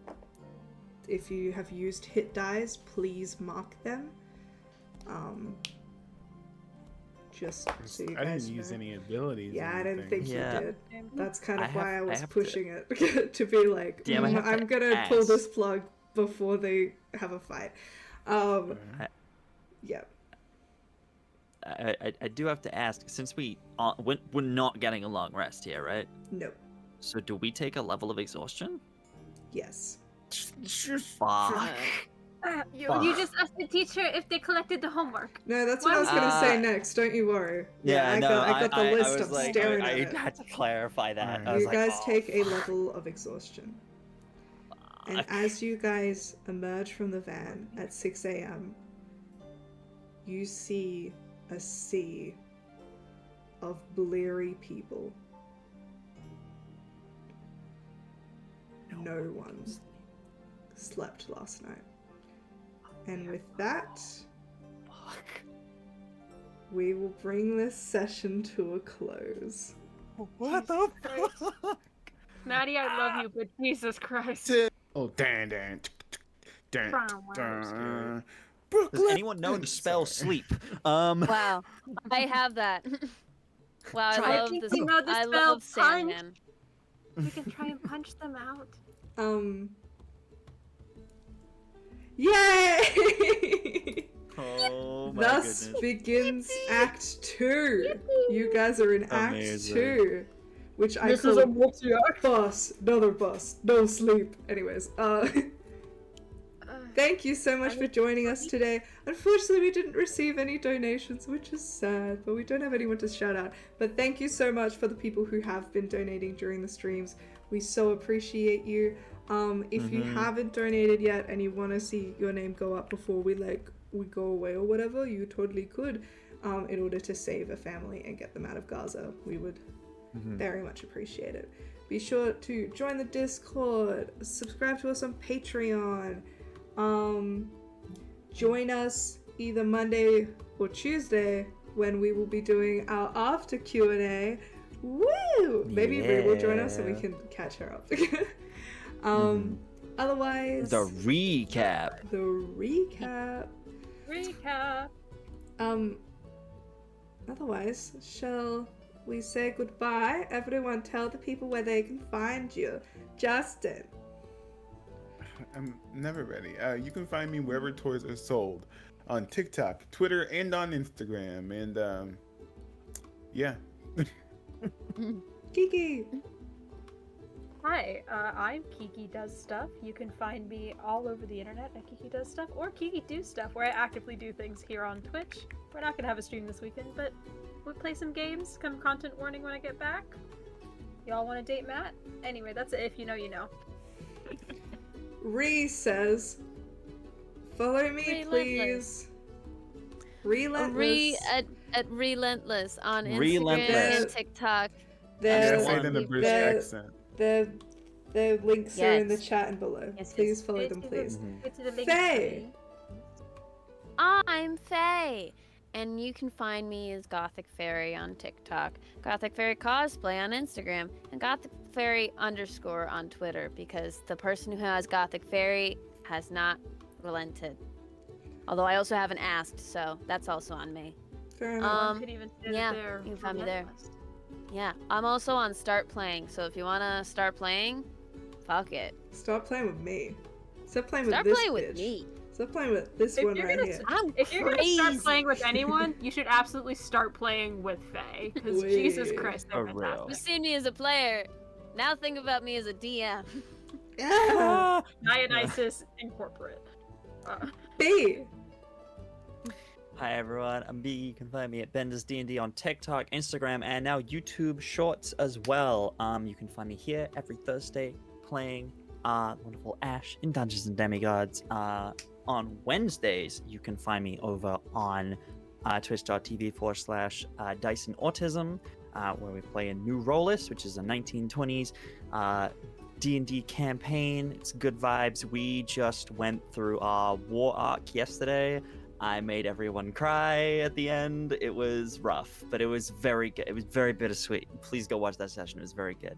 [SPEAKER 1] If you have used hit dice, please mark them. Just so you
[SPEAKER 4] I
[SPEAKER 1] guys
[SPEAKER 4] didn't use
[SPEAKER 1] know.
[SPEAKER 4] any abilities.
[SPEAKER 1] Yeah,
[SPEAKER 4] or
[SPEAKER 1] I didn't
[SPEAKER 4] anything.
[SPEAKER 1] think
[SPEAKER 3] Yeah.
[SPEAKER 1] you did. That's kind of
[SPEAKER 3] I
[SPEAKER 1] why
[SPEAKER 3] have-
[SPEAKER 1] I
[SPEAKER 3] I
[SPEAKER 1] was
[SPEAKER 3] have to-
[SPEAKER 1] pushing it to be like,
[SPEAKER 3] Damn, I have to
[SPEAKER 1] I'm gonna pull
[SPEAKER 3] ask.
[SPEAKER 1] this plug before they have a fight. Yeah.
[SPEAKER 3] I do have to ask, since we're not getting a long rest here, right?
[SPEAKER 1] No.
[SPEAKER 3] So do we take a level of exhaustion?
[SPEAKER 1] Yes.
[SPEAKER 3] Fuck.
[SPEAKER 2] You just asked the teacher if they collected the homework.
[SPEAKER 1] No, that's what I was gonna say next. Don't you worry. I got the list.
[SPEAKER 3] I was
[SPEAKER 1] I'm
[SPEAKER 3] like,
[SPEAKER 1] staring
[SPEAKER 3] I
[SPEAKER 1] at it.
[SPEAKER 3] had to clarify that. I
[SPEAKER 4] You
[SPEAKER 3] was
[SPEAKER 1] You
[SPEAKER 3] like,
[SPEAKER 1] guys
[SPEAKER 3] oh,
[SPEAKER 1] take a
[SPEAKER 3] fuck.
[SPEAKER 1] level of exhaustion. And as you guys emerge from the van at 6 a.m., you see a sea of bleary people. No one slept last night. And with that,
[SPEAKER 3] Fuck.
[SPEAKER 1] we will bring this session to a close.
[SPEAKER 3] What the fuck?
[SPEAKER 2] Maddie, I love you, but Jesus Christ.
[SPEAKER 4] Oh, dan.
[SPEAKER 3] Does
[SPEAKER 4] Brooklyn.
[SPEAKER 3] anyone know the spell
[SPEAKER 4] Sorry.
[SPEAKER 3] sleep?
[SPEAKER 6] Wow, I have that. Wow,
[SPEAKER 3] Try
[SPEAKER 6] I
[SPEAKER 3] it.
[SPEAKER 6] love
[SPEAKER 2] think
[SPEAKER 6] this.
[SPEAKER 2] you know the
[SPEAKER 6] I
[SPEAKER 2] spell
[SPEAKER 6] love Sandman.
[SPEAKER 2] We can try and punch them out.
[SPEAKER 1] Yay!
[SPEAKER 3] Oh my
[SPEAKER 1] Thus
[SPEAKER 3] goodness.
[SPEAKER 1] begins Act 2. You guys are in Act
[SPEAKER 3] Amazing.
[SPEAKER 1] 2, which I
[SPEAKER 5] This
[SPEAKER 1] call
[SPEAKER 5] is a multi-act.
[SPEAKER 1] bus, another bus, no sleep. Anyways, thank you so much for joining us today. Unfortunately, we didn't receive any donations, which is sad, but we don't have anyone to shout out. But thank you so much for the people who have been donating during the streams. We so appreciate you. If you haven't donated yet and you want to see your name go up before we go away or whatever, you totally could, in order to save a family and get them out of Gaza. We would very much appreciate it. Be sure to join the Discord, subscribe to us on Patreon, join us either Monday or Tuesday when we will be doing our after Q&A. Woo! Maybe Rue will join us and we
[SPEAKER 3] Yeah.
[SPEAKER 1] can catch her up. Otherwise,
[SPEAKER 3] The recap.
[SPEAKER 1] the recap.
[SPEAKER 2] Recap.
[SPEAKER 1] Otherwise, shall we say goodbye? Everyone tell the people where they can find you. Justin.
[SPEAKER 4] I'm never ready. You can find me wherever toys are sold, on TikTok, Twitter, and on Instagram. And yeah.
[SPEAKER 1] Kiki.
[SPEAKER 2] Hi, I'm Kiki Does Stuff. You can find me all over the internet at Kiki Does Stuff or Kiki Do Stuff, where I actively do things here on Twitch. We're not gonna have a stream this weekend, but we'll play some games. Come content warning when I get back. Y'all want to date Matt? Anyway, that's it. If you know, you know.
[SPEAKER 1] Ree says, follow me, please. Relentless.
[SPEAKER 6] At Relentless on Instagram
[SPEAKER 3] Relentless.
[SPEAKER 6] and TikTok.
[SPEAKER 1] Their,
[SPEAKER 4] Yeah, say it in a
[SPEAKER 6] One.
[SPEAKER 4] British
[SPEAKER 1] Their-
[SPEAKER 4] accent.
[SPEAKER 1] their links are in the
[SPEAKER 6] Yes.
[SPEAKER 1] chat and below.
[SPEAKER 6] Yes,
[SPEAKER 1] Please
[SPEAKER 6] yes.
[SPEAKER 1] follow them, please.
[SPEAKER 2] Go to the link
[SPEAKER 1] Faye.
[SPEAKER 2] tree.
[SPEAKER 6] I'm Faye, and you can find me as Gothic Fairy on TikTok, Gothic Fairy Cosplay on Instagram, and Gothic Fairy _ on Twitter, because the person who has Gothic Fairy has not relented. Although I also haven't asked, so that's also on me.
[SPEAKER 1] Fair enough.
[SPEAKER 2] One could even say that
[SPEAKER 6] yeah,
[SPEAKER 2] they're
[SPEAKER 6] you can find me there.
[SPEAKER 2] relentless.
[SPEAKER 6] Yeah, I'm also on Start Playing, so if you wanna start playing, fuck it.
[SPEAKER 1] Stop playing with me. Stop playing
[SPEAKER 6] Start
[SPEAKER 1] with this
[SPEAKER 6] playing
[SPEAKER 1] bitch.
[SPEAKER 6] with me.
[SPEAKER 1] Stop playing with this
[SPEAKER 2] If
[SPEAKER 1] one
[SPEAKER 2] you're
[SPEAKER 1] right
[SPEAKER 2] gonna
[SPEAKER 1] here.
[SPEAKER 6] I'm
[SPEAKER 2] If you're gonna start
[SPEAKER 6] crazy.
[SPEAKER 2] playing with anyone, you should absolutely start playing with Faye. Because
[SPEAKER 1] Wait.
[SPEAKER 2] Jesus Christ, they're
[SPEAKER 3] For real.
[SPEAKER 2] fantastic.
[SPEAKER 6] You've seen me as a player. Now think about me as a DM.
[SPEAKER 1] Yeah.
[SPEAKER 2] Dionysus Incorporate.
[SPEAKER 1] B.
[SPEAKER 3] Hi everyone, I'm B. You can find me at Bender's D&D on TikTok, Instagram, and now YouTube Shorts as well. You can find me here every Thursday playing wonderful Ash in Dungeons and Demigods. On Wednesdays, you can find me over on twitch.tv/Dice and Autism, where we play a New Rollist, which is a 1920s D&D campaign. It's good vibes. We just went through our war arc yesterday. I made everyone cry at the end. It was rough, but it was very good. It was very bittersweet. Please go watch that session. It was very good.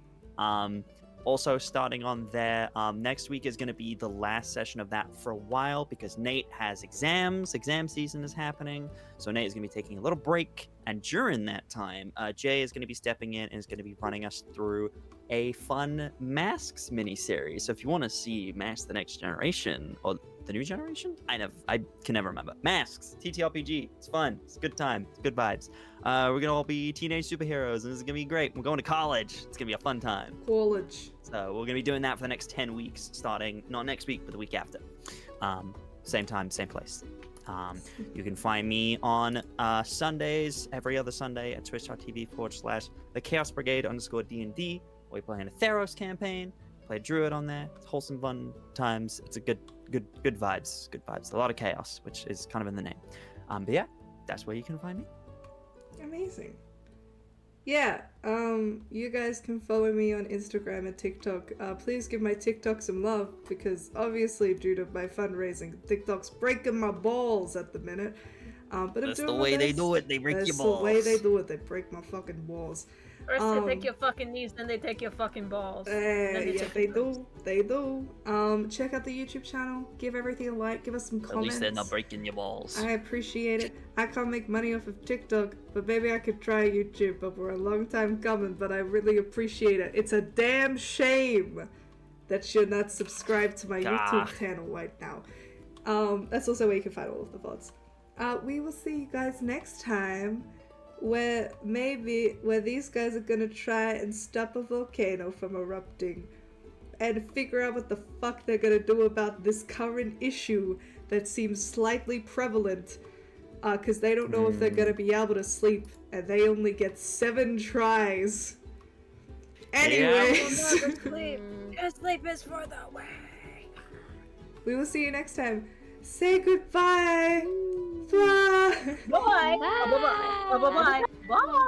[SPEAKER 3] Also, starting on there, next week is going to be the last session of that for a while because Nate has exams. Exam season is happening. So Nate is going to be taking a little break. And during that time, Jay is going to be stepping in and is going to be running us through a fun Masks mini-series. So if you want to see Masks the Next Generation, or the New Generation? I can never remember. Masks, TTRPG. It's fun. It's a good time. It's good vibes. We're going to all be teenage superheroes, and this is going to be great. We're going to college. It's going to be a fun time.
[SPEAKER 1] College.
[SPEAKER 3] So we're going to be doing that for the next 10 weeks, starting not next week, but the week after. Same time, same place. You can find me on Sundays, every other Sunday at twitch.tv/the Chaos Brigade _DnD. We're playing a Theros campaign. Play a druid on there. It's wholesome, fun times. It's a good vibes. Good vibes. A lot of chaos, which is kind of in the name. But yeah, that's where you can find me.
[SPEAKER 1] Amazing. Yeah, you guys can follow me on Instagram and TikTok. Please give my TikTok some love because obviously due to my fundraising, TikTok's breaking my balls at the minute. But
[SPEAKER 3] That's the way they do it. They break your balls.
[SPEAKER 1] That's the way they do it. They break my fucking balls.
[SPEAKER 2] First they take your fucking knees, then they take your fucking balls.
[SPEAKER 1] Yeah, they do. They do. Check out the YouTube channel. Give everything a like. Give us some comments.
[SPEAKER 3] At least they're not breaking your balls.
[SPEAKER 1] I appreciate it. I can't make money off of TikTok, but maybe I could try YouTube. But we're a long time coming. But I really appreciate it. It's a damn shame that you're not subscribed to my YouTube channel right now. That's also where you can find all of the VODs. We will see you guys next time. Where these guys are gonna try and stop a volcano from erupting and figure out what the fuck they're gonna do about this current issue that seems slightly prevalent because they don't know if they're gonna be able to sleep and they only get 7 tries. Anyways,
[SPEAKER 2] We'll never sleep. Your sleep is for the way.
[SPEAKER 1] We will see you next time. Say goodbye. Bye.
[SPEAKER 2] Bye. Bye. Bye. Bye. Bye.